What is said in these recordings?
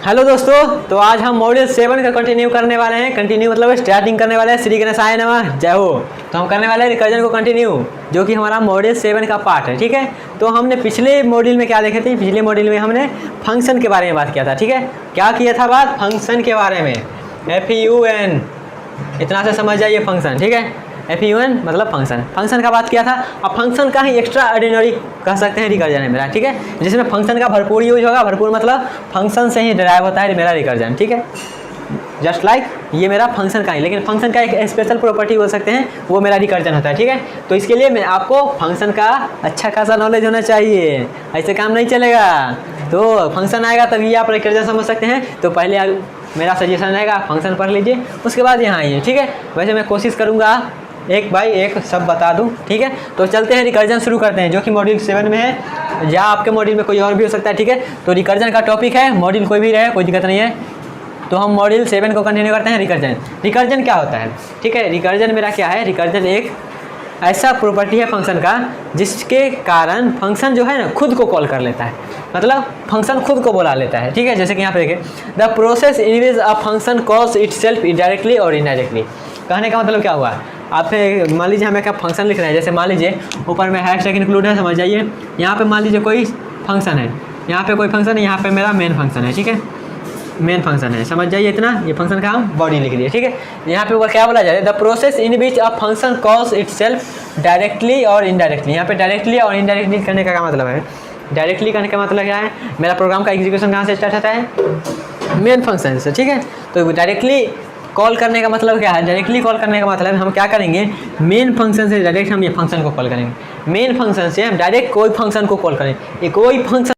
Hello दोस्तों, तो आज हम मॉड्यूल 7 का कंटिन्यू करने वाले हैं। कंटिन्यू मतलब स्टार्टिंग करने वाले हैं। श्री गणेशाय नमः, जय हो। तो हम करने वाले हैं रिकर्जन को कंटिन्यू, जो कि हमारा मॉड्यूल 7 का पार्ट है। ठीक है, तो हमने पिछले मॉड्यूल में क्या देखे थे? पिछले मॉड्यूल में हमने फंक्शन के बारे में बात किया था। ठीक है, क्या किया था बात? फंक्शन के बारे में। FUN, इतना से समझ जाइए फंक्शन। ठीक है, FUN मतलब फंक्शन का बात किया था। अब फंक्शन का ही एक्स्ट्रा ऑर्डिनरी कह सकते हैं रिकर्जन है मेरा। ठीक है, जिसमें फंक्शन का भरपूर यूज होगा। भरपूर मतलब फंक्शन से ही डिराइव होता है मेरा रिकर्जन। ठीक है, जस्ट लाइक ये मेरा फंक्शन का ही, लेकिन फंक्शन का एक स्पेशल प्रॉपर्टी बोल सकते हैं, वो मेरा रिकर्जन होता है। ठीक है, तो इसके लिए मैं आपको फंक्शन का अच्छा खासा नॉलेज होना चाहिए, ऐसे काम नहीं चलेगा। तो फंक्शन आएगा तभी आप रिकर्जन समझ सकते हैं। तो पहले मेरा सजेशन रहेगा फंक्शन पढ़ लीजिए, उसके बाद यहाँ आइए। ठीक है, वैसे मैं कोशिश करूँगा एक बाई एक सब बता दूं। ठीक है, तो चलते हैं रिकर्जन शुरू करते हैं, जो कि मॉड्यूल 7 में है, या आपके मॉड्यूल में कोई और भी हो सकता है। ठीक है, तो रिकर्जन का टॉपिक है, मॉड्यूल कोई भी रहे कोई दिक्कत नहीं है। तो हम मॉड्यूल 7 को कंटिन्यू करते हैं। रिकर्जन क्या होता है? ठीक है, रिकर्जन मेरा क्या है? रिकर्जन एक ऐसा प्रॉपर्टी है फंक्शन का, जिसके कारण फंक्शन जो है ना खुद को कॉल कर लेता है। मतलब फंक्शन खुद को बुला लेता है। ठीक है, जैसे कि यहाँ पे देखें, the process in which a function calls itself directly और इनडायरेक्टली। कहने का मतलब क्या हुआ? आप मान लीजिए हमें क्या फंक्शन लिख रहे हैं, जैसे मान लीजिए ऊपर में हैशटैग इंक्लूड है, समझ जाइए। यहाँ पे मान लीजिए कोई फंक्शन है, यहाँ पे कोई फंक्शन है, यहाँ पे मेरा मेन फंक्शन है। ठीक है, मेन फंक्शन है, समझ जाइए इतना। ये फंक्शन का हम बॉडी लिख दिए। ठीक है, यहाँ पे वो क्या बोला जाए? The process in which a function calls itself directly और इनडायरेक्टली। यहाँ पे डायरेक्टली और इनडायरेक्टली करने का क्या मतलब है? डायरेक्टली करने का मतलब क्या है? मेरा प्रोग्राम का एग्जीक्यूशन कहाँ से स्टार्ट होता है? मेन फंक्शन से। ठीक है, तो डायरेक्टली कॉल करने का मतलब क्या है? डायरेक्टली कॉल करने का मतलब हम क्या करेंगे? मेन फंक्शन से डायरेक्ट हम ये फंक्शन को कॉल करेंगे। मेन फंक्शन से हम डायरेक्ट कोई फंक्शन को कॉल करेंगे। कोई फंक्शन,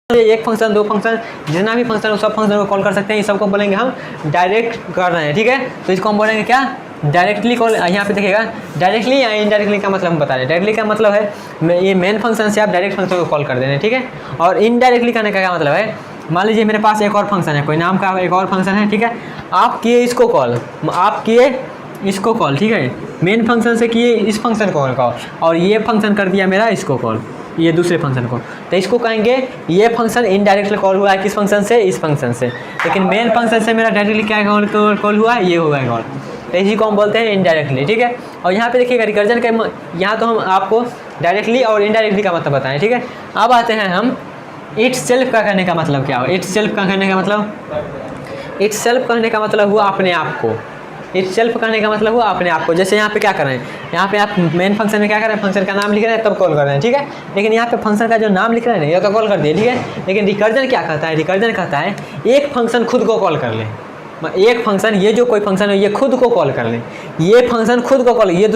एक फंक्शन, दो फंक्शन, जितना भी फंक्शन हो सब फंक्शन को कॉल कर सकते हैं। इस सबको बोलेंगे हम डायरेक्ट कर रहे हैं। ठीक है, तो इसको हम बोलेंगे क्या? Directly call. यहाँ पे देखिएगा डायरेक्टली या इनडायरेक्टली का मतलब हम बता रहे हैं। डायरेक्टली का मतलब है ये मेन फंक्शन से आप डायरेक्ट फंक्शन को कॉल कर दे रहे हैं। ठीक है, और इनडायरेक्टली करने का क्या मतलब है? मान लीजिए मेरे पास एक और फंक्शन है, कोई नाम का एक और फंक्शन है। ठीक है, आप किए इसको कॉल, आप किए इसको कॉल। ठीक है, मेन फंक्शन से किए इस फंक्शन को कॉल, और ये फंक्शन कर दिया मेरा इसको कॉल, ये दूसरे फंक्शन को। तो इसको कहेंगे ये फंक्शन इनडायरेक्टली कॉल हुआ है। किस फंक्शन से? इस फंक्शन से। लेकिन मेन फंक्शन से मेरा डायरेक्टली क्या कॉल हुआ है? ये हुआ है कॉल। तो इसी को हम बोलते हैं इनडायरेक्टली। ठीक है, और यहाँ पे देखिएगा रिकर्जन का यहाँ तो हम आपको डायरेक्टली और इनडायरेक्टली का मतलब बताएं। ठीक है, अब आते हैं हम इटसेल्फ का कहने का मतलब क्या हो? इटसेल्फ का कहने का मतलब, इटसेल्फ कहने का मतलब हुआ अपने आप को। इटसेल्फ कहने का मतलब हुआ अपने आप को। जैसे यहाँ पे क्या कर रहे हैं? यहाँ पे आप मेन फंक्शन में क्या कर रहे हैं? फंक्शन का नाम लिख रहे हैं तब कॉल कर रहे हैं। ठीक है, लेकिन यहाँ पे फंक्शन का जो नाम लिख रहे हैं ना, ये तो कॉल कर दिए। ठीक है, लेकिन रिकर्जन क्या कहता है? रिकर्जन कहता है एक फंक्शन खुद को कॉल कर ले। एक फंक्शन, ये जो कोई फंक्शन है ये खुद को कॉल कर ले। ये फंक्शन खुद को कॉल, ये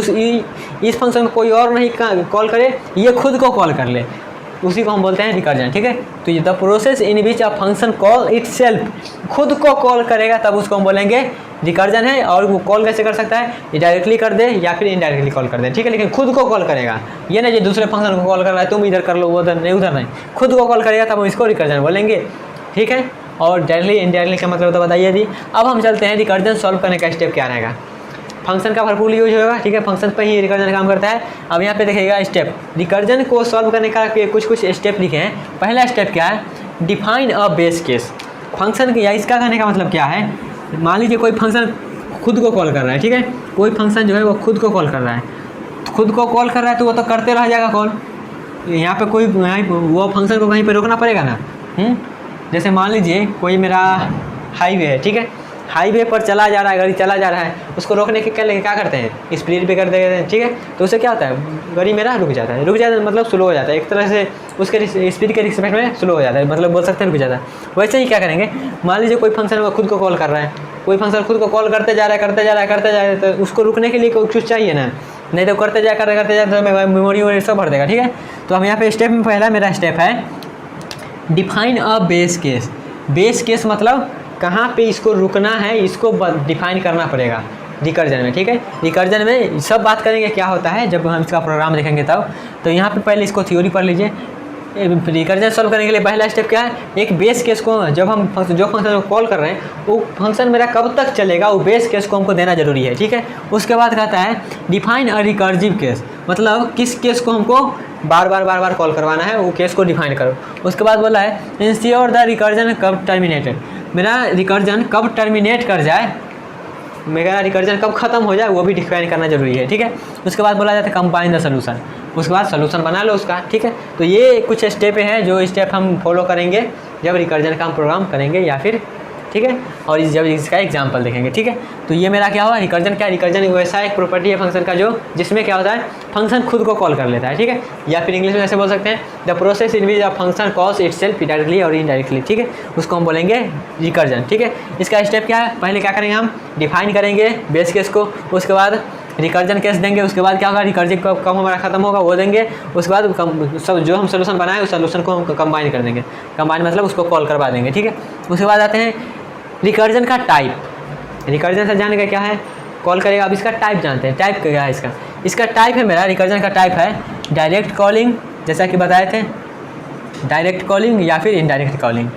इस फंक्शन को कोई और नहीं कॉल करे, ये खुद को कॉल कर ले, उसी को हम बोलते हैं रिकर्जन। ठीक है, तो ये the process in which a function call itself, खुद को कॉल करेगा तब उसको हम बोलेंगे रिकर्जन है। और वो कॉल कैसे कर सकता है? ये डायरेक्टली कर दे या फिर इनडायरेक्टली कॉल कर दे। ठीक है, लेकिन खुद को कॉल करेगा, ये नहीं जो दूसरे फंक्शन को कॉल कर रहा है तुम इधर कर लो, वो उधर नहीं, उधर नहीं, खुद को कॉल करेगा तब हम इसको रिकर्जन बोलेंगे। ठीक है, और डायरेक्टली इनडायरेक्टली का मतलब तो बताइए दी। अब हम चलते हैं रिकर्जन सॉल्व करने का स्टेप क्या रहेगा। फंक्शन का भरपूर यूज होगा। ठीक है, फंक्शन पर ही रिकर्जन काम करता है। अब यहाँ पे देखिएगा स्टेप, रिकर्जन को सॉल्व करने का कुछ स्टेप लिखे हैं। पहला स्टेप क्या है? Define a base case. Function या इसका कहने का मतलब क्या है? मान लीजिए कोई फंक्शन खुद को कॉल कर रहा है। ठीक है, कोई फंक्शन जो है वो खुद को कॉल कर रहा है, खुद को कॉल कर रहा है तो वो तो करते रह जाएगा कॉल। यहाँ पे कोई वो फंक्शन को कहीं पे रोकना पड़ेगा ना। जैसे मान लीजिए कोई मेरा हाईवे है। ठीक है, हाईवे पर चला जा रहा है, गाड़ी चला जा रहा है, उसको रोकने के लिए क्या करते हैं? स्पीड पे कर देते हैं। ठीक है, तो उससे क्या होता है? गाड़ी मेरा रुक जाता है। रुक जाता है मतलब स्लो हो जाता है, एक तरह से उसके स्पीड के रिस्पेक्ट में स्लो हो जाता है, मतलब बोल सकते हैं रुक जाता है। वैसे ही क्या करेंगे? मान लीजिए कोई फंक्शन वो खुद को कॉल कर रहा है, कोई फंक्शन खुद को कॉल करते जा रहा है, तो उसको रुकने के लिए कुछ चाहिए ना, नहीं तो करते जाए तो मेमोरी सब भर देगा। ठीक है, तो हम यहाँ पे स्टेप में पहला मेरा स्टेप है define a base case. Base case मतलब कहाँ पे इसको रुकना है, इसको डिफाइन करना पड़ेगा रिकर्जन में। ठीक है, रिकर्जन में सब बात करेंगे क्या होता है जब हम इसका प्रोग्राम देखेंगे तब। तो यहाँ पे पहले इसको थ्योरी पढ़ लीजिए। रिकर्जन सॉल्व करने के लिए पहला स्टेप क्या है? एक बेस केस को, जब हम जो फंक्शन को कॉल कर रहे हैं वो फंक्शन मेरा कब तक चलेगा, वो बेस केस को हमको देना जरूरी है। ठीक है, उसके बाद कहता है डिफाइन अ रिकर्जिव केस, मतलब किस केस को हमको बार बार कॉल करवाना है, वो केस को डिफाइन करो। उसके बाद बोला है इंश्योर द रिकर्जन कब टर्मिनेटेड, मेरा रिकर्जन कब टर्मिनेट कर जाए, मेरा रिकर्जन कब खत्म हो जाए वो भी डिफाइन करना जरूरी है, ठीक है। उसके बाद बोला जाता है कंबाइन द सोल्यूशन, उसके बाद सोल्यूशन बना लो उसका, ठीक है। तो ये कुछ स्टेप हैं जो स्टेप हम फॉलो करेंगे जब रिकर्जन का हम प्रोग्राम करेंगे या फिर, ठीक है, और जब इसका एग्जांपल देखेंगे, ठीक है। तो ये मेरा क्या हुआ, रिकर्जन क्या, रिकर्जन वैसा एक प्रॉपर्टी है फंक्शन का जो जिसमें क्या होता है फंक्शन खुद को कॉल कर लेता है, ठीक है। या फिर इंग्लिश में ऐसे बोल सकते हैं the process in which a function calls itself directly और इनडायरेक्टली, ठीक है, उसको हम बोलेंगे रिकर्जन, ठीक है। इसका स्टेप क्या है, पहले क्या करेंगे हम डिफाइन करेंगे बेस केस को, उसके बाद रिकर्जन केस देंगे, उसके बाद क्या होगा रिकर्जन कब हमारा खत्म होगा वो देंगे, उसके बाद सब जो हम सोल्यूशन बनाए उस सोल्यूशन को हम कंबाइन कर देंगे, कंबाइन मतलब उसको कॉल करवा देंगे, ठीक है। उसके बाद आते हैं रिकर्जन का टाइप, रिकर्जन से जाने का क्या है कॉल करेगा, अब इसका टाइप जानते हैं, टाइप क्या है इसका टाइप है मेरा रिकर्जन का टाइप है डायरेक्ट कॉलिंग, जैसा कि बताए थे डायरेक्ट कॉलिंग या फिर इनडायरेक्ट कॉलिंग।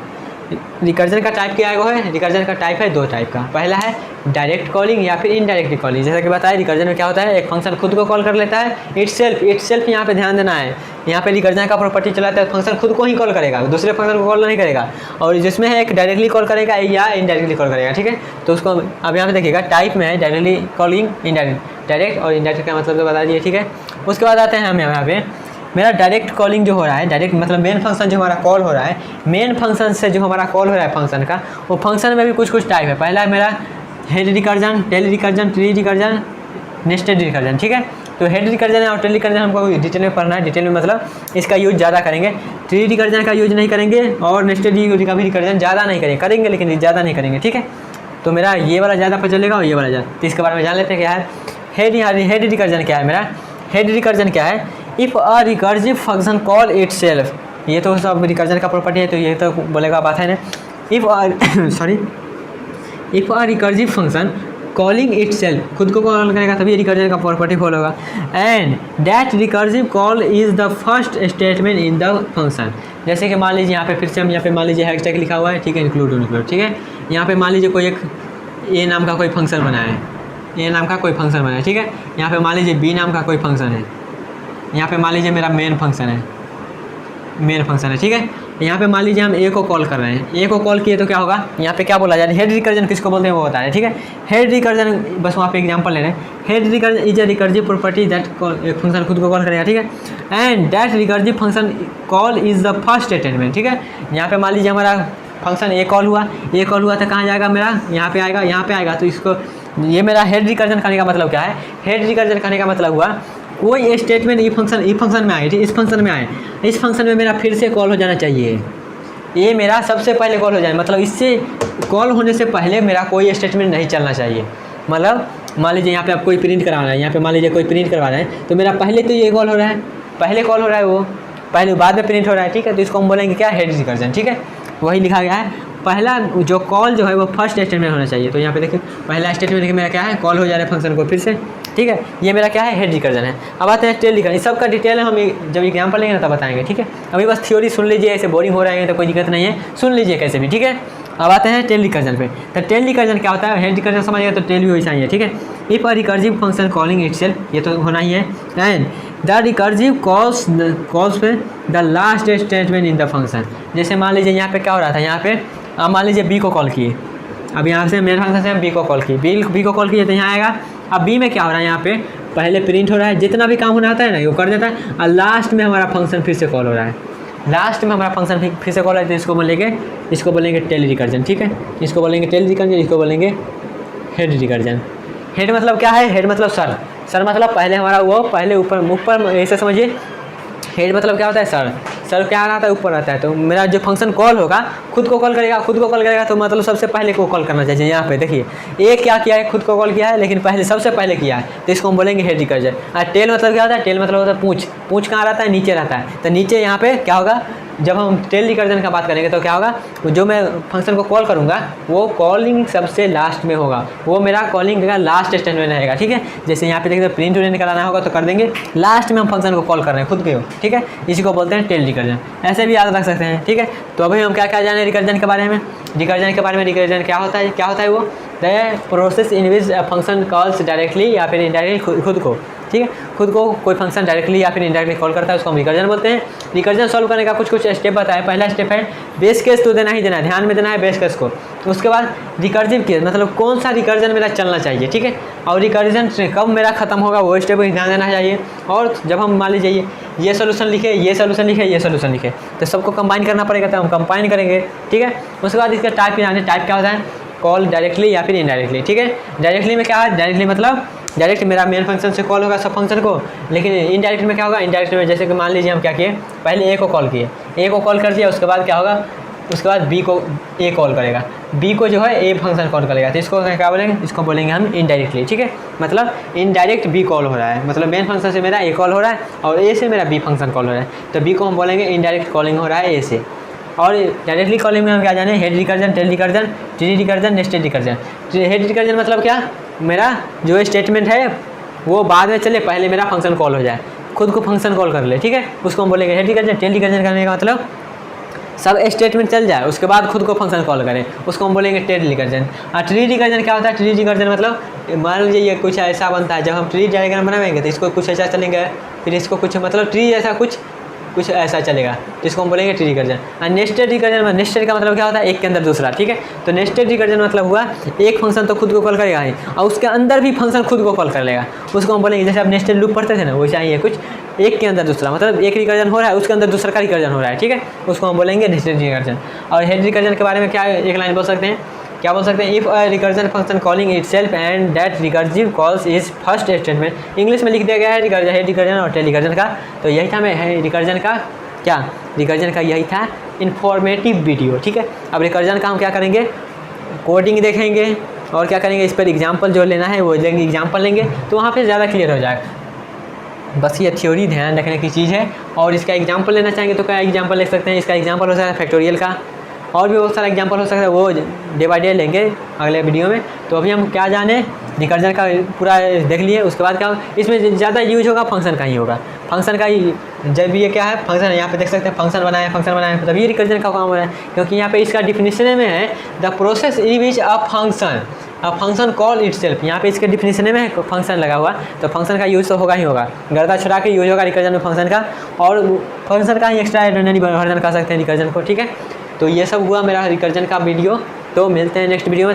रिकर्जन का टाइप क्या है, वो है रिकर्जन का टाइप है दो टाइप का, पहला है डायरेक्ट कॉलिंग या फिर इनडायरेक्ट कॉलिंग। जैसा कि बताया रिकर्जन में क्या होता है एक फंक्शन खुद को कॉल कर लेता है, इटसेल्फ यहाँ पे ध्यान देना है, यहाँ पे रिकर्जन का प्रॉपर्टी चलाता है फंक्शन खुद को ही कॉल करेगा, दूसरे फंक्शन को कॉल नहीं करेगा, और जिसमें है एक डायरेक्टली कॉल करेगा या इनडायरेक्टली कॉल करेगा, ठीक है। तो उसको अब यहाँ पे देखिएगा टाइप में है डायरेक्टली कॉलिंग, डायरेक्ट और इनडायरेक्ट का मतलब तो बता दिए, ठीक है। उसके बाद आते हैं हम यहाँ पे मेरा डायरेक्ट कॉलिंग जो हो रहा है, डायरेक्ट मतलब मेन फंक्शन जो हमारा कॉल हो रहा है, मेन फंक्शन से जो हमारा कॉल हो रहा है फंक्शन का, वो फंक्शन में भी कुछ टाइप है। पहला है मेरा head recursion, tail recursion, tree recursion, nested recursion, ठीक है। तो हेड रिकर्जन और टेल रिकर्जन हमको डिटेल में पढ़ना है, डिटेल में मतलब इसका यूज ज़्यादा करेंगे, ट्री रिकर्जन का यूज नहीं करेंगे और नेस्टेड रिकर्जन ज़्यादा नहीं करेंगे लेकिन ज़्यादा नहीं करेंगे, ठीक है। तो मेरा ये वाला ज़्यादा पता चलेगा और ये वाला ज़्यादा, तो इसके बारे में जान लेते हैं क्या है हेड रिकर्जन क्या है। मेरा हेड रिकर्जन क्या है, if a recursive function call itself, ये तो सब रिकर्जन का प्रॉपर्टी है तो ये तो बोलेगा बात है ना। If a recursive function calling itself, खुद को कॉल करेगा तभी रिकर्जन का प्रॉपर्टी फॉलो होगा, and that recursive call is the first statement in the function. जैसे कि मान लीजिए यहाँ पे फिर से हम यहाँ पे मान लीजिए हैशटैग लिखा हुआ है, ठीक है, इंक्लूड, ठीक है। यहाँ पे मान लीजिए कोई एक ए नाम का कोई फंक्शन बनाया है, ए नाम का कोई फंक्शन बनाया है, ठीक है। यहाँ पे मान लीजिए बी नाम का कोई फंक्शन है, यहाँ पे मान लीजिए मेरा मेन फंक्शन है, ठीक है। यहाँ पे मान लीजिए हम ए को कॉल कर रहे हैं, ए को कॉल किए तो क्या होगा, यहाँ पे क्या बोला जाए हेड रिकर्जन किसको बोलते हैं वो बता रहे हैं, ठीक है। हेड रिकर्जन बस वहाँ पे एग्जांपल ले रहे हैं, head recursion is a recursive property that एक फंक्शन खुद को कॉल करेगा, ठीक है, and that recursive function call is the first statement, ठीक है। यहाँ पे मान लीजिए हमारा फंक्शन ए कॉल हुआ तो कहाँ जाएगा मेरा, यहाँ पे आएगा, तो इसको ये मेरा हेड रिकर्जन करने का मतलब क्या है, हेड रिकर्जन करने का मतलब हुआ कोई स्टेटमेंट ई फंक्शन में आए, ठीक, इस फंक्शन में मेरा फिर से कॉल हो जाना चाहिए, ये मेरा सबसे पहले कॉल हो जाए, मतलब इससे कॉल होने से पहले मेरा कोई स्टेटमेंट नहीं चलना चाहिए। मतलब मान लीजिए यहाँ पे आप कोई प्रिंट करा रहा है, यहाँ पे मान लीजिए कोई प्रिंट करवा रहे हैं, तो मेरा पहले तो ये कॉल हो रहा है, वो पहले बाद में प्रिंट हो रहा है, ठीक है। तो इसको हम बोलेंगे क्या, हेड रिकर्जन, ठीक है। वही लिखा गया है, पहला जो कॉल जो है वो फर्स्ट स्टेटमेंट होना चाहिए। तो यहाँ पे देखिए पहला स्टेटमेंट मेरा क्या है, कॉल हो जा रहा है फंक्शन को फिर से, ठीक है। ये मेरा क्या है, हेड रिकर्जन है। अब आते हैं टेल रिकर्जन, इस सब का डिटेल हम जब एग्जाम्पल लेंगे ना तब बताएंगे, ठीक है। अभी बस थ्योरी सुन लीजिए, ऐसे बोरिंग हो रहा है तो कोई दिक्कत नहीं है, सुन लीजिए कैसे भी, ठीक है। अब आते हैं टेल रिकर्जन पे। तो टेल रिकर्जन क्या होता है, हेड रिकर्जन समझिएगा तो टेल भी वैसा ही है, ठीक है। If a recursive function calling itself, ये तो होना ही है, एंड द रिकर्सिव कॉल्स पे the last statement in the function. जैसे मान लीजिए यहाँ पे क्या हो रहा था, यहाँ पे आप मान लीजिए बी को कॉल किए, अब यहाँ से मेन फंक्शन से हम बी को कॉल किए, बी को कॉल किए तो यहाँ आएगा। अब बी में क्या हो रहा है, यहाँ पे पहले प्रिंट हो रहा है, जितना भी काम होना आता है ना वो कर देता है, और लास्ट में हमारा फंक्शन फिर से कॉल हो रहा है, फिर से कॉल है, तो इसको बोलेंगे टेल रिकर्जन, ठीक है। इसको बोलेंगे टेल रिकर्जन, इसको बोलेंगे हेड रिकर्जन। हेड मतलब क्या है, हेड मतलब सर मतलब पहले हमारा वो पहले ऊपर ऐसे समझिए, हेड मतलब क्या होता है, सर क्या आता है, ऊपर आता है। तो मेरा जो फंक्शन कॉल होगा खुद को कॉल करेगा तो मतलब सबसे पहले को कॉल करना चाहिए। यहाँ पे देखिए ए क्या किया है, खुद को कॉल किया है लेकिन सबसे पहले किया है, तो इसको हम बोलेंगे हेड रिकर्जन। और टेल मतलब क्या होता है, टेल मतलब होता है पूछ कहाँ रहता है, नीचे रहता है। तो नीचे यहाँ पे क्या होगा, जब हम टेल रिकर्जन का बात करेंगे तो क्या होगा, जो मैं फंक्शन को कॉल करूँगा वो कॉलिंग सबसे लास्ट में होगा, वो मेरा कॉलिंग का लास्ट स्टेटमेंट रहेगा, ठीक है। जैसे यहाँ पे देखिए प्रिंट कराना होगा तो कर देंगे, लास्ट में हम फंक्शन को कॉल कर रहे हैं खुद के हो, ठीक है। इसी को बोलते हैं टेल रिकर्जन, ऐसे भी याद रख सकते हैं, ठीक है। तो अभी हम क्या जाने रिकर्जन के बारे में, रिकर्जन क्या होता है वो the process in which function calls directly या फिर इनडायरेक्टली खुद को, ठीक है। खुद को कोई फंक्शन डायरेक्टली या फिर इनडायरेक्टली कॉल करता है उसको हम रिकर्जन बोलते हैं। रिकर्जन सॉल्व करने का कुछ स्टेप बताया। पहला स्टेप है बेस केस तो देना ही देना है, ध्यान में देना है बेस केस को। उसके बाद रिकर्जिव केस मतलब कौन सा रिकर्जन मेरा चलना चाहिए, ठीक है। और रिकर्जन कब मेरा खत्म होगा वो स्टेप पर ध्यान देना चाहिए। और जब हम मान लीजिए ये सोल्यूशन लिखे, ये सोल्यूशन लिखे, ये सोल्यूशन लिखे, तो सबको कंबाइन करना पड़ेगा, तो हम कंबाइन करेंगे, ठीक है। उसके बाद इसका टाइप जाने, टाइप क्या होता है, कॉल डायरेक्टली या फिर इनडायरेक्टली, ठीक है। डायरेक्टली में क्या है, डायरेक्टली मतलब डायरेक्ट मेरा मेन फंक्शन से कॉल होगा सब फंक्शन को। लेकिन इनडायरेक्ट में क्या होगा, इनडायरेक्ट में जैसे कि मान लीजिए हम क्या किए, पहले ए को कॉल किए, ए को कॉल कर दिया, उसके बाद क्या होगा, उसके बाद बी को ए कॉल करेगा, बी को जो है ए फंक्शन कॉल करेगा, तो इसको क्या बोलेंगे, इसको बोलेंगे हम इनडायरेक्टली, ठीक है। मतलब इनडायरेक्ट बी कॉल हो रहा है, मतलब मेन फंक्शन से मेरा ए कॉल हो रहा है और ए से मेरा बी फंक्शन कॉल हो रहा है, तो बी को हम बोलेंगे इनडायरेक्ट कॉलिंग हो रहा है ए से। और डायरेक्टली कॉलिंग में हम क्या जाने, head recursion, tail recursion, tree recursion, nested recursion. Head recursion मतलब क्या, मेरा जो स्टेटमेंट है वो बाद में चले, पहले मेरा फंक्शन कॉल हो जाए, खुद को फंक्शन कॉल कर ले, ठीक है, उसको हम बोलेंगे हेड रिकर्जन। टेल रिकर्जन करने का मतलब सब स्टेटमेंट चल जाए उसके बाद खुद को फंक्शन कॉल करें, उसको हम बोलेंगे टेल रिकर्जन। और ट्री रिकर्जन क्या होता है, ट्री रिकर्जन मतलब मान लीजिए ये कुछ ऐसा बनता है, जब हम ट्री डायग्राम बनाएंगे तो इसको कुछ ऐसा चलेंगे, फिर इसको कुछ मतलब ट्री ऐसा कुछ ऐसा चलेगा, जिसको हम बोलेंगे ट्री रिकर्जन। और नेस्टेड रिकर्जन, नेस्टेड का मतलब क्या होता है, एक के अंदर दूसरा, ठीक है। तो नेस्टेड रिकर्जन मतलब हुआ एक फंक्शन तो खुद को कॉल करेगा ही और उसके अंदर भी फंक्शन खुद को कॉल कर लेगा, उसको हम बोलेंगे, जैसे आप नेस्टेड लूप पढ़ते थे ना, वैसा ही है कुछ, एक के अंदर दूसरा, मतलब एक रिकर्जन हो रहा है उसके अंदर दूसरा का रिकर्जन हो रहा है, ठीक है, उसको हम बोलेंगे नेस्टेड रिकर्जन। और हेड रिकर्जन के बारे में क्या एक लाइन बोल सकते हैं, क्या बोल सकते हैं, if a recursion function calling itself and that recursive calls is first statement. English में लिख दिया गया है रिकर्जन, हेड रिकर्जन और टेल रिकर्जन का, तो यही था मैं रिकर्जन का क्या, रिकर्जन का यही था इन्फॉर्मेटिव वीडियो, ठीक है। अब रिकर्जन का हम क्या करेंगे, कोडिंग देखेंगे और क्या करेंगे, इस पर एग्जाम्पल जो लेना है वो लेंगे, एग्जाम्पल लेंगे तो वहाँ पे ज़्यादा क्लियर हो जाएगा। बस ये थ्योरी ध्यान रखने की चीज़ है। और इसका एग्जाम्पल लेना चाहेंगे तो क्या एग्जाम्पल ले सकते हैं, इसका एग्जाम्पल हो सकता है फैक्टोरियल का, और भी बहुत सारा एग्जाम्पल हो सकता है, वो डे बाई डे लेंगे अगले वीडियो में। तो अभी हम क्या जाने, रिकर्जन का पूरा देख लिए, उसके बाद क्या इसमें ज़्यादा यूज होगा फंक्शन का ही होगा, फंक्शन का ही। जब ये क्या है फंक्शन, यहाँ पे देख सकते हैं फंक्शन बनाए, तभी रिकर्जन का काम हो रहा है, क्योंकि यहाँ पे इसका डिफिनीशन में है the process in which a function call itself. यहाँ पे इसके डिफिनीशन में फंक्शन लगा हुआ, तो फंक्शन का यूज़ तो होगा ही होगा, गर्दा छुड़ा के यूज होगा रिकर्जन में फंक्शन का, और फंक्शन का ही एक्स्ट्रा एडिशनली वर्जन कर सकते हैं रिकर्जन को, ठीक है। तो ये सब हुआ मेरा रिकर्जन का वीडियो, तो मिलते हैं नेक्स्ट वीडियो में।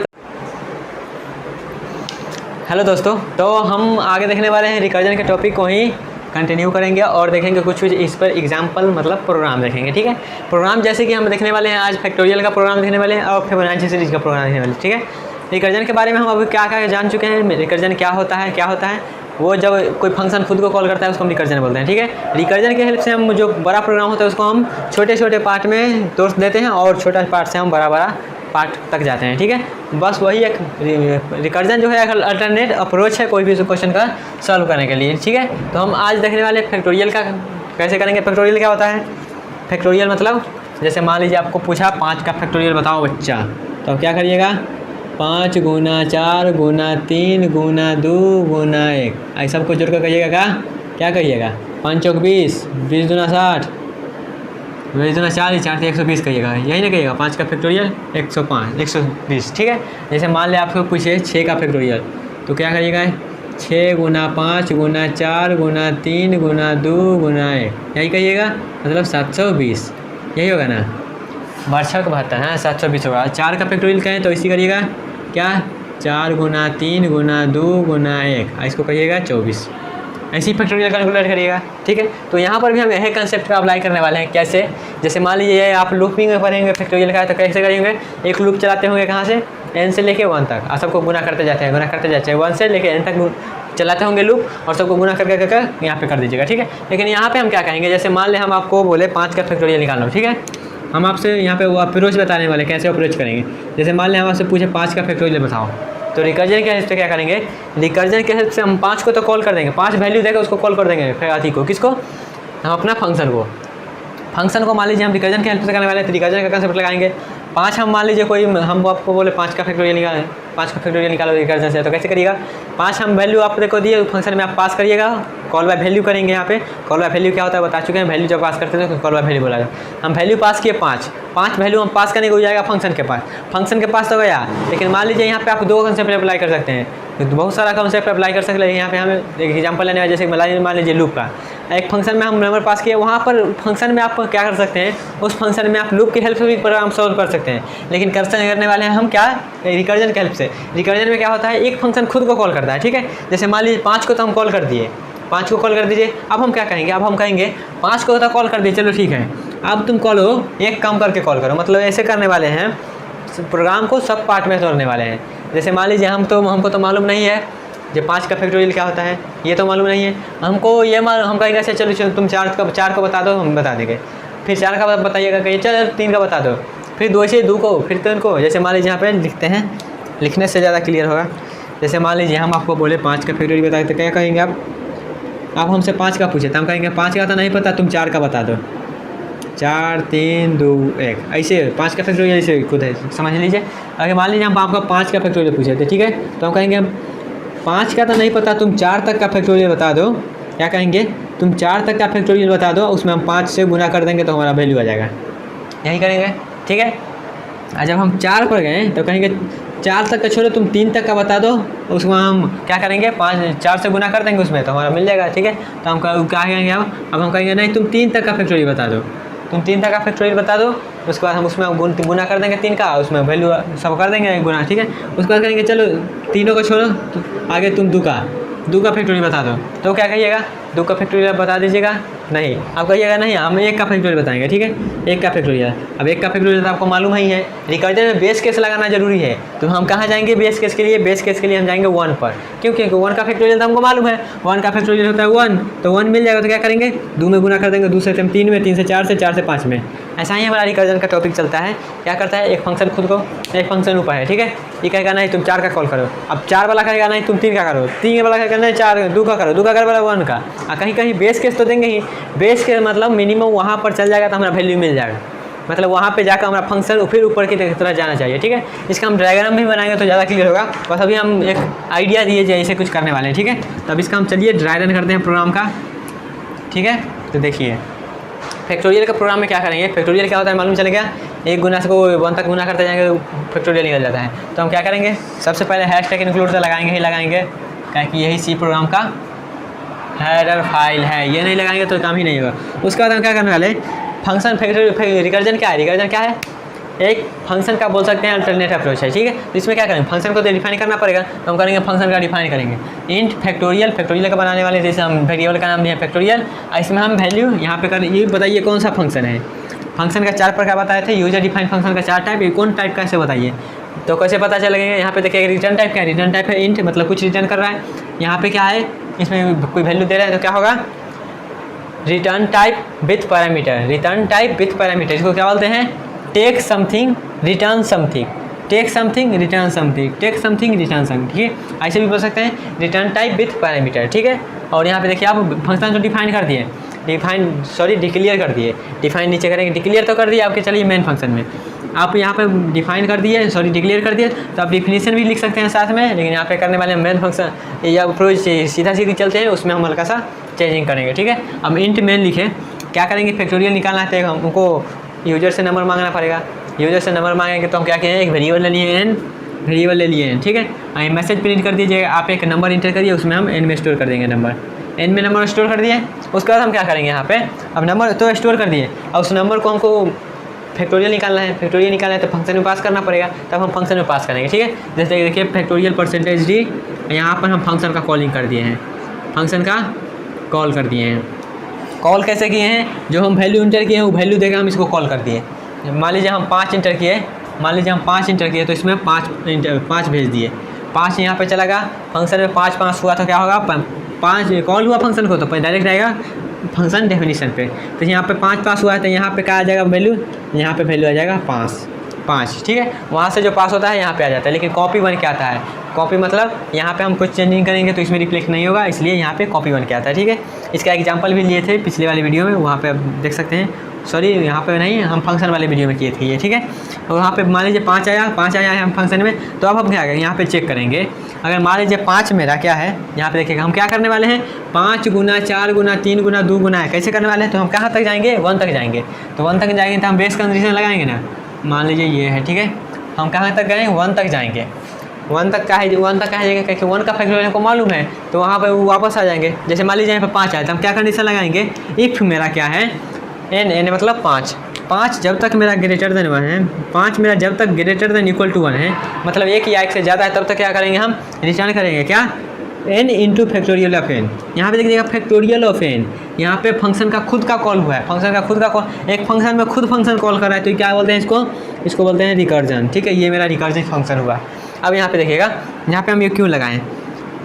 हेलो दोस्तों, तो हम आगे देखने वाले हैं रिकर्जन के टॉपिक को ही कंटिन्यू करेंगे और देखेंगे कुछ इस पर एग्जाम्पल मतलब प्रोग्राम देखेंगे, ठीक है। प्रोग्राम जैसे कि हम देखने वाले हैं आज फैक्टोरियल का प्रोग्राम देखने वाले हैं और फिबोनाची सीरीज का प्रोग्राम देखने वाले, ठीक है। रिकर्जन के बारे में हम अभी क्या क्या जान चुके हैं, रिकर्जन क्या होता है, वो जब कोई फंक्शन खुद को कॉल करता है उसको हम रिकर्जन बोलते हैं, ठीक है। रिकर्जन के हेल्प से हम जो बड़ा प्रोग्राम होता है उसको हम छोटे छोटे पार्ट में तोड़ देते हैं और छोटा पार्ट से हम बड़ा पार्ट तक जाते हैं, ठीक है। बस वही एक रिकर्जन जो है अल्टरनेट अप्रोच है कोई भी क्वेश्चन का सॉल्व करने के लिए, ठीक है। तो हम आज देखने वाले फैक्टोरियल का कैसे करेंगे। फैक्टोरियल क्या होता है, फैक्टोरियल मतलब जैसे मान लीजिए आपको पूछा 5 का फैक्टोरियल बताओ बच्चा, तो आप क्या करिएगा, 5 गुना 4 गुना 3 गुना 2 गुना 1, ऐसा सबको जोड़ कर कहिएगा, क्या कहिएगा, 5 चौक 20, 20 दूना 60, 20 दूना 40, 4 से 120 कहिएगा, यही ना कहिएगा। 5 का फैक्टोरियल 105, 120, ठीक है। जैसे मान लिया आपको पूछे 6 का फैक्टोरियल, तो क्या करिएगा, 6 गुना 5 गुना 4 गुना 3 गुना 2 गुना 1, यही कहिएगा, मतलब 720, यही होगा ना, 62 72, हाँ 720 होगा। 4 का फैक्टोरियल कहें तो इसी करिएगा, क्या 4 गुना 3 गुना 2 गुना 1, इसको कहिएगा 24, ऐसी फैक्टोरियल कैलकुलेट करिएगा, ठीक है। तो यहाँ पर भी हम यही कंसेप्ट का अप्लाई करने वाले हैं। कैसे, जैसे मान लीजिए आप लूपिंग में पढ़ेंगे फैक्टोरियल का, तो कैसे करेंगे, एक लूप चलाते होंगे कहाँ से, n से लेके 1 तक, और सबको गुना करते जाते हैं 1 से लेके n तक चलाते होंगे लूप, और सबको गुना करके यहाँ पे कर दीजिएगा, ठीक है। लेकिन यहाँ पे हम क्या कहेंगे, जैसे मान लें हम आपको बोले 5 का फैक्टोरियल निकालना, ठीक है। हम आपसे यहाँ पे वो अप्रोच बताने वाले कैसे अप्रोच करेंगे। जैसे मान लें हम आपसे पूछे 5 का फैक्टोरियल बताओ, तो रिकर्जन के हेल्प से क्या करेंगे, रिकर्जन के हेल्प से हम 5 को तो कॉल कर देंगे, 5 वैल्यू देकर उसको कॉल कर देंगे, फिर आती को किसको, हम अपना फंक्शन को मान लीजिए हम रिकर्जन के हेल्प से करने वाले हैं, तो रिकर्जन का कंसेप्ट लगाएंगे। 5 हम मान लीजिए कोई हम आपको बोले 5 का फैक्टोरियल निकालें, 5 का फैक्टोरियल निकालो रिकर्जन से, तो कैसे करिएगा, 5 हम वैल्यू आपने को दिए फंक्शन में आप पास करिएगा, कॉल बाय वैल्यू करेंगे। यहाँ पे कॉल बाय वैल्यू क्या होता है बता चुके हैं, वैल्यू जब पास करते हैं तो कॉल बाय वैल्यू बोला जाए। हम वैल्यू पास किए 5 वैल्यू हम पास करने को हो जाएगा फंक्शन के पास, फंक्शन के पास तो गया। लेकिन मान लीजिए यहाँ पे आप 2 कंसेप्ट अप्लाई कर सकते हैं, तो बहुत सारा कंसेप्ट अप्लाई कर सकते हैं। यहाँ पे हमें एक एग्जांपल लेने हैं, जैसे मान लीजिए लूप का एक फंक्शन में हम नंबर पास किए, वहाँ पर फंक्शन में आप क्या कर सकते हैं, उस फंक्शन में आप लूप की हेल्प से भी प्रोग्राम सॉल्व कर सकते हैं। लेकिन करने वाले हैं हम क्या, रिकर्जन की हेल्प से। रिकर्जन में क्या होता है, एक फंक्शन खुद को कॉल करता है, ठीक है। जैसे मान लीजिए 5 को तो हम कॉल कर दिए, 5 को कॉल कर दीजिए। अब हम क्या कहेंगे, अब हम कहेंगे 5 को तो कॉल कर दिए, चलो ठीक है, अब तुम कॉल हो एक काम करके कॉल करो। मतलब ऐसे करने वाले हैं, प्रोग्राम को सब पार्ट में तोड़ने वाले हैं। जैसे मान लीजिए हमको तो मालूम नहीं है जो 5 का फैक्टोरियल क्या होता है, ये तो मालूम नहीं है हमको। ये हम कहेंगे अच्छा चलो तुम 4 को बता दो, हम बता देंगे। फिर 4 का बताइएगा, कहिए चलो 3 का बता दो, फिर 2 से 2 को, फिर 3 को। जैसे मान लीजिए यहाँ पे लिखते हैं, लिखने से ज़्यादा क्लियर होगा। जैसे मान लीजिए हम आपको बोले 5 का फैक्टोरियल बताए, तो क्या कहेंगे आप हमसे 5 का पूछे तो हम कहेंगे 5 का तो नहीं पता, तुम 4 का बता दो। 4 3 2 1 ऐसे 5 का फैक्टोरियल ऐसे खुद है, समझ लीजिए। अगर मान लीजिए हम आपका 5 का फैक्टोरियल पूछे थे, ठीक है, तो हम कहेंगे 5 का तो नहीं पता, तुम 4 तक का फैक्टोरियल बता दो। क्या कहेंगे, तुम 4 तक का फैक्टोरियल बता दो, उसमें हम 5 से गुना कर देंगे तो हमारा वैल्यू आ जाएगा। यही करेंगे, ठीक है। और जब हम 4 पर गए तो कहेंगे 4 तक का छोड़ो, तुम 3 तक का बता दो, उसमें हम क्या करेंगे 4 से गुना कर देंगे उसमें, तो हमारा मिल जाएगा, ठीक है। तो हम क्या कहेंगे, अब हम कहेंगे नहीं तुम 3 तक का फैक्टोरियल बता दो, तुम 3 तक का फैक्टोरियल बता दो। उसके बाद हम उसमें गुना कर देंगे 3 का, उसमें वैल्यू सब कर देंगे गुना, ठीक है। उसके बाद कहेंगे चलो तीनों को छोड़ो, आगे तुम 2 का फैक्टोरियल बता दो, तो क्या कहिएगा, 2 का फैक्टोरियल बता दीजिएगा। नहीं, आप कहिएगा नहीं हम 1 का फैक्टोरियल बताएंगे, ठीक है, 1 का फैक्टोरियल। अब 1 का फैक्टोरियल तो आपको मालूम ही है, रिकर्जन में बेस केस लगाना जरूरी है। तो हम कहाँ जाएंगे बेस केस के लिए, बेस केस के लिए हम जाएंगे 1 पर, क्योंकि 1 का फैक्टोरियल तो हमको मालूम है, 1 का फैक्टोरियल होता है 1, तो 1 मिल जाएगा। तो क्या करेंगे 2 में गुना कर देंगे, 2 से 3 में, 3 से 4 से 4 से 5 में। ऐसा ही हमारा रिकर्जन का टॉपिक चलता है। क्या करता है, एक फंक्शन खुद को, एक फंक्शन ऊपर है, ठीक है, ये कहेगा नहीं तुम 4 का कॉल करो। अब 4 वाला कहेगा नहीं तुम 3 का करो, 3 वाला कहेगा नहीं 2 का करो, 2 का कर वाला 1 का। कहीं कहीं बेस केस तो देंगे ही, बेस केस मतलब मिनिमम वहाँ पर चल जाएगा तो हमारा वैल्यू मिल जाएगा। मतलब वहाँ पे जाकर हमारा फंक्शन फिर ऊपर की तरह जाना चाहिए, ठीक है। इसका हम डायग्राम भी बनाएंगे तो ज़्यादा क्लियर होगा। बस अभी हम एक आइडिया दिए जैसे कुछ करने वाले हैं, ठीक है। तब इसका हम चलिए ड्राई रन करते हैं प्रोग्राम का, ठीक है। तो देखिए फैक्टोरियल का प्रोग्राम में क्या करेंगे, फैक्टोरियल क्या होता है मालूम चल गया, 1 गुना से को 1 तक गुना करते जाएंगे फैक्टोरियल निकल जाता है। तो हम क्या करेंगे, सबसे पहले हैशटैग इंक्लूड तो लगाएंगे क्योंकि यही सी प्रोग्राम का हेडर फाइल है, ये नहीं लगाएंगे तो काम ही नहीं होगा। उसके बाद हम क्या करने वाले, फंक्शन रिकर्जन क्या है, रिकर्जन क्या है, एक फंक्शन का बोल सकते हैं अल्टरनेट अप्रोच है, ठीक है। तो इसमें क्या करेंगे, फंक्शन को तो डिफाइन करना पड़ेगा, तो हम करेंगे फंक्शन का डिफाइन करेंगे। इंट फैक्टोरियल का बनाने वाले, जैसे हम वेरिएबल का नाम दिया फैक्टोरियल, इसमें हम वैल्यू यहाँ पे कर, ये बताइए कौन सा फंक्शन है। फंक्शन का 4 प्रकार बताए थे, यूजर डिफाइन फंक्शन का 4 टाइप, ये कौन टाइप का ऐसे बताइए। तो कैसे पता चलेगा, यहाँ पे देखिए रिटर्न टाइप क्या है, रिटर्न टाइप है इंट, मतलब कुछ रिटर्न कर रहा है। यहाँ पे क्या है, इसमें कोई वैल्यू दे रहा है, तो क्या होगा return type with parameter, return type with parameter. इसको क्या बोलते हैं, take something return something, take something return something, take something return something, ठीक है। ऐसे भी बोल सकते हैं रिटर्न टाइप विथ पैरामीटर, ठीक है। और यहाँ पे देखिए आप फंक्शन को डिफाइन कर दिए, डिक्लेयर कर दिए, डिफाइन नीचे करेंगे, डिक्लेयर तो कर दिए आपके, चलिए मेन फंक्शन में आप यहाँ पे डिफाइन कर दिए, डिक्लेयर कर दिए, तो आप डिफिनीशन भी लिख सकते हैं साथ में। लेकिन यहाँ पे करने वाले मेन फंक्शन या अप्रोच सीधा चलते हैं, उसमें हम हल्का सा चेंजिंग करेंगे, ठीक है। अब इंट मेन लिखे, क्या करेंगे फैक्टोरियल निकालना है तो हमको यूजर से नंबर मांगना पड़ेगा। यूजर से नंबर मांगेंगे तो हम क्या कहें, एक वेरिएबल ले लिए एन, वेरिएबल ले लिए एन, ठीक है। मैसेज प्रिंट कर दीजिए, आप एक नंबर इंटर करिए, उसमें हम एन में स्टोर कर देंगे नंबर, एन में नंबर स्टोर कर दिए। उसके बाद हम क्या करेंगे, यहाँ पे अब नंबर तो स्टोर कर दिए, और उस नंबर को हमको फैक्टोरियल निकालना है, फैक्टोरियल निकालना है तो फंक्शन में पास करना पड़ेगा, तब हम फंक्शन में पास करेंगे, ठीक है। जैसे देखिए फैक्टोरियल %d, यहाँ पर हम फंक्शन का कॉलिंग कर दिए हैं, फंक्शन का कॉल कर दिए हैं। कॉल कैसे किए हैं, जो हम वैल्यू इंटर किए हैं वो वैल्यू देकर हम इसको कॉल कर दिए। मान लीजिए हम 5 इंटर किए, तो इसमें 5 भेज दिए, 5 यहाँ पे चला गया, फंक्शन में 5 हुआ तो क्या होगा, 5 कॉल हुआ फंक्शन को, तो डायरेक्ट आएगा फंक्शन डेफिनेशन पे। तो यहाँ पे 5 पास हुआ है, तो यहाँ पे क्या आ जाएगा वैल्यू, यहाँ पे वैल्यू आ जाएगा 5, ठीक है। वहाँ से जो पास होता है यहाँ पे आ जाता है, लेकिन कॉपी बन के आता है। कॉपी मतलब यहाँ पे हम कुछ चेंजिंग करेंगे तो इसमें रिफ्लेक्ट नहीं होगा, इसलिए यहाँ पे कॉपी बन के आता है, ठीक है। इसका एग्जांपल भी लिए थे पिछले वाली वीडियो में, वहाँ पे आप देख सकते हैं सॉरी यहाँ पे नहीं, हम फंक्शन वाले वीडियो में किए थे ये, ठीक है। और वहाँ पे मान लीजिए 5 आया है हम फंक्शन में, तो अब हम क्या करेंगे, यहाँ पे चेक करेंगे। अगर मान लीजिए 5 मेरा क्या है, यहाँ पे देखिएगा हम क्या करने वाले हैं, 5 गुना 4 गुना 3 गुना 2 गुना है, कैसे करने वाले हैं, तो हम कहाँ तक जाएंगे, 1 तक जाएंगे। तो 1 तक जाएंगे तो हम बेस कंडीशन लगाएंगे ना, मान लीजिए ये है, ठीक है। हम कहाँ तक गए, 1 तक जाएंगे। 1 तक का है, 1 तक का है जगह, क्योंकि 1 का फैक्टोरियल को मालूम है, तो वहाँ पर वो वापस आ जाएंगे। जैसे मान लीजिए यहाँ पे 5 आए, तो हम क्या कंडीशन लगाएंगे, इफ़ मेरा क्या है n मतलब 5 जब तक मेरा ग्रेटर देन 1 है, 5 मेरा जब तक ग्रेटर देन इक्वल टू 1 है, मतलब एक या एक से ज़्यादा है, तब तक क्या करेंगे, हम रिटर्न करेंगे क्या, n into factorial of n। यहाँ पे देखिएगा फैक्टोरियल ऑफ n, यहाँ पे फंक्शन का खुद का कॉल हुआ है, फंक्शन का खुद का कॉल, एक फंक्शन में खुद फंक्शन कॉल कर रहा है, तो क्या बोलते हैं इसको बोलते हैं रिकर्जन, ठीक है। ये मेरा रिकर्जन फंक्शन हुआ। अब यहाँ पे देखिएगा, यहाँ पे हम ये क्यों लगाएं,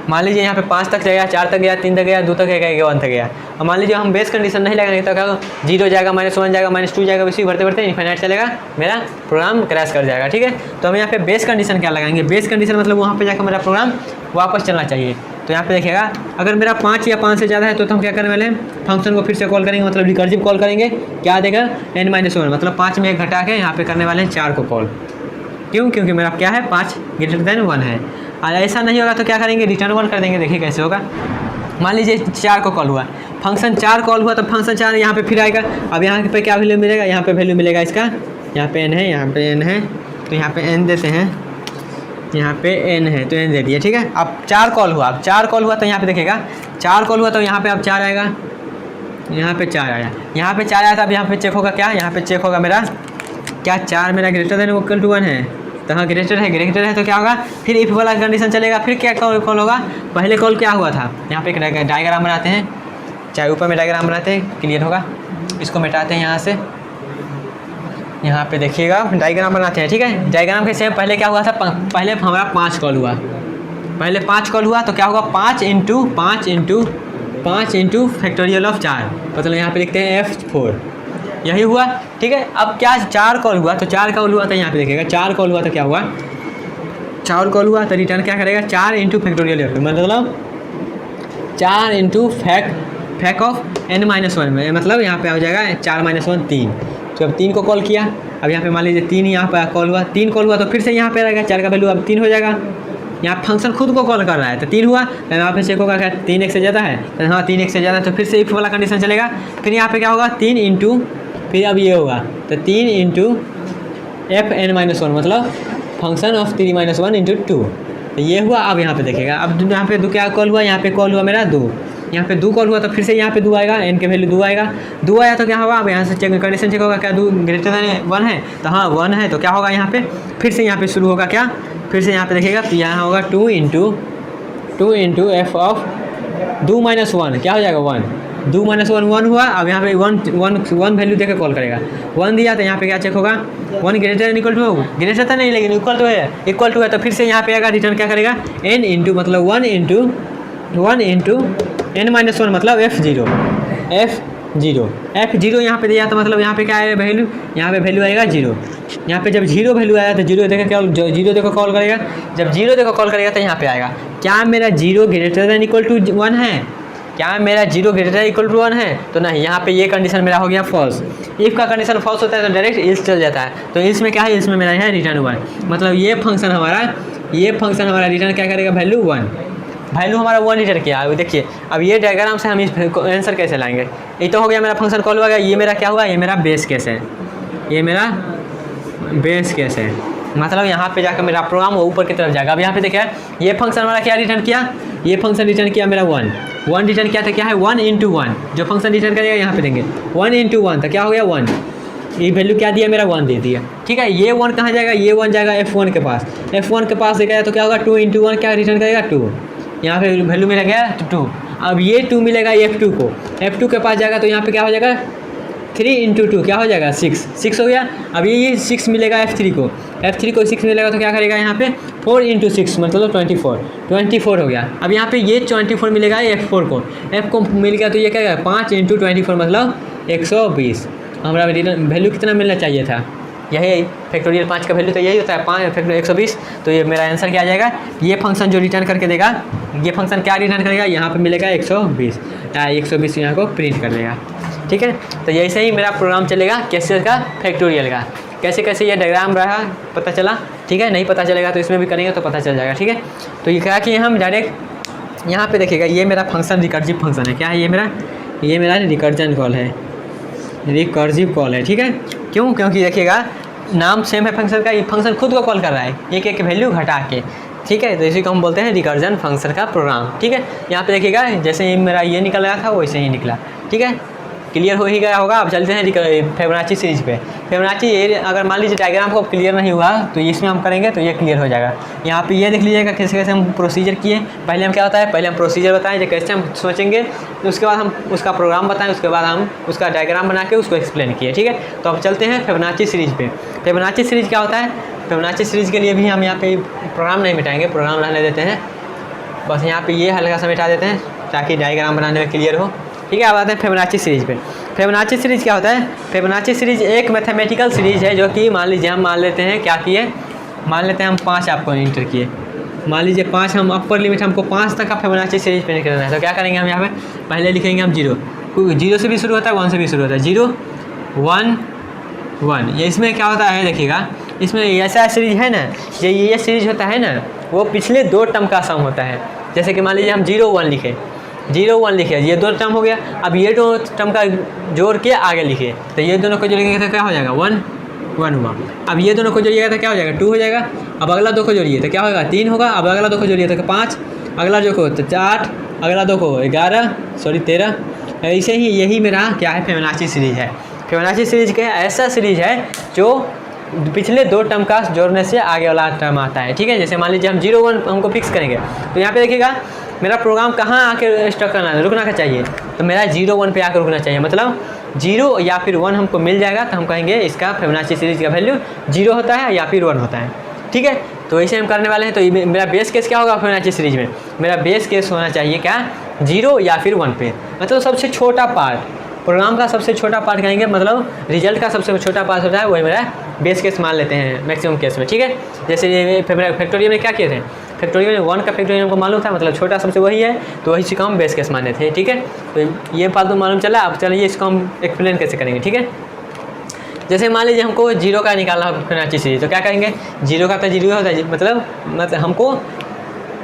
मान लीजिए यहाँ पे 5 तक गया, 4 तक गया, 3 तक गया, 2 तक गया, 1 तक गया। और मान लीजिए हम बेस कंडीशन नहीं लगाएंगे तो क्या 0 जाएगा, -1 जाएगा, -2 जाएगा, इसी भरते भरते इनफाइनाइट चलेगा, मेरा प्रोग्राम क्रैश कर जाएगा, ठीक है। तो हम यहाँ पे बेस कंडीशन क्या लगाएंगे, बेस कंडीशन मतलब वहाँ पे जाकर मेरा प्रोग्राम वापस चलना चाहिए। तो यहाँ पे देखिएगा, अगर मेरा 5 या 5 से ज़्यादा है तो हम क्या करने वाले हैं, फंक्शन को फिर से कॉल करेंगे, मतलब रिकर्सिव कॉल करेंगे, क्या देगा n-1, मतलब 5 में 1 घटा के यहाँ पे करने वाले हैं 4 को कॉल। क्यों, क्योंकि मेरा क्या है 5 ग्रेटर देन 1 है। और ऐसा नहीं होगा तो क्या करेंगे, रिटर्न 1 कर देंगे। देखिए कैसे होगा, मान लीजिए 4 को कॉल हुआ, फंक्शन 4 कॉल हुआ, तो फंक्शन 4 यहाँ पे फिर आएगा। अब यहाँ पे क्या वैल्यू मिलेगा, यहाँ पे वैल्यू मिलेगा इसका, यहाँ पे n है, यहाँ पे n है, तो यहाँ पे n देते हैं, यहाँ पे n है तो n दे दिए, ठीक है। अब 4 कॉल हुआ, अब 4 कॉल हुआ तो यहाँ पे देखिएगा 4 कॉल हुआ तो यहाँ पे अब 4 आएगा, यहाँ पे 4 आया, यहाँ पे 4 आया था। अब यहाँ पे चेक होगा क्या, यहाँ पे चेक होगा मेरा क्या, 4 मेरा ग्रेटर देन इक्वल टू 1 है, तो हाँ ग्रेटर है तो क्या होगा, फिर इफ वाला कंडीशन चलेगा। फिर क्या कॉल होगा, पहले कॉल क्या हुआ था, यहाँ पे एक डायग्राम बनाते हैं, चाहे ऊपर में डायग्राम बनाते हैं, क्लियर होगा। इसको मिटाते हैं यहाँ से, यहाँ पे देखिएगा डायग्राम बनाते हैं, ठीक है। डायग्राम के सेम पहले क्या हुआ था, पहले हमारा 5 कॉल हुआ, पहले 5 कॉल हुआ तो क्या होगा, 5 इंटू फैक्टोरियल ऑफ 4, मतलब यहाँ पे लिखते हैं F4, यही हुआ, ठीक है। अब क्या 4 कॉल हुआ, तो 4 कॉल हुआ तो यहाँ पे देखिएगा 4 कॉल हुआ तो क्या हुआ, 4 कॉल हुआ तो रिटर्न क्या करेगा, 4 इंटू फैक्टोरियल ऑफ, मतलब 4 इंटू फैक ऑफ n-1 में, मतलब यहाँ पे आ जाएगा 4 - 1 3। तो अब 3 को कॉल किया, अब यहाँ पे मान लीजिए 3 यहाँ पे कॉल हुआ, 3 कॉल हुआ तो फिर से यहाँ पे रहेगा 4 का वैल्यू अब 3 हो जाएगा। यहाँ फंक्शन खुद को कॉल कर रहा है तो 3 हुआ, तो यहाँ पे चेक होगा क्या 3 एक से ज़्यादा है, तो हाँ 3 एक से ज़्यादा, तो फिर से इफ वाला कंडीशन चलेगा। फिर यहाँ पे क्या होगा 3 इंटू, फिर अब ये होगा तो 3 इंटू fn-1, मतलब फंक्शन ऑफ 3 - 1 इंटू 2, तो ये हुआ। अब यहाँ पे देखिएगा, अब यहाँ पे 2 क्या कॉल हुआ, यहाँ पे कॉल हुआ मेरा 2, यहाँ पे 2 कॉल हुआ तो फिर से यहाँ पे 2 आएगा, n के वैल्यू 2 आएगा, 2 आया तो क्या होगा, अब यहाँ से चेक कंडीशन चेक होगा क्या 2 ग्रेटर देन 1 है, तो हाँ 1 है, तो क्या होगा यहाँ पे फिर से यहाँ पे शुरू होगा क्या, फिर से यहाँ पे देखिएगा तो यहाँ होगा 2 इंटू f ऑफ 2 - 1, क्या हो जाएगा 1, 2 - 1 हुआ। अब यहाँ पे 1 वैल्यू देकर कॉल करेगा, 1 दिया तो यहाँ पे क्या चेक होगा, 1 greater than equal to, greater तो नहीं लेकिन इक्वल टू है, तो फिर से यहाँ पे आएगा रिटर्न क्या करेगा n इंटू, मतलब 1 इंटू n-1, मतलब f0 यहाँ पे दिया, तो मतलब यहाँ पे क्या आएगा वैल्यू, यहाँ पे वैल्यू आएगा 0। यहाँ पे जब 0 वैल्यू आया तो 0 देखो क्या, 0 देखो कॉल करेगा, जब 0 देखो कॉल करेगा तो यहाँ पे आएगा क्या मेरा 0 ग्रेटर देन इक्वल टू 1 है, क्या मेरा 0 ग्रेटर देन इक्वल टू 1 है, तो नहीं, यहाँ पे ये कंडीशन मेरा हो गया फॉल्स। इफ़ का कंडीशन फॉल्स होता है तो डायरेक्ट इल्स चल जाता है, तो इसमें क्या है, इसमें मेरा है रिटर्न 1, मतलब ये फंक्शन हमारा रिटर्न क्या करेगा, वैल्यू 1, वैल्यू हमारा 1 रिटर्न किया। अब देखिए, अब ये डायग्राम से हम इस आंसर कैसे लाएंगे, ये तो हो गया मेरा फंक्शन कॉल हो गया, ये मेरा क्या हुआ, ये मेरा बेस केस है, मतलब यहाँ पे जाकर मेरा प्रोग्राम वो ऊपर की तरफ जाएगा। अब यहाँ पे देखिए ये फंक्शन हमारा क्या रिटर्न किया, ये फंक्शन रिटर्न किया मेरा 1 रिटर्न किया था, क्या है 1 इंटू 1, जो फंक्शन रिटर्न करेगा यहाँ पे देंगे 1 इंटू 1, तो क्या हो गया 1, ये वैल्यू क्या दिया मेरा 1 दे दिया, ठीक है। ये 1 कहाँ जाएगा, ये 1 जाएगा F1 के पास, F1 के पास देखा तो क्या होगा 2 इंटू 1 क्या रिटर्न करेगा 2, यहाँ पे वैल्यू मिला गया 2। अब ये 2 मिलेगा F2 को, F2 के पास जाएगा तो यहाँ पे क्या हो जाएगा 3 इंटू 2 क्या हो जाएगा 6 हो गया। अब ये 6 मिलेगा F3 को, 6 मिलेगा तो क्या करेगा यहाँ पे 4 इंटू 6, मतलब 24 हो गया। अब यहाँ पे ये 24 मिलेगा F4 को, F को मिल गया तो ये क्या है 5 इंटू 24, मतलब 120। हमारा वैल्यू कितना मिलना चाहिए था, यही फैक्टोरियल 5 का वैल्यू तो यही होता है 5 फैक्टोरियल 120। तो ये मेरा आंसर क्या आ जाएगा, ये फंक्शन जो रिटर्न करके देगा, ये फंक्शन क्या रिटर्न करेगा, यहाँ पे मिलेगा 120, 120 यहाँ को प्रिंट कर देगा। ठीक है। तो ऐसे ही मेरा प्रोग्राम चलेगा कैसे का फैक्टोरियल का, कैसे कैसे ये डायग्राम रहा पता चला, ठीक है। नहीं पता चलेगा तो इसमें भी करेंगे तो पता चल जाएगा, ठीक है। तो ये क्या कि हम डायरेक्ट यहाँ पे देखिएगा, ये मेरा फंक्शन रिकर्सिव फंक्शन है। क्या है ये मेरा रिकर्जन कॉल है, रिकर्सिव कॉल है, ठीक है। क्यों? क्योंकि देखिएगा नाम सेम है फंक्शन का, ये फंक्शन खुद को कॉल कर रहा है एक एक वैल्यू घटा के, ठीक है। तो इसी को हम बोलते हैं रिकर्जन फंक्शन का प्रोग्राम, ठीक है। यहाँ पे देखिएगा जैसे ही मेरा ये निकल गया था वैसे ही निकला, ठीक है। क्लियर हो ही गया होगा। अब चलते हैं फिबोनाची सीरीज पे। फिबोनाची ये अगर मान लीजिए डायग्राम को क्लियर नहीं हुआ तो इसमें हम करेंगे तो ये क्लियर हो जाएगा। यहाँ पे ये देख लीजिएगा कैसे कैसे हम प्रोसीजर किए। पहले हम क्या होता है, पहले हम प्रोसीजर बताएं जो कैसे हम सोचेंगे, उसके बाद हम उसका प्रोग्राम बताएं, उसके बाद हम उसका डायग्राम बना के उसको एक्सप्लेन किए, ठीक है। तो अब चलते हैं फिबोनाची सीरीज पे। फिबोनाची सीरीज क्या होता है? फिबोनाची सीरीज के लिए भी हम यहाँ पे प्रोग्राम नहीं मिटाएंगे, प्रोग्राम रहने देते हैं। बस यहाँ पे ये हल्का सा मिटा देते हैं ताकि डायग्राम बनाने में क्लियर हो, ठीक है। अब आते हैं फिबोनाची सीरीज पे। फिबोनाची सीरीज क्या होता है? फिबोनाची सीरीज एक मैथमेटिकल सीरीज है जो कि मान लीजिए हम मान लेते हैं क्या किए, मान लेते हैं हम 5 आपको इंटर किए, मान लीजिए 5 हम अपर लिमिट हमको 5 तक का फिबोनाची सीरीज पे निकलना है। तो क्या करेंगे हम यहाँ पे पहले लिखेंगे हम 0 से भी शुरू होता है, 1 से भी शुरू होता है, 0 1 1। ये इसमें क्या होता है देखिएगा, इसमें ऐसा सीरीज है ना, ये सीरीज होता है ना, वो पिछले 2 टर्म का सम होता है। जैसे कि मान लीजिए हम 0 1 लिखे, 0 1 लिखे, ये 2 टर्म हो गया। अब ये 2 टर्म का जोड़ के आगे लिखे, तो ये दोनों को जोड़ेंगे तो क्या हो जाएगा 1 1 हुआ। अब ये दोनों को जोड़िएगा तो क्या हो जाएगा 2 हो जाएगा। अब अगला 2 को जोड़िए तो क्या होगा 3 होगा। अब अगला 2 को जोड़िए तो 5, अगला 2 को तो 8, अगला 2 को 13। ऐसे ही यही मेरा क्या है फिबोनाची सीरीज है। फिबोनाची सीरीज का ऐसा सीरीज है जो पिछले 2 टर्म का जोड़ने से आगे वाला टर्म आता है, ठीक है। जैसे मान लीजिए हम 0 1 हमको फिक्स करेंगे तो यहाँ पे देखिएगा मेरा प्रोग्राम कहाँ आके स्टक करना है, रुकना चाहिए। तो मेरा 0 1 पे आकर रुकना चाहिए, मतलब 0 या फिर 1 हमको मिल जाएगा तो हम कहेंगे इसका फिबोनाची सीरीज का वैल्यू 0 होता है या फिर 1 होता है, ठीक है। तो ऐसे हम करने वाले हैं। तो मेरा बेस केस क्या होगा फिबोनाची सीरीज में? मेरा बेस केस होना चाहिए क्या 0 या फिर 1 पे, मतलब सबसे छोटा पार्ट, प्रोग्राम का सबसे छोटा पार्ट कहेंगे, मतलब रिजल्ट का सबसे छोटा पार्ट होता है, वही मेरा बेस केस मान लेते हैं मैक्सिमम केस में, ठीक है। जैसे ये फैक्टोरियल में क्या किए थे, फैक्टोरियल में 1 का फैक्टोरियल हमको मालूम था, मतलब छोटा सबसे वही है, तो वही चीज़ को हम बेस केस माने थे, ठीक है। तो ये फालतू मालूम चला। अब चलिए इसको हम एक्सप्लेन कैसे करेंगे, ठीक है। जैसे मान लीजिए हमको 0 का निकालना है फिबोनाची सीरीज, तो क्या करेंगे 0 का तो 0 होता है, मतलब हमको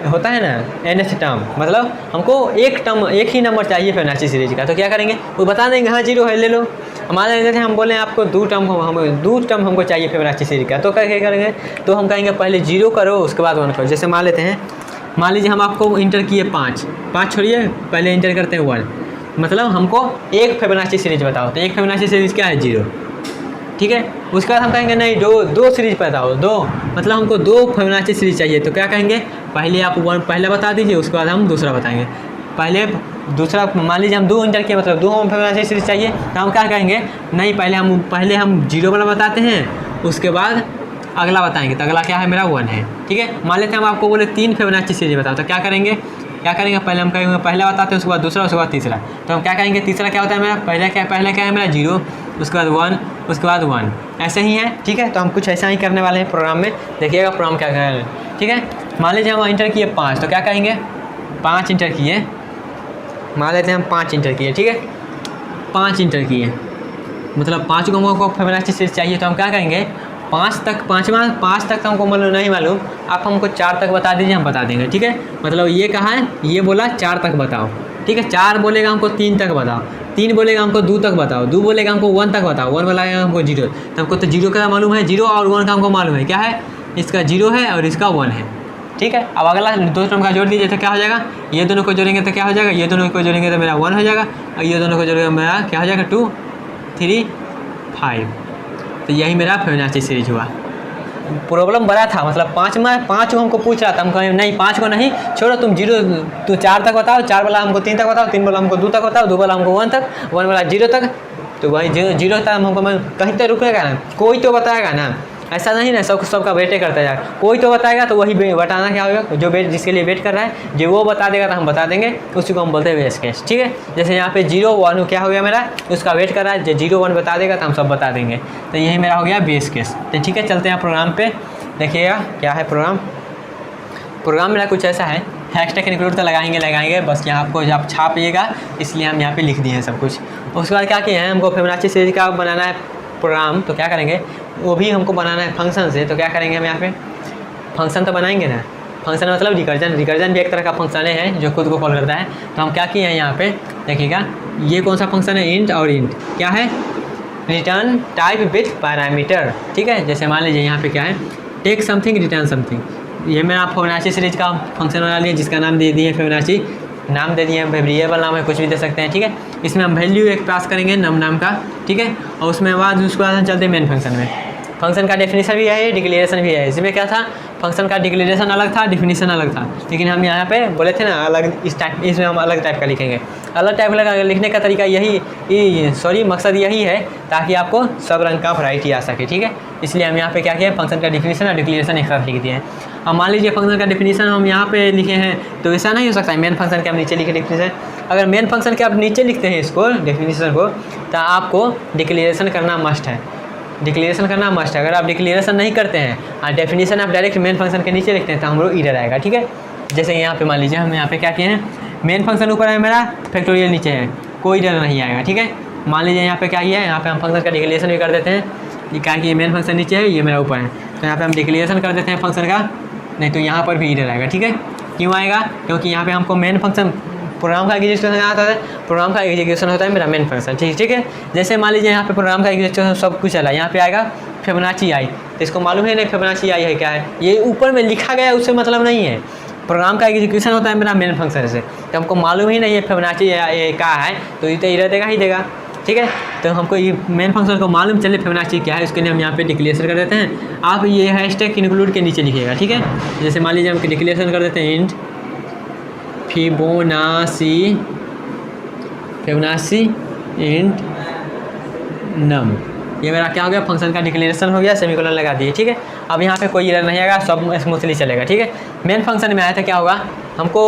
होता है ना nth टर्म, मतलब हमको एक ही नंबर चाहिए फिबोनाची सीरीज का। तो क्या करेंगे वो बता देंगे हाँ 0 है ले लो। हमारे जैसे हम बोले आपको 2 टर्म हमको चाहिए फिबोनाची सीरीज का, तो क्या करेंगे, तो हम कहेंगे पहले 0 करो उसके बाद 1 करो। जैसे मान लेते हैं, मान लीजिए हम आपको इंटर किए 5 छोड़िए, पहले इंटर करते हैं 1, मतलब हमको एक फिबोनाची सीरीज बताओ। तो एक फिबोनाची सीरीज क्या है 0, ठीक है। उसके बाद हम कहेंगे नहीं दो सीरीज बताओ, 2 मतलब हमको 2 फिबोनाची सीरीज चाहिए। तो क्या कहेंगे पहले आप 1 पहले बता दीजिए, उसके बाद हम दूसरा बताएंगे। पहले दूसरा मान लीजिए हम 2 इंटर किए, मतलब 2 फिबोनाची सीरीज चाहिए, तो हम क्या कहेंगे नहीं पहले हम 0 वाला बताते हैं, उसके बाद अगला बताएंगे। तो अगला क्या है मेरा 1 है, ठीक है। मान लेते हैं हम आपको बोले 3 फिबोनाची सीरीज बताओ, तो क्या करेंगे पहले हम कहेंगे पहला बताते हैं, उसके बाद दूसरा, उसके बाद तीसरा। तो हम क्या कहेंगे तीसरा क्या होता है मेरा, पहले क्या है मेरा 0, उसके बाद 1, उसके बाद 1, ऐसे ही है, ठीक है। तो हम कुछ ऐसा ही करने वाले हैं प्रोग्राम में, देखिएगा प्रोग्राम क्या कर रहे हैं, ठीक है। मान लीजिए हम इंटर किए 5, तो क्या कहेंगे 5 इंटर किए, मान लेते हैं हम 5 इंटर किए, ठीक है। 5 इंटर किए मतलब 5 को हमको फिबोनाची सीरीज चाहिए, तो हम क्या करेंगे 5 तक तो हमको मतलब नहीं मालूम, आप हमको 4 तक बता दीजिए, हम बता देंगे, ठीक है। मतलब ये कहा है, ये बोला 4 तक बताओ, ठीक है। 4 बोलेगा हमको 3 तक बताओ, 3 बोलेगा हमको 2 तक बताओ, 2 बोलेगा हमको 1 तक बताओ, 1 बोलेगा हमको 0। तो हमको तो 0 का मालूम है, 0 और 1 का हमको मालूम है, क्या है इसका 0 है और इसका 1 है, ठीक है। अब अगला 2 टर्म का जोड़ दीजिए तो क्या हो जाएगा, ये दोनों को जोड़ेंगे तो क्या हो जाएगा, ये दोनों को जोड़ेंगे तो मेरा 1 हो जाएगा, और ये दोनों को जोड़ेंगे मेरा क्या हो जाएगा 2 3 5। तो यही मेरा फिबोनाची सीरीज हुआ। प्रॉब्लम बड़ा था, मतलब 5 को हमको पूछ रहा था, हम कहें नहीं 5 को नहीं छोड़ो, तुम 4 तक बताओ, 4 वाला हमको 3 तक बताओ, 3 वाला हमको 2 तक बताओ, 2 वाला हमको 1 तक, 1 वाला 0 तक। तो वही 0 तक हमको कहीं तक रुकेगा ना, कोई तो बताएगा ना, ऐसा नहीं ना सबका वेटे करता जाएगा, कोई तो बताएगा तो वही बताना क्या होगा, जो जिसके लिए वेट कर रहा है जो वो बता देगा तो हम बता देंगे, उसी को हम बोलते हैं बेस केस, ठीक है। जैसे यहाँ पे 0 1 क्या हो गया मेरा, उसका वेट कर रहा है, जो 0 1 बता देगा तो हम सब बता देंगे। तो यही मेरा हो गया बेस केस। तो ठीक है, चलते हैं प्रोग्राम पे, देखिएगा क्या है प्रोग्राम मेरा कुछ ऐसा है, हैशटैग इंक्लूड तो लगाएंगे, बस यहाँ आपको जब छापिएगा इसलिए हम यहाँ पे लिख दिए हैं सब कुछ। उसके बाद क्या किया है, हमको फिबोनाची सीरीज का बनाना है प्रोग्राम, तो क्या करेंगे, वो भी हमको बनाना है फंक्शन से। तो क्या करेंगे हम यहाँ पे फंक्शन तो बनाएंगे ना, फंक्शन मतलब रिकर्जन भी एक तरह का फंक्शन है जो खुद को कॉल करता है। तो हम क्या किए हैं यहाँ पे देखिएगा, ये कौन सा फंक्शन है, इंट, और इंट क्या है, रिटर्न टाइप विथ पैरामीटर, ठीक है। जैसे मान लीजिए यहाँ पे क्या है, टेक समथिंग रिटर्न समथिंग, ये मेरा फिबोनाची सीरीज का फंक्शन बना लिया जिसका नाम दे दिए फिबोनाची, नाम दे दिए, वेरिएबल नाम है, कुछ भी दे सकते हैं, ठीक है। इसमें हम वैल्यू एक पास करेंगे नम नाम का, ठीक है। और उसमें बाद उसके बाद हम चलते हैं मेन फंक्शन में। फंक्शन का डेफिनेशन भी है, डिक्लेरेशन भी है। इसमें क्या था, फंक्शन का डिक्लेरेशन अलग था, डिफिनीशन अलग था, लेकिन हम यहाँ पे बोले थे ना अलग इस टाइप, इसमें हम अलग टाइप का लिखेंगे। अलग टाइप का लिखने का तरीका मकसद यही है ताकि आपको सब रंग का वैरायटी आ सके, ठीक है। इसलिए हम यहाँ पे क्या किया, फंक्शन का डिफिनीशन और डिक्लेरेशन एक साथ लिख दिए हैं। अब मान लीजिए फंक्शन का डिफिनीशन हम यहाँ पे लिखे हैं, तो ऐसा नहीं हो सकता है मेन फंक्शन के हम नीचे लिखे डिफिनीशन। अगर मेन फंक्शन के आप नीचे लिखते हैं इसको डिफिनीशन को, तो आपको डिक्लेरेशन करना मस्ट है, डिक्लेरेशन करना मस्ट है। अगर आप डिक्लेरेशन नहीं करते हैं और डेफिनेशन आप डायरेक्ट मेन फंक्शन के नीचे लिखते हैं तो हम लोग इधर आएगा, ठीक है। जैसे यहाँ पे मान लीजिए हम यहाँ पे क्या किए हैं, मेन फंक्शन ऊपर है मेरा, फैक्टोरियल नीचे है, कोई इधर नहीं आएगा, ठीक है। मान लीजिए यहाँ पे क्या किया है, यहाँ पे हम फंक्शन का डिक्लेरेशन भी कर देते हैं, ये क्या कि ये मेन फंक्शन नीचे है, ये मेरा ऊपर है, तो यहाँ पे हम डिक्लेरेशन कर देते हैं फंक्शन का, नहीं तो यहाँ पर भी इधर आएगा, ठीक है। क्यों आएगा, क्योंकि यहाँ पे हमको मेन फंक्शन प्रोग्राम का एग्जीक्यूशन आता है, प्रोग्राम का एग्जीक्यूशन होता है मेरा मेन फंक्शन, ठीक है। जैसे मान लीजिए यहाँ पे प्रोग्राम का एग्जीक्यूशन सब कुछ चला, यहाँ पे आएगा फिबोनाची आई, तो इसको मालूम है नहीं फिबोनाची आई है क्या है, ये ऊपर में लिखा गया है उससे मतलब नहीं है। प्रोग्राम का एग्जीक्यूशन होता है मेरा मेन फंक्शन से, तो हमको मालूम ही नहीं है फिबोनाची ये क्या है, तो ये तो इधर देगा ही देगा, ठीक है। तो हमको ये मेन फंक्शन को मालूम चले फिबोनाची क्या है, उसके लिए हम यहाँ पे डिक्लेरेशन कर देते हैं। आप ये हैशटैग इंक्लूड के नीचे लिखिएगा, ठीक है। जैसे मान लीजिए हम डिक्लेरेशन कर देते हैं इंट फिबोनाची इंट नम, ये मेरा क्या हो गया, फंक्शन का डिक्लेरेशन हो गया, सेमीकोलन लगा दिए, ठीक है। अब यहाँ पे कोई एरर नहीं आएगा, सब स्मूथली चलेगा, ठीक है। मेन फंक्शन में आया था क्या होगा, हमको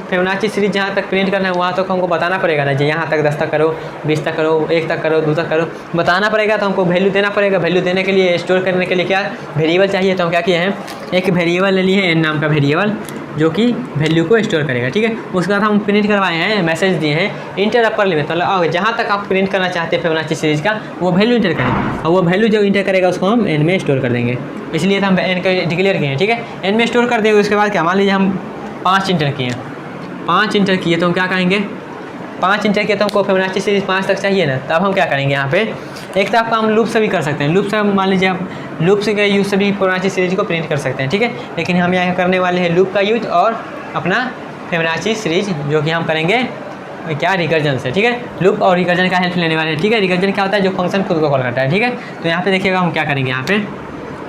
फिबोनाची सीरीज जहाँ तक प्रिंट करना है वहाँ तक हमको बताना पड़ेगा ना, जी यहाँ तक 10 तक करो, 20 तक करो, 1 तक करो, 2 तक करो, बताना पड़ेगा। तो हमको वैल्यू देना पड़ेगा, वैल्यू देने के लिए स्टोर करने के लिए क्या वेरिएबल चाहिए, तो हम क्या किए हैं, एक वेरिएबल ले लिए हैं एन नाम का वेरिएबल, जो कि वैल्यू को स्टोर करेगा, ठीक है। उसके बाद हम प्रिंट करवाए हैं, मैसेज दिए हैं इंटर अपर लिमिट, मतलब जहाँ तक आप प्रिंट करना चाहते हैं फिबोनाची सीरीज का वो वैल्यू इंटर करें, और वो वैल्यू जो इंटर करेगा उसको हम एन में स्टोर कर देंगे। इसलिए तो हम एन को डिक्लेयर किए हैं, ठीक है। एन में स्टोर कर देंगे। उसके बाद क्या, मान लीजिए हम 5 इंटर किए, 5 इंटर किए तो हम क्या करेंगे, 5 इंटर किए तो हमको फिबोनाची सीरीज 5 तक चाहिए ना, तब हम क्या करेंगे यहाँ पे, एक तो आपका हम लूप से भी कर सकते हैं, लूप से मान लीजिए आप लूप से यूज़ से भी फिबोनाची सीरीज को प्रिंट कर सकते हैं, ठीक है। लेकिन हम यहाँ करने वाले हैं लूप का यूज और अपना फिबोनाची सीरीज जो कि हम करेंगे क्या, रिकर्जन से, ठीक है। लूप और रिकर्जन का हेल्प लेने वाले हैं, ठीक है। रिकर्जन क्या होता है, जो फंक्शन खुद को कॉल करता है, ठीक है। तो यहाँ पे देखिएगा हम क्या करेंगे, यहाँ पे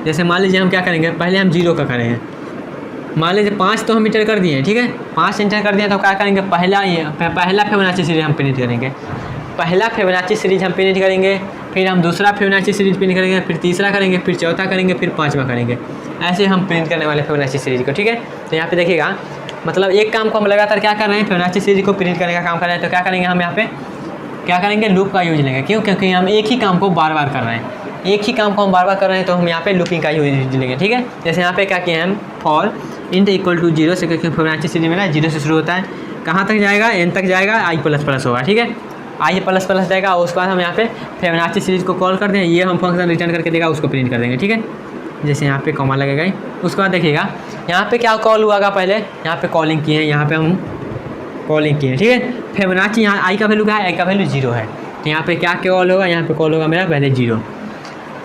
जैसे मान लीजिए हम क्या करेंगे, पहले हम 0 का करेंगे, मान लीजिए 5 तो हम इंटर कर दिए, ठीक है। 5 इंटर कर दिए तो क्या करेंगे, पहला फिबोनाची सीरीज हम प्रिंट करेंगे, पहला फिबोनाची सीरीज हम प्रिंट करेंगे, फिर हम दूसरा फिबोनाची सीरीज प्रिंट करेंगे, फिर तीसरा करेंगे, फिर चौथा करेंगे, फिर 5वां करेंगे। ऐसे हम प्रिंट करने वाले फिबोनाची सीरीज को, ठीक है। तो यहाँ पे देखिएगा, मतलब एक काम को हम लगातार क्या कर रहे हैं, फिबोनाची सीरीज को प्रिंट करने का काम कर रहे हैं। तो क्या करेंगे हम यहाँ पे, क्या करेंगे, लूप का यूज लेंगे। क्यों, क्योंकि हम एक ही काम को बार बार कर रहे हैं, एक ही काम को हम बार बार कर रहे हैं, तो हम यहाँ पे लूपिंग का यूज लेंगे, ठीक है। जैसे यहाँ पे क्या किए हम, फॉर इंट इक्वल टू 0 से, क्योंकि फिबोनाची सीरीज मेरा 0 से शुरू होता है, कहाँ तक जाएगा, एन तक जाएगा, i++ होगा, ठीक है। i++ जाएगा, और उसके बाद हम यहाँ पे फिबोनाची सीरीज को कॉल कर दें, ये हम फंक्शन रिटर्न करके देगा, उसको प्रिंट कर देंगे, ठीक है। जैसे यहाँ पे कॉमा लगेगा ही, उसके बाद देखिएगा यहाँ पे क्या कॉल हुआ, पहले यहाँ पे कॉलिंग किए हैं, यहाँ पे हम कॉलिंग किए हैं, ठीक है। फिबोनाची यहाँ आई का वैल्यू क्या है, आई का वैल्यू 0 है, तो यहाँ पे क्या कॉल होगा, यहाँ पे कॉल होगा मेरा पहले 0,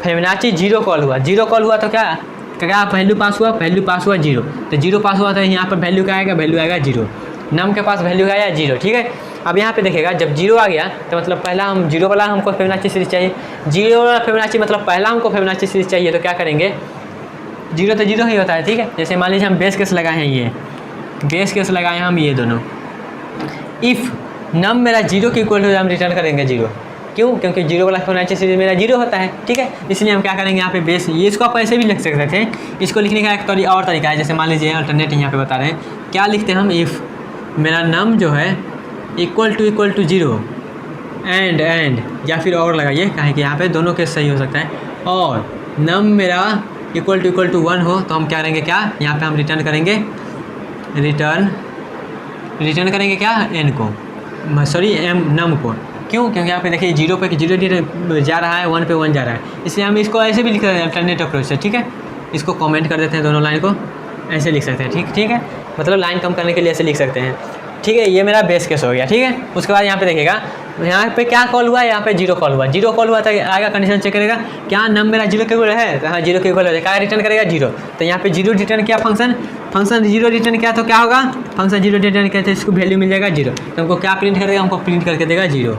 फिबोनाची 0 कॉल हुआ, 0 कॉल हुआ तो क्या वैल्यू पास हुआ, 0, तो 0 पास हुआ तो यहाँ पर वैल्यू क्या आएगा, वैल्यू आएगा 0, नम के पास वैल्यू आया 0, ठीक है। अब यहाँ पे देखिएगा जब 0 आ गया तो मतलब पहला हम 0 वाला हमको फिबोनाची सीरीज चाहिए, 0 वाला फिबोनाची मतलब पहला हमको फिबोनाची सीरीज चाहिए, तो क्या करेंगे, 0 तो 0 ही होता है, ठीक है। जैसे मान लीजिए हम बेस केस लगाए हैं, ये बेस केस लगाए हैं हम ये दोनों, इफ़ नम मेरा 0 के इक्वल हो हम रिटर्न करेंगे 0, क्यों, क्योंकि 0 वाला फिबोनाची सीरीज मेरा 0 होता है, ठीक है। इसलिए हम क्या करेंगे यहाँ पे बेस, ये इसको आप ऐसे भी लिख सकते थे, इसको लिखने का एक और तरीका है। जैसे मान लीजिए अल्टरनेट यहाँ पे बता रहे हैं, क्या लिखते हैं हम, इफ़ मेरा नम जो है इक्वल टू 0 एंड या फिर और लगाइए, कहें कि यहाँ पे दोनों केस सही हो सकता है, और नम मेरा इक्वल टू 1 हो, तो हम क्या करेंगे, क्या यहाँ पे हम रिटर्न करेंगे क्या एन को, सॉरी नम को, क्यों? क्योंकि यहाँ पे देखिए जीरो पे जीरो जा रहा है, 1 पे 1 जा रहा है, इसलिए हम इसको ऐसे भी लिख सकते हैं अल्टरनेट अप्रोच से। ठीक है, इसको कमेंट कर देते हैं, दोनों लाइन को ऐसे लिख सकते हैं। ठीक है, मतलब लाइन कम करने के लिए ऐसे लिख सकते हैं। ठीक है, ये मेरा बेस केस हो गया। ठीक है, उसके बाद यहाँ पे देखिएगा यहाँ पे क्या कॉल हुआ, यहाँ पे जीरो कॉल हुआ। जीरो कॉल हुआ तो आएगा कंडीशन चेक करेगा क्या नम मेरा जीरो के इक्वल है, तो हाँ जीरो के इक्वल है, क्या रिटर्न करेगा जीरो। तो यहाँ पे जीरो रिटर्न किया फंक्शन जीरो रिटर्न किया, तो क्या होगा फंक्शन जीरो रिटर्न किया तो इसको वैल्यू मिल जाएगा जीरो। तो हमको क्या प्रिंट कर देगा, हमको प्रिंट करके देगा जीरो।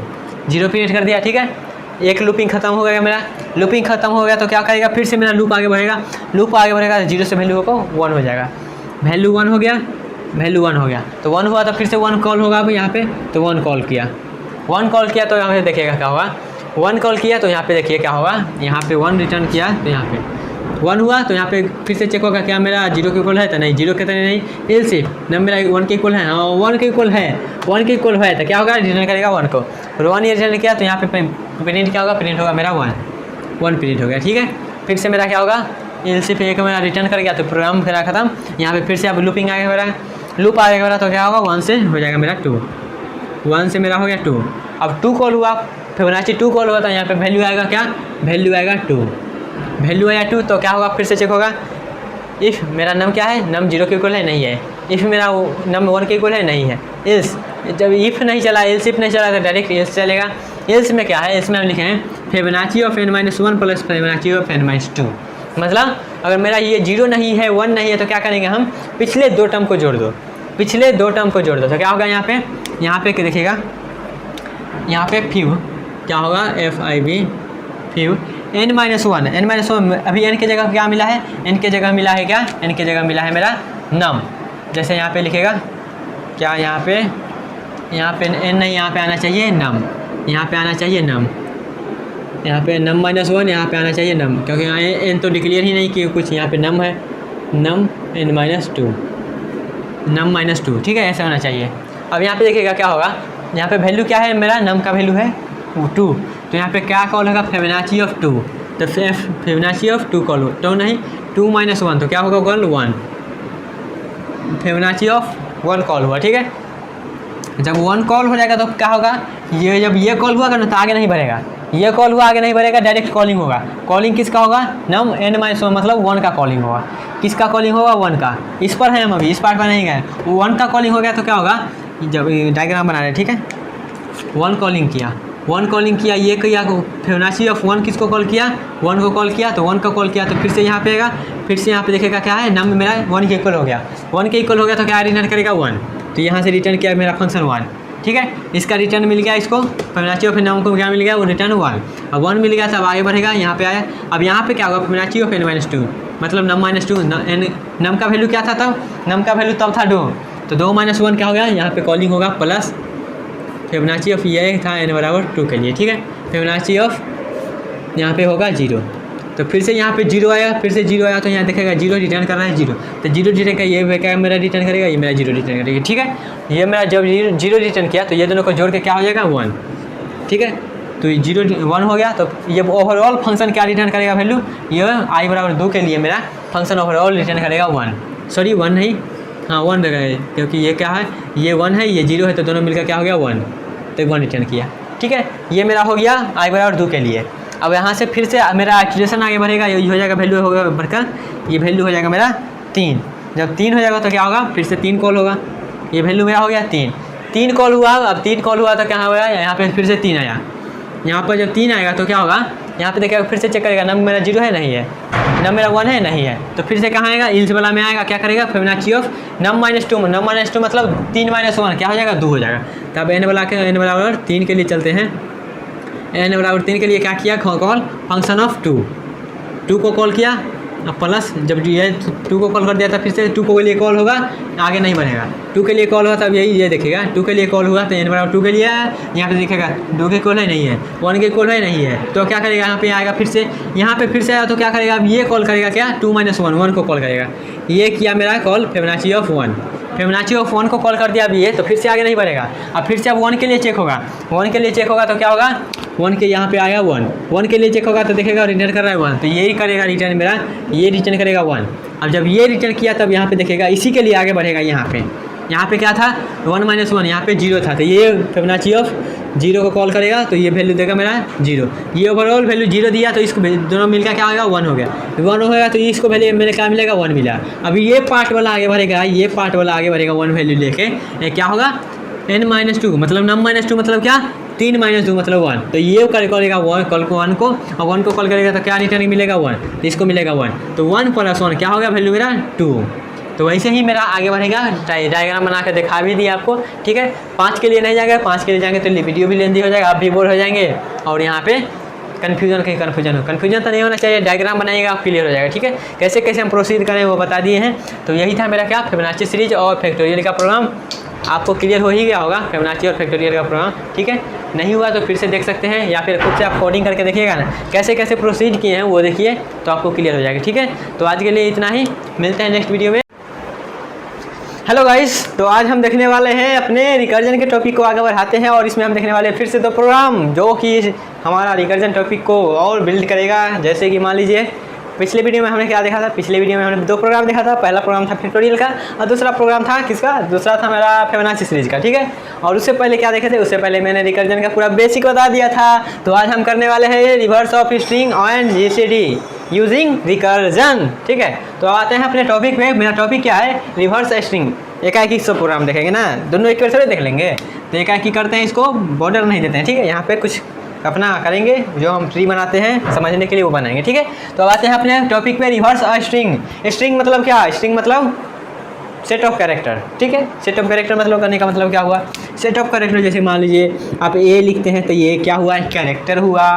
जीरो प्रिंट कर दिया। ठीक है, एक लूपिंग खत्म हो गया मेरा। लूपिंग खत्म हो गया तो क्या करेगा, फिर से मेरा लूप आगे बढ़ेगा। लूप आगे बढ़ेगा तो जीरो से वैल्यू को 1 हो जाएगा। वैल्यू 1 हो गया, वैल्यू 1 हो गया तो 1 हुआ तो फिर से 1 कॉल होगा अब यहाँ पे, तो 1 कॉल किया। 1 कॉल किया तो यहाँ पे देखिएगा क्या होगा, 1 कॉल किया तो यहाँ पे देखिए क्या होगा, यहाँ पे 1 रिटर्न किया तो यहाँ पे 1 हुआ तो यहाँ पे फिर से चेक होगा क्या मेरा जीरो के इक्वल है, तो नहीं जीरो के तो नहीं, एल्स इफ नम मेरा 1 के इक्वल है, हाँ 1 के इक्वल है, 1 के इक्वल है तो क्या होगा रिटर्न करेगा 1 को। और 1 रिटर्न किया तो यहाँ पे प्रिंट क्या होगा, प्रिंट होगा मेरा 1 प्रिंट हो गया। ठीक है, फिर से मेरा क्या होगा, एल्स इफ एक मेरा रिटर्न कर गया तो प्रोग्राम मेरा खत्म। यहाँ पे फिर से अब लूपिंग आएगा मेरा, लूप आएगा मेरा तो क्या होगा 1 से हो जाएगा मेरा 2, 1 से मेरा हो गया 2। अब 2 कॉल हुआ, फिबोनाची 2 कॉल हुआ तो यहाँ पे वैल्यू आएगा क्या, वैल्यू आएगा 2, वैल्यू आया 2 तो क्या होगा, फिर से चेक होगा इफ़ मेरा नम क्या है, नम जीरो के इक्वल है नहीं है, इफ़ मेरा नम 1 के इक्वल है नहीं है, एल्स जब इफ़ नहीं चला, एल्स इफ नहीं चला तो डायरेक्ट एल्स चलेगा। एल्स में क्या है, इसमें हम लिखे हैं Fibonacci of n-1 plus Fibonacci of n-2। मतलब अगर मेरा ये जीरो नहीं है 1 नहीं है तो क्या करेंगे हम, पिछले 2 टर्म को जोड़ दो, पिछले 2 टर्म को जोड़ दो तो क्या होगा यहाँ पे देखिएगा, यहाँ पे फिव क्या होगा, FIV फिव n-1 अभी n के जगह क्या मिला है, n के जगह मिला है क्या, n के जगह मिला है मेरा नम। जैसे यहाँ पे लिखेगा क्या, यहाँ पे n नहीं, यहाँ पे आना चाहिए नम, यहाँ पे आना चाहिए नम, यहाँ पे nm-1 यहाँ पे आना चाहिए नम, क्योंकि यहाँ n तो डिक्लेयर ही नहीं कि कुछ, यहाँ पे नम है, नम n-2 nm-2। ठीक है, ऐसा होना चाहिए। अब यहाँ पे देखिएगा क्या होगा, यहाँ पे वैल्यू क्या है मेरा, नम का वैल्यू है 2, तो यहाँ पे क्या कॉल होगा, फिबोनाची ऑफ 2, तो फिबोनाची ऑफ 2 कॉल हो, तो नहीं 2-1 तो क्या होगा कॉल 1, फिबोनाची ऑफ 1 कॉल हुआ। ठीक है, जब 1 कॉल हो जाएगा तो क्या होगा, ये जब ये कॉल हुआ तो आगे नहीं बढ़ेगा, ये कॉल हुआ आगे नहीं बढ़ेगा, डायरेक्ट कॉलिंग होगा। कॉलिंग किसका होगा, नम n-1 मतलब 1 का कॉलिंग होगा। किसका कॉलिंग होगा, 1 का। इस पर है हम अभी, इस पार्ट पर नहीं गए, 1 का कॉलिंग हो गया तो क्या होगा, जब डायग्राम बना रहे, ठीक है, 1 कॉलिंग किया, 1 कॉलिंग किया, ये किया फिबोनाची ऑफ 1 किसको कॉल किया, 1 को कॉल किया, तो 1 को कॉल किया तो फिर से यहाँ पे आएगा, फिर से यहाँ पे देखेगा क्या है, नम मेरा 1 के इक्वल हो गया, 1 के इक्वल हो गया तो क्या रिटर्न करेगा 1, तो यहाँ से रिटर्न किया मेरा फंक्शन 1। ठीक है, इसका रिटर्न मिल गया, इसको फिबोनाची ऑफ नम को क्या मिल गया, वो रिटर्न 1। अब 1 मिल गया तो अब आगे बढ़ेगा, यहाँ पे आया। अब यहाँ पे क्या होगा, फिबोनाची ऑफ n-2 मतलब nm-2, नम का वैल्यू क्या था तब, नम का वैल्यू तब था 2, तो 2-1 क्या हो गया, यहाँ पे कॉलिंग होगा प्लस फिबोनाची ऑफ ये था n=2 के लिए। ठीक है, फिबोनाची ऑफ यहाँ पे होगा 0, तो फिर से यहाँ पे 0 आया, फिर से 0 आया तो यहाँ देखेगा 0 रिटर्न कर रहा है 0, तो 0 रिटर्न का ये क्या मेरा रिटर्न करेगा, ये मेरा 0 रिटर्न करेगा। ठीक है, ये मेरा जब 0 रिटर्न किया तो ये दोनों को जोड़ के क्या हो जाएगा 1। ठीक है, तो 0-1 हो गया, तो ये ओवरऑल फंक्शन क्या रिटर्न करेगा वैल्यू, ये i=2 के लिए मेरा फंक्शन ओवरऑल रिटर्न करेगा 1, सॉरी 1 नहीं, हाँ 1 रहेगा, क्योंकि ये क्या है, ये 1 है, ये 0 है, तो दोनों मिलकर क्या हो गया 1, तो 1 रिटर्न किया। ठीक है, ये मेरा हो गया i=2 के लिए। अब यहाँ से फिर से मेरा एक्चुएशन आगे बढ़ेगा, ये हो जाएगा वैल्यू होगा बढ़कर, ये वैल्यू हो जाएगा मेरा 3। जब 3 हो जाएगा तो क्या होगा, फिर से 3 कॉल होगा, ये वैल्यू मेरा हो गया 3 कॉल हुआ। अब 3 कॉल हुआ तो क्या होगा, यहाँ पे फिर से 3 आया, यहाँ पर जब 3 आएगा तो क्या होगा, यहाँ पे देखिएगा फिर से चेक करेगा नम मेरा 0 है नहीं है, नम मेरा 1 है नहीं है, तो फिर से कहाँ आएगा, इल्स वाला में आएगा, क्या करेगा, फिबोनाची ऑफ nm-2 मतलब 3-1 क्या हो जाएगा, 2 हो जाएगा। तब n 3 के लिए चलते हैं, n=3 के लिए क्या किया, कॉल फंक्शन ऑफ 2 को कॉल किया, प्लस जब ये 2 को कॉल कर दिया था फिर से 2 को लिए कॉल होगा, आगे नहीं बढ़ेगा, 2 के लिए कॉल हुआ तब यही ये देखेगा 2 के लिए कॉल हुआ तो n=2 के लिए यहाँ पे देखेगा 2 के कॉल है नहीं है, 1 के कॉल है नहीं है, तो क्या करेगा, यहाँ पे आएगा, फिर से यहाँ पे फिर से आया तो क्या करेगा, अब ये कॉल करेगा क्या, 2-1 को कॉल करेगा, ये किया मेरा call Fibonacci of 1, Fibonacci of 1 को कॉल कर दिया अभी ये, तो फिर से आगे नहीं बढ़ेगा। अब फिर से अब 1 के लिए चेक होगा, 1 के लिए चेक होगा तो क्या होगा, 1 के यहाँ पे आया 1 के लिए चेक होगा तो देखेगा रिटर्न कर रहा है 1, तो यही करेगा रिटर्न मेरा, ये रिटर्न करेगा 1। अब जब ये रिटर्न किया तब यहाँ पे देखेगा, इसी के लिए आगे बढ़ेगा, यहाँ पे क्या था 1-1, यहाँ पे 0 था, तो ये फिबोनाची ऑफ जीरो को कॉल करेगा तो ये वैल्यू देगा मेरा जीरो। ये ओवरऑल वैल्यू जीरो दिया तो इसको दोनों मिलकर क्या होगा, वन हो गया। वन होगा तो इसको वैल्यू मेरे क्या मिलेगा, वन मिला। अभी ये पार्ट वाला आगे बढ़ेगा, ये पार्ट वाला आगे बढ़ेगा वन वैल्यू लेके, ये क्या होगा n-2 मतलब n-2 मतलब क्या, 3 - 2 मतलब 1। तो ये कॉल करेगा वन, कॉल को वन को, और वन को कॉल करेगा तो क्या रिटर्न मिलेगा, 1। तो इसको मिलेगा 1। तो 1 + 1 क्या होगा वैल्यू मेरा 2। तो वैसे ही मेरा आगे बढ़ेगा। डायग्राम बना कर दिखा भी दिया आपको, ठीक है। 5 के लिए नहीं जाएगा, 5 के लिए जाएंगे तो वीडियो भी लेंदी हो जाएगा, आप भी बोर हो जाएंगे, और यहाँ पे कन्फ्यूजन तो नहीं होना चाहिए। डायग्राम बनाइएगा, आप क्लियर हो जाएगा, ठीक है। कैसे कैसे हम प्रोसीड करें वो बता दिए हैं। तो यही था मेरा क्या, फिबोनाची सीरीज और फैक्टोरियल का प्रोग्राम। आपको क्लियर हो ही गया होगा फिबोनाची और फैक्टोरियल का प्रोग्राम, ठीक है। नहीं हुआ तो फिर से देख सकते हैं, या फिर खुद से आप कोडिंग करके देखिएगा ना, कैसे कैसे प्रोसीड किए हैं वो देखिए, तो आपको क्लियर हो जाएगा, ठीक है। तो आज के लिए इतना ही, मिलते हैं नेक्स्ट वीडियो में। हेलो गाइस, तो आज हम देखने वाले हैं अपने रिकर्जन के टॉपिक को आगे बढ़ाते हैं, और इसमें हम देखने वाले हैं फिर से दो प्रोग्राम जो कि हमारा रिकर्जन टॉपिक को और बिल्ड करेगा। जैसे कि मान लीजिए पिछले वीडियो में हमने क्या देखा था, पिछले वीडियो में हमने दो प्रोग्राम देखा था। पहला प्रोग्राम था फैक्टोरियल का, और दूसरा प्रोग्राम था किसका, दूसरा था मेरा फिबोनाची सीरीज का, ठीक है। और उससे पहले क्या देखे थे, उससे पहले मैंने रिकर्जन का पूरा बेसिक बता दिया था। तो आज हम करने वाले हैं reverse of string and GCD using recursion, ठीक है। तो आते हैं अपने टॉपिक पे। मेरा टॉपिक क्या है, रिवर्स स्ट्रिंग। एकाएक सब प्रोग्राम देखेंगे ना, दोनों एक बार से देख लेंगे। तो एकाएक करते हैं, इसको बॉर्डर नहीं देते हैं, ठीक है। यहाँ पे कुछ अपना करेंगे, जो हम ट्री बनाते हैं समझने के लिए वो बनाएंगे, ठीक है। तो अब आते हैं अपने टॉपिक पे, रिवर्स स्ट्रिंग। स्ट्रिंग मतलब क्या, स्ट्रिंग मतलब सेट ऑफ कैरेक्टर, ठीक है। सेट ऑफ कैरेक्टर मतलब करने का मतलब क्या हुआ, सेट ऑफ कैरेक्टर। जैसे मान लीजिए आप ए लिखते हैं तो ये क्या हुआ, कैरेक्टर हुआ।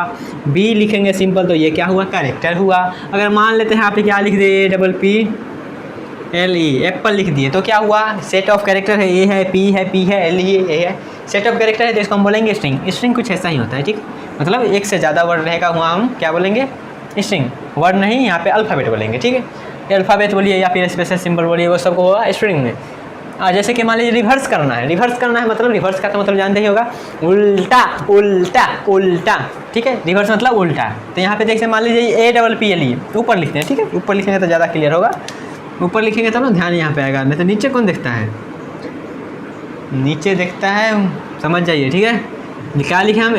बी लिखेंगे सिंपल तो ये क्या हुआ, कैरेक्टर हुआ। अगर मान लेते हैं आप क्या लिख दिए, PPLE एप्पल लिख दिए तो क्या हुआ, सेट ऑफ कैरेक्टर है, ए है, पी है, पी है, एल है, सेट ऑफ कैरेक्टर है, तो इसको हम बोलेंगे स्ट्रिंग। स्ट्रिंग कुछ ऐसा ही होता है, ठीक। मतलब एक से ज़्यादा वर्ड रहेगा वहाँ हम क्या बोलेंगे, स्ट्रिंग। वर्ड नहीं, यहाँ पे अल्फ़ाबेट बोलेंगे, ठीक है। अल्फ़ाबेट बोलिए या फिर स्पेशल सिंबल बोलिए, वो सबको होगा स्ट्रिंग में। जैसे कि मान लीजिए रिवर्स करना है, रिवर्स करना है मतलब, रिवर्स का तो मतलब जानते ही होगा, उल्टा उल्टा उल्टा, ठीक है। रिवर्स मतलब उल्टा। तो यहाँ पे देखते मान लीजिए APPLE ऊपर लिखते हैं, ठीक है। ऊपर लिखेंगे तो ज़्यादा क्लियर होगा, ऊपर लिखेंगे तब ना ध्यान यहाँ पे आएगा, नहीं तो नीचे कौन देखता है, नीचे देखता है, समझ जाइए, ठीक है। क्या लिखे हम,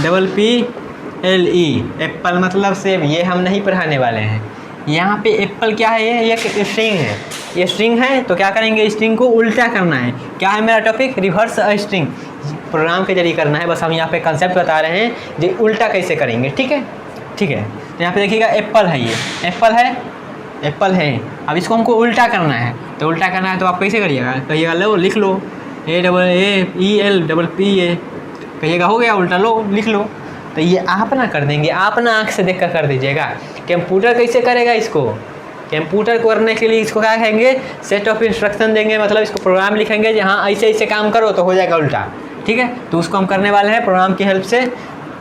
APPLE एप्पल मतलब सेब। ये हम नहीं पढ़ाने वाले हैं। यहाँ पे एप्पल क्या है, ये एक स्ट्रिंग है, ये स्ट्रिंग है। तो क्या करेंगे, स्ट्रिंग को उल्टा करना है। क्या है मेरा टॉपिक, रिवर्स स्ट्रिंग। प्रोग्राम के जरिए करना है, बस हम यहाँ पे कंसेप्ट बता रहे हैं जो उल्टा कैसे करेंगे, ठीक है, ठीक है। तो यहाँ पे देखिएगा एप्पल है, ये एप्पल है, एप्पल है। अब इसको हमको उल्टा करना है, तो उल्टा करना है तो आप कैसे करिएगा, कहिएगा लो लिख लो, APPLE कहिएगा, हो गया, उल्टा लो लिख लो। तो ये आप ना कर देंगे, आप ना आँख से देख कर दीजिएगा। कंप्यूटर कैसे करेगा इसको, कंप्यूटर करने के लिए इसको क्या कहेंगे, सेट ऑफ इंस्ट्रक्शन देंगे, मतलब इसको प्रोग्राम लिखेंगे जहाँ ऐसे ऐसे काम करो तो हो जाएगा उल्टा, ठीक है। तो उसको हम करने वाले हैं प्रोग्राम की हेल्प से।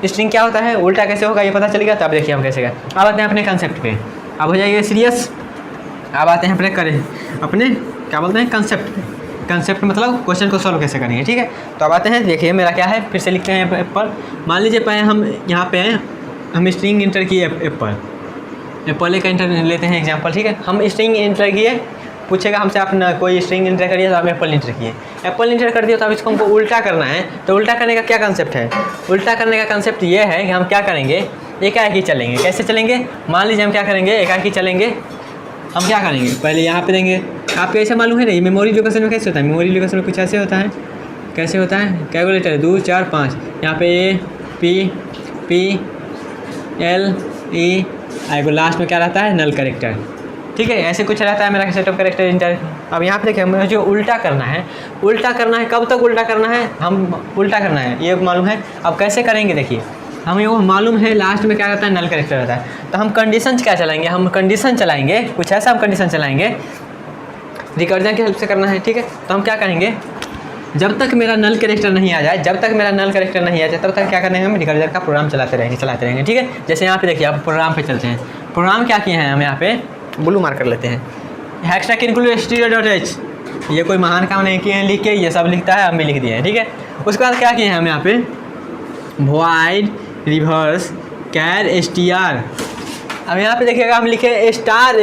स्ट्रिंग क्या होता है, उल्टा कैसे होगा ये पता चलेगा, तब देखिए हम कैसे करें। अब आते हैं अपने कंसेप्ट पे, अब हो जाएगा सीरियस। अब आते हैं अपने क्या बोलते हैं, कंसेप्ट पे। कंसेप्ट मतलब क्वेश्चन को सॉल्व कैसे करेंगे, ठीक है। तो अब आते हैं, देखिए मेरा क्या है, फिर से लिखते हैं एप्पल। मान लीजिए पहले हम यहाँ पे हम स्ट्रिंग इंटर किए एप्पल का इंटर लेते हैं एग्जांपल, ठीक है। हम स्ट्रिंग इंटर किए, पूछेगा हमसे आप ना कोई स्ट्रिंग इंटर करिए, तो हम एप्पल इंटर किए। एप्पल इंटर कर दिया तो अब इसको हमको उल्टा करना है। तो उल्टा करने का क्या कंसेप्ट है, उल्टा करने का कंसेप्ट ये है कि हम क्या करेंगे, एकाएक ही चलेंगे। कैसे चलेंगे, मान लीजिए हम क्या करेंगे, एकाएक ही चलेंगे। हम क्या करेंगे, पहले यहाँ पे देंगे, आपको ऐसा मालूम है नहीं मेमोरी लोकेशन में कैसे होता है, मेमोरी लोकेशन में कुछ ऐसे होता है, कैसे होता है, कैलकुलेटर 2 4 5, यहाँ पे APPLE आएगा, लास्ट में क्या रहता है, नल कैरेक्टर, ठीक है। ऐसे कुछ रहता है मेरा सेट ऑफ कैरेक्टर इंटर। अब यहाँ पे देखिए हमें जो उल्टा करना है, उल्टा करना है, कब तक उल्टा करना है, हम उल्टा करना है ये मालूम है। अब कैसे करेंगे, देखिए हमें वो मालूम है, लास्ट में क्या रहता है, नल कैरेक्टर रहता है। तो हम कंडीशन क्या चलाएंगे, हम कंडीशन चलाएंगे, कुछ ऐसा हम कंडीशन चलाएंगे, रिकर्जन की हेल्प से करना है, ठीक है। तो हम क्या करेंगे, जब तक मेरा नल कैरेक्टर नहीं आ जाए, जब तक मेरा नल कैरेक्टर नहीं आ जाए, तब तक क्या करना है, हम रिकर्जन का प्रोग्राम चलाते रहेंगे, ठीक है। जैसे यहाँ पे देखिए, आप प्रोग्राम पे चलते हैं। प्रोग्राम क्या किए हैं हम, यहाँ पे ब्लू मार्क कर लेते हैं, हैशटैग इंक्लूड stdio.h। ये कोई महान काम नहीं किए हैं लिख के, ये सब लिखता है, हम भी लिख दिए हैं, ठीक है। उसके बाद क्या किए हैं हम यहाँ पे, void रिवर्स कैर str। अब यहाँ पे देखिएगा हम लिखे स्टार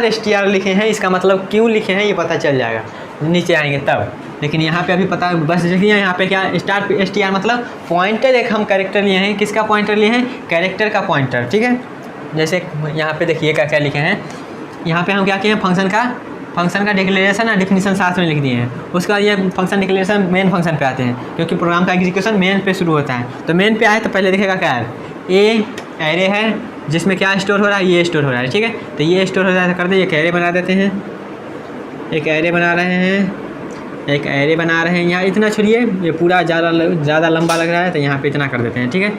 str लिखे हैं, इसका मतलब क्यों लिखे हैं ये पता चल जाएगा, नीचे आएंगे तब। लेकिन यहाँ पे अभी पता बस देखिए यहाँ पे क्या स्टार STR मतलब पॉइंटर एक हम कैरेक्टर लिए हैं। किसका पॉइंटर लिए हैं? कैरेक्टर का पॉइंटर, ठीक है। जैसे यहाँ पे देखिए क्या क्या लिखे हैं, यहाँ पे हम क्या किए हैं, फंक्शन का डिक्लेरेशन और डिफिनीशन साथ में लिख दिए हैं। उसके बाद ये फंक्शन डिक्लेरेशन मेन फंक्शन पे आते हैं, क्योंकि प्रोग्राम का एग्जीक्यूशन मेन पे शुरू होता है। तो मेन पे आए तो पहले देखेगा क्या है, ए एरे है जिसमें क्या स्टोर हो रहा है, ये स्टोर हो रहा है, ठीक है। तो ये स्टोर हो जाए तो कर दे, एक एरे बना देते हैं, एक एरे बना रहे हैं, यहाँ इतना छोड़िए, ये पूरा ज़्यादा लंबा लग रहा है तो यहाँ पे इतना कर देते हैं, ठीक है।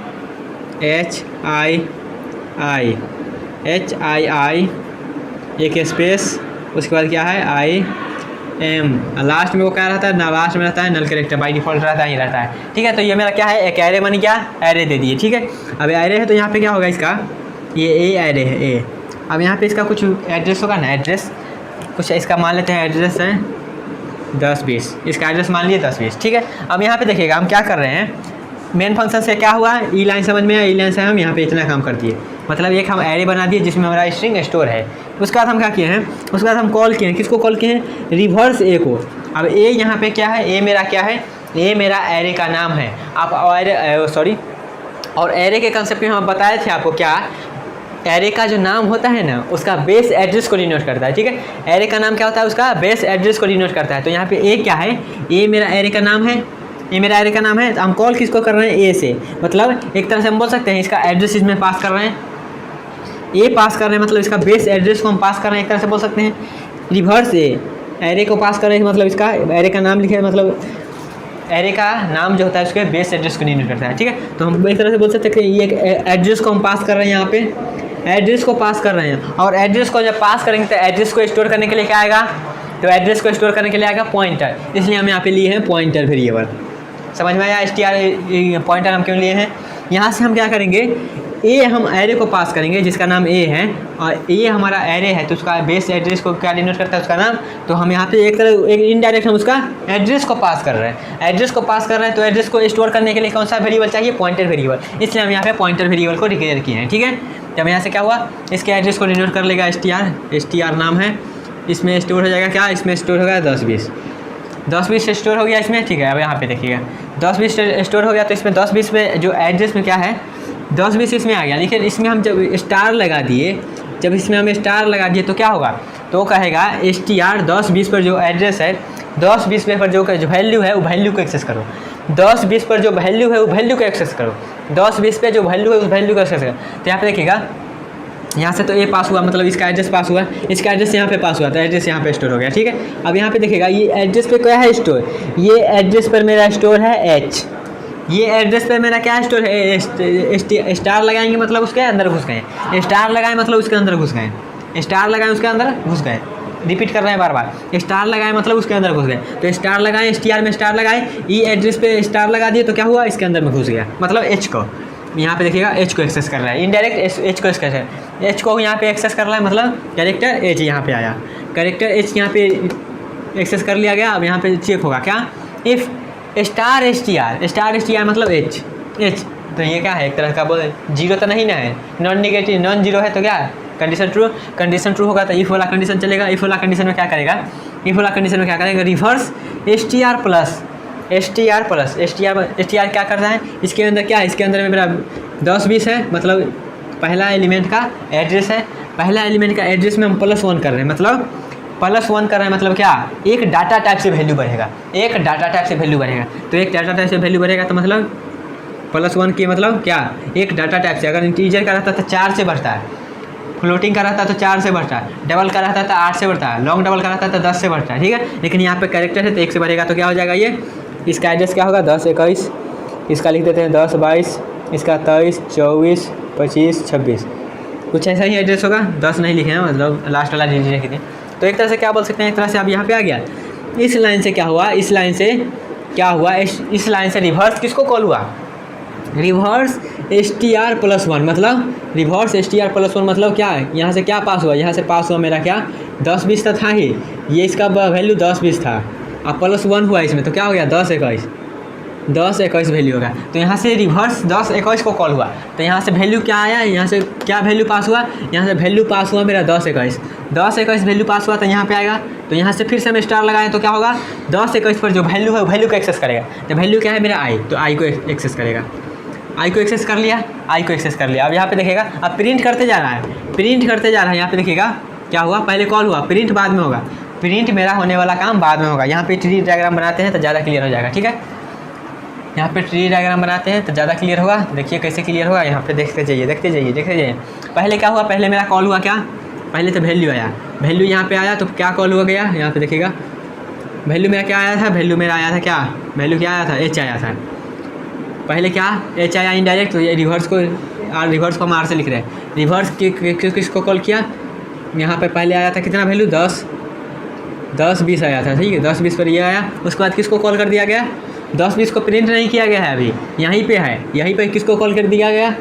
HII एक स्पेस, उसके बाद क्या है IM, लास्ट में वो क्या रहता है ना, लास्ट में रहता है नल कैरेक्टर, बाई डिफॉल्ट रहता है, ये रहता है, ठीक है। तो ये मेरा क्या है, एक एरे बन गया, एरे दे दिए, ठीक है। अब एरे है तो यहाँ पे क्या होगा इसका, ये ए एरे है ए। अब यहाँ पे इसका कुछ एड्रेस होगा ना, एड्रेस कुछ इसका मान लेते हैं, एड्रेस है 10-20, इसका एड्रेस मान लिए 10-20, ठीक है। अब यहाँ पे देखिएगा हम क्या कर रहे हैं, मेन फंक्शन से क्या हुआ, ई लाइन समझ में आया, ई लाइन से हम यहाँ पे इतना काम कर दिए, मतलब एक हम एरे बना दिए जिसमें हमारा स्ट्रिंग स्टोर है। उसके बाद हम क्या किए हैं, उसके बाद हम कॉल किए हैं, किसको कॉल किए हैं, रिवर्स ए को। अब ए यहाँ पे क्या है, ए मेरा क्या है, ए मेरा एरे का नाम है। आप और एरे के कंसेप्ट में हम बताए थे आपको, क्या एरे का जो नाम होता है ना, उसका बेस एड्रेस को डिनोट करता है, ठीक है। एरे का नाम क्या होता है, उसका बेस एड्रेस को डिनोट करता है। तो यहाँ पे ए क्या है, ए मेरा एरे का नाम है, ये मेरा एरे का नाम है। तो हम कॉल किसको कर रहे हैं, ए से, मतलब एक तरह से हम बोल सकते हैं इसका एड्रेस इसमें पास कर रहे हैं, ए पास कर रहे हैं, मतलब इसका बेस एड्रेस को हम पास कर रहे हैं, एक तरह से बोल सकते हैं। रिवर्स ए एरे को पास कर रहे हैं, मतलब इसका एरे का नाम लिखे, मतलब एरे का नाम जो होता है उसके बेस एड्रेस को डिनोट करता है, ठीक है। तो हम एक तरह से बोल सकते हैं कि ये एड्रेस को हम पास कर रहे हैं, यहाँ पे एड्रेस को पास कर रहे हैं। और एड्रेस को जब पास करेंगे तो एड्रेस को स्टोर करने के लिए क्या आएगा, तो एड्रेस को स्टोर करने के लिए आएगा पॉइंटर, इसलिए हम यहाँ पे लिए हैं पॉइंटर वेरिएबल। समझ में आया, STR पॉइंटर हम क्यों लिए हैं। यहाँ से हम क्या करेंगे, ए हम एरे को पास करेंगे जिसका नाम ए है, और ए हमारा एरे है तो उसका बेस एड्रेस को क्या डिनोट करता है, उसका नाम। तो हम यहाँ पे एक तरह एक इनडायरेक्ट हम उसका एड्रेस को पास कर रहे हैं, एड्रेस को पास कर रहे हैं। तो एड्रेस को स्टोर करने के लिए कौन सा वेरिएबल चाहिए, पॉइंटर वेरिएबल, इसलिए हम यहाँ पे पॉइंटर वेरिएबल को डिक्लेयर किए हैं, ठीक है। जब यहाँ से क्या हुआ, इसके एड्रेस को डिनोट कर लेगा STR नाम है, इसमें स्टोर हो जाएगा क्या, इसमें स्टोर होगा 10-20 से स्टोर हो गया इसमें, ठीक है। अब यहाँ पे देखिएगा 10-20 स्टोर हो गया, तो इसमें 10-20 में जो एड्रेस में क्या है 10-20 इसमें आ गया। लेकिन इसमें हम जब स्टार लगा दिए, जब इसमें हम स्टार लगा दिए तो क्या होगा, तो कहेगा STR 10-20 पर जो एड्रेस है, 10-20 पर जो वैल्यू है वो वैल्यू को एक्सेस करो, 10-20 पर जो वैल्यू है वो वैल्यू को एक्सेस करो, 10-20 पे जो वैल्यू है उस वैल्यू को एक्सेस करो। तो यहाँ पे देखिएगा, यहाँ से तो ए पास हुआ, मतलब इसका एड्रेस पास हुआ, इसका एड्रेस यहाँ पे पास हुआ, तो एड्रेस यहाँ पे स्टोर हो गया, ठीक है। अब यहाँ पे देखिएगा ये एड्रेस पे क्या है स्टोर, ये एड्रेस पर मेरा स्टोर है H, ये एड्रेस पे मेरा क्या स्टोर है, स्टार लगाएंगे मतलब उसके अंदर घुस गए, स्टार लगाए मतलब उसके अंदर घुस गए, स्टार लगाए उसके अंदर घुस गए, रिपीट कर रहे हैं बार बार, स्टार लगाए मतलब उसके अंदर घुस गए। तो स्टार लगाए, STR में स्टार लगाए, ई एड्रेस पे स्टार लगा दिए तो क्या हुआ, इसके अंदर में घुस गया, मतलब H को यहाँ पे देखिएगा H को एक्सेस कर रहा है, इनडायरेक्ट H को एक्सेस है, H को यहाँ पे एक्सेस कर रहा है, मतलब कैरेक्टर H यहाँ पे आया, कैरेक्टर H यहाँ पे एक्सेस कर लिया गया। अब यहाँ पे चेक होगा क्या, इफ़ STR मतलब H, तो ये क्या है, एक तरह का बोल जीरो तो नहीं ना है, नॉन नेगेटिव नॉन जीरो है तो क्या कंडीशन ट्रू होगा। तो इफ़ वाला कंडीशन चलेगा, इफ़ वाला कंडीशन में क्या करेगा, रिवर्स STR क्या करता है, इसके अंदर क्या है, इसके अंदर में मेरा 10-20 है, मतलब पहला एलिमेंट का एड्रेस है, पहला एलिमेंट का एड्रेस में हम +1 कर रहे हैं, मतलब +1 कर रहे हैं, मतलब क्या, एक डाटा टाइप से वैल्यू बढ़ेगा, तो एक डाटा टाइप से वैल्यू बढ़ेगा, तो मतलब +1 की मतलब क्या, एक डाटा टाइप से। अगर इंटीजर का रहता तो 4 से बढ़ता है, फ्लोटिंग का रहता तो 4 से बढ़ता है, डबल का रहता तो 8 से बढ़ता है, लॉन्ग डबल का रहता तो 10 से बढ़ता है, ठीक है। लेकिन यहाँ पे कैरेक्टर है तो 1 से बढ़ेगा, तो क्या हो जाएगा, ये इसका एड्रेस क्या होगा 10-21, इसका लिख देते हैं 10-22, इसका 23, 24, 25, 26, कुछ ऐसा ही एड्रेस होगा, 10 नहीं लिखे हैं, मतलब लास्ट वाला डिजिट लिखे थे। तो एक तरह से क्या बोल सकते हैं, एक तरह से आप यहाँ पे आ गया। इस लाइन से क्या हुआ, इस लाइन से रिवर्स किसको कॉल हुआ, रिवर्स STR+1, मतलब रिवर्स STR+1 मतलब क्या है, यहाँ से क्या पास हुआ, यहाँ से पास हुआ मेरा क्या 10-20 तो था ही, ये इसका वैल्यू 10-20 था, अब +1 हुआ इसमें, तो क्या हो गया 10-21 वैल्यू होगा। तो यहाँ से रिवर्स 10-21 को कॉल हुआ, तो यहाँ से वैल्यू क्या आया, यहाँ से क्या वैल्यू पास हुआ, यहाँ से वैल्यू पास हुआ मेरा 10-21, 10 21 वैल्यू पास हुआ तो यहाँ पे आएगा, तो यहाँ से फिर से हम स्टार लगाएं तो क्या होगा, 10 21 पर जो वैल्यू है वैल्यू को एक्सेस करेगा। तो वैल्यू क्या है मेरा आई, तो आई को एक्सेस करेगा। आई को एक्सेस कर लिया, आई को एक्सेस कर लिया। अब यहाँ पे देखेगा, अब प्रिंट करते जा रहा है, प्रिंट करते जा रहा है। यहाँ पे देखिएगा क्या हुआ, पहले कॉल हुआ, प्रिंट बाद में होगा, प्रिंट मेरा होने वाला काम बाद में होगा। यहाँ पे ट्री डायग्राम बनाते हैं तो ज़्यादा क्लियर हो जाएगा, ठीक है। यहाँ पे ट्री डायग्राम बनाते हैं तो ज़्यादा क्लियर होगा। देखिए कैसे क्लियर होगा, यहाँ पे देखते जाइए, देखते जाइए, देखते जाइए। पहले क्या हुआ, पहले मेरा कॉल हुआ क्या, पहले तो वैल्यू आया, वैल्यू यहाँ पे आया तो क्या कॉल हुआ गया, यहाँ पे देखिएगा वैल्यू मेरा क्या आया था, वैल्यू मेरा आया था क्या, वैल्यू क्या आया था, एच आया था। पहले क्या एच आया इनडायरेक्ट, तो ये रिवर्स को हम आर से लिख रहे हैं। रिवर्स किसको कॉल किया, यहाँ पे पहले आया था कितना वैल्यू, 10 20 आया था, ठीक है। 10 20 पर ये आया, उसके बाद किसको कॉल कर दिया गया, 10 20 को प्रिंट नहीं किया गया है अभी, यहीं पे है, यहीं पे किसको कॉल कर दिया गया,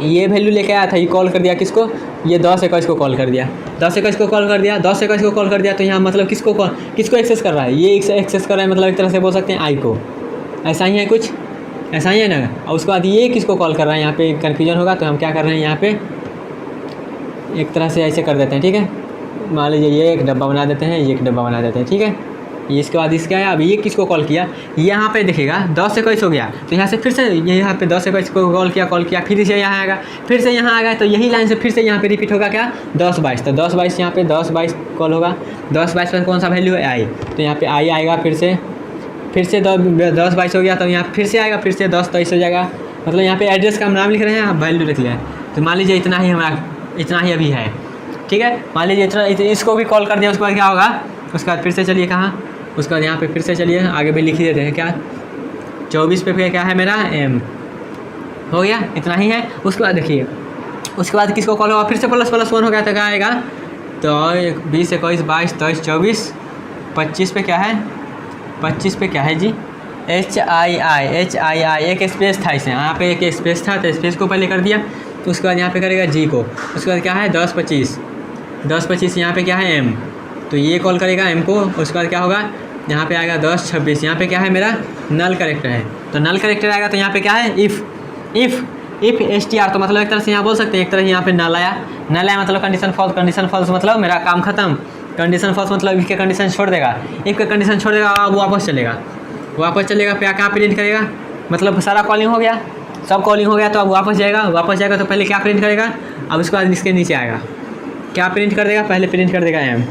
ये वैल्यू लेके आया था, ये कॉल कर दिया किसको, ये 10 21 को कॉल कर दिया, 10 21 को कॉल कर दिया, 10 21 को कॉल कर दिया। तो यहाँ मतलब किसको एक्सेस कर रहा है, ये एक्सेस कर रहा है, मतलब एक तरह से बोल सकते हैं आई को। ऐसा ही है कुछ, ऐसा ही है ना। और उसके बाद ये किसको कॉल कर रहा है, यहाँ पे कन्फ्यूजन होगा, तो हम क्या कर रहे हैं, यहाँ पे एक तरह से ऐसे कर देते हैं, ठीक है। मान लीजिए ये एक डब्बा बना देते हैं, ये एक डब्बा बना देते हैं, ठीक है। इसके बाद इसका है, अब ये किसको कॉल किया, यहाँ पे देखिएगा 10 21 हो गया, तो यहाँ से फिर से यहाँ पे 10 21 को कॉल किया, फिर से यहाँ आएगा, फिर से यहाँ आ गया, तो यही लाइन से फिर से यहाँ पे रिपीट होगा क्या, 10 22। तो 10 22 यहाँ पे 10 22 कॉल होगा, 10 22 पर कौन सा वैल्यू है, आई, तो यहाँ पे आई आएगा, फिर से 10 22 हो गया, तो यहाँ फिर से आएगा, फिर से 10 23 हो जाएगा। मतलब यहाँ पे एड्रेस का हम नाम लिख रहे हैं, आप वैल्यू लिख लिया। तो मान लीजिए इतना ही हमारा, इतना ही अभी है, ठीक है। मान लीजिए इतना, इसको भी कॉल कर दिया, उसके बाद क्या होगा, उसके बाद फिर से चलिए कहाँ, उसके बाद यहाँ पे फिर से चलिए आगे भी लिख ही देते हैं क्या, 24 पे क्या है मेरा एम, हो गया, इतना ही है। उसके बाद देखिए, उसके बाद किसको कॉल होगा, फिर से ++1 हो गया, तो क्या आएगा, तो 20 21 22 23 24 25 पे क्या है, 25 पे क्या है जी, HII एक स्पेस था इसमें, यहाँ पे एक स्पेस था, तो स्पेस को पहले कर दिया। तो उसके बाद यहाँ पे करेगा जी को, उसके बाद क्या है 10 25 यहाँ पे क्या है एम, तो ये कॉल करेगा एम को। उसके बाद क्या होगा, यहाँ पे आएगा 10 26, यहाँ पे क्या है मेरा नल करेक्टर है, तो नल करेक्टर आएगा, तो यहाँ पे क्या है इफ़ STR, तो मतलब एक तरह से यहाँ बोल सकते हैं, एक तरह यहाँ पे नल आया मतलब कंडीशन फॉल्स मतलब मेरा काम खत्म। कंडीशन फॉल्स मतलब इफ़ के कंडीशन छोड़ देगा, इफ़ के कंडीशन छोड़ देगा, अब वापस चलेगा क्या प्रिंट करेगा, मतलब सारा कॉलिंग हो गया, सब कॉलिंग हो गया, तो अब वापस जाएगा तो पहले क्या प्रिंट करेगा, अब उसके बाद इसके नीचे आएगा, क्या प्रिंट कर देगा, पहले प्रिंट कर देगा एम,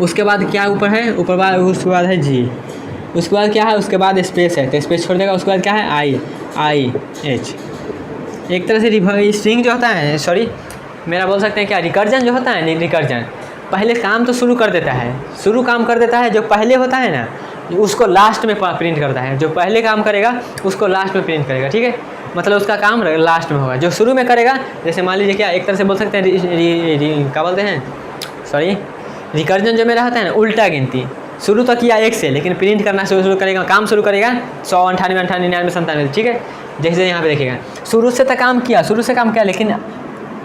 उसके बाद क्या ऊपर है, उसके बाद है जी, उसके बाद क्या है, उसके बाद स्पेस है, तो स्पेस छोड़ देगा। उसके बाद क्या है आई एच, एक तरह से स्ट्रिंग जो होता है, सॉरी मेरा बोल सकते हैं क्या, रिकर्जन जो होता है, रिकर्जन पहले काम तो शुरू काम कर देता है, जो पहले होता है ना उसको लास्ट में प्रिंट करता है, जो पहले काम करेगा उसको लास्ट में प्रिंट करेगा, ठीक है। मतलब उसका काम लास्ट में होगा, जो शुरू में करेगा, जैसे मान लीजिए क्या, एक तरह से बोल सकते हैं क्या बोलते हैं, सॉरी रिकर्जन जो मेरा होता है ना, उल्टा गिनती, शुरू तो किया 1 से, लेकिन प्रिंट करना शुरू करेगा, काम शुरू करेगा 100 98 98 99 97, ठीक है। जैसे यहाँ पे देखिएगा शुरू से काम किया, लेकिन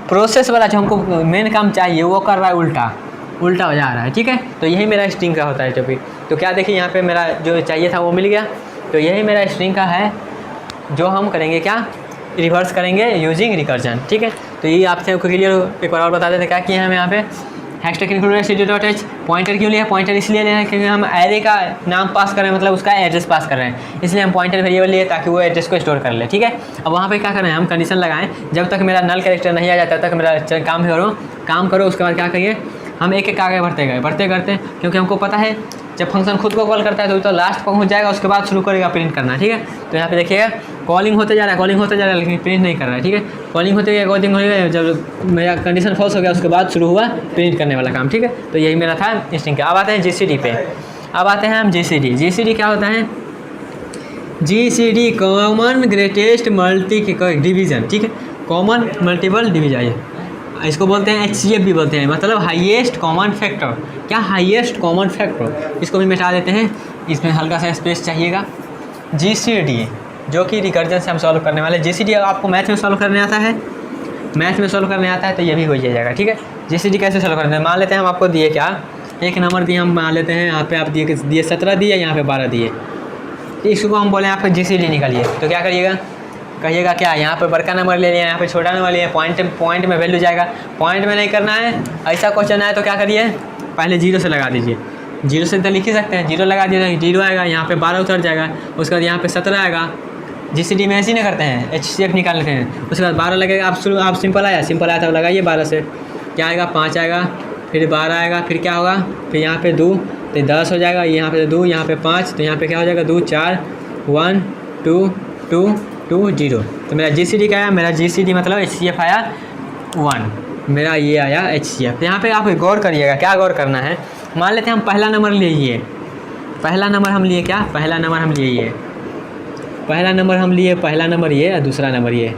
प्रोसेस वाला जो हमको मेन काम चाहिए वो कर रहा है उल्टा हो जा रहा है, ठीक है। तो यही मेरा स्ट्रिंग का होता है टॉपिक। तो क्या देखिए यहाँ पे मेरा जो चाहिए था वो मिल गया, तो यही मेरा स्ट्रिंग का है, जो हम करेंगे क्या, रिवर्स करेंगे यूजिंग रिकर्जन, ठीक है। तो ये आपसे क्लियर एक बार और बता देते क्या किया है यहाँ पे, हैशटैग इंक्लूडेड std.h, पॉइंटर क्यों लिया, पॉइंटर इसलिए ले रहे हैं क्योंकि हम एरे का नाम पास कर रहे हैं, मतलब उसका एड्रेस पास कर रहे हैं, इसलिए हम पॉइंटर वेरिएबल लिए ताकि वो एड्रेस को स्टोर कर ले, ठीक है। अब वहाँ पे क्या कर रहे हैं, हम कंडीशन लगाएं, जब तक मेरा नल कैरेक्टर नहीं आ जाता तब तक मेरा काम करो। उसके बाद क्या करिए, हम एक आगे बढ़ते करते, क्योंकि हमको पता है जब फंक्शन खुद को कॉल करता है तो लास्ट पहुंच जाएगा, उसके बाद शुरू करेगा प्रिंट करना, ठीक है। तो यहाँ पे देखिएगा कॉलिंग होते जा रहा है, लेकिन प्रिंट नहीं कर रहा है, ठीक है। कॉलिंग होते गया, जब मेरा कंडीशन फॉल्स हो गया उसके बाद शुरू हुआ प्रिंट करने वाला काम, ठीक है। तो यही मेरा था स्ट्रिंग का। अब आते हैं GCD पे, अब आते हैं हम GCD क्या होता है, GCD common greatest multi division, ठीक है, कॉमन मल्टीपल डिवीजन, इसको बोलते हैं HCF भी बोलते हैं, मतलब हाईएस्ट कॉमन फैक्टर। क्या हाईएस्ट कॉमन फैक्टर, इसको भी मिटा देते हैं, इसमें हल्का सा स्पेस चाहिएगा। GCD जो कि रिकर्जन से हम सॉल्व करने वाले, GCD आपको मैथ में सॉल्व करने आता है, तो ये भी हो जाएगा, ठीक है। GCD कैसे सॉल्व करते हैं, मान लेते हैं हम आपको दिए क्या, एक नंबर दिए, हम मान लेते हैं यहाँ पे आप दिए 17 दिए, यहाँ पे 12 दिए, इसको हम बोले आपका GCD निकालिए, तो क्या करिएगा, कहिएगा क्या, यहाँ पे बड़का नंबर ले लिया, यहाँ पे छोटा नंबर लिया, पॉइंट में वैल्यू जाएगा। पॉइंट में नहीं करना है, ऐसा क्वेश्चन आए तो क्या करिए, पहले 0 से लगा दीजिए। 0 से तो लिख ही सकते हैं, 0 लगा दिया 0 आएगा, यहाँ पे 12 उतर जाएगा, उसके बाद यहाँ पे 17 आएगा। GCD में ऐसे ही ना करते हैं, HCF निकाल लेते हैं, उसके बाद 12 लगेगा। आप सिंपल आया तो लगाइए 12 से, क्या आएगा 5 आएगा, फिर 12 आएगा, फिर क्या होगा, फिर यहाँ पे 2 तो 10 हो जाएगा, यहाँ पे 2, यहाँ पे 5, तो यहाँ पे क्या हो जाएगा 2 4 1 2 2 2 0। तो मेरा GCD क्या आया, मेरा GCD मतलब HCF आया 1, मेरा ये आया HCF। तो यहाँ पे आप गौर करिएगा, क्या गौर करना है, मान लेते हैं हम पहला नंबर लिए, पहला नंबर हम लिए क्या, पहला नंबर हम लिए ये, पहला नंबर हम लिए, पहला नंबर ये और दूसरा नंबर ये,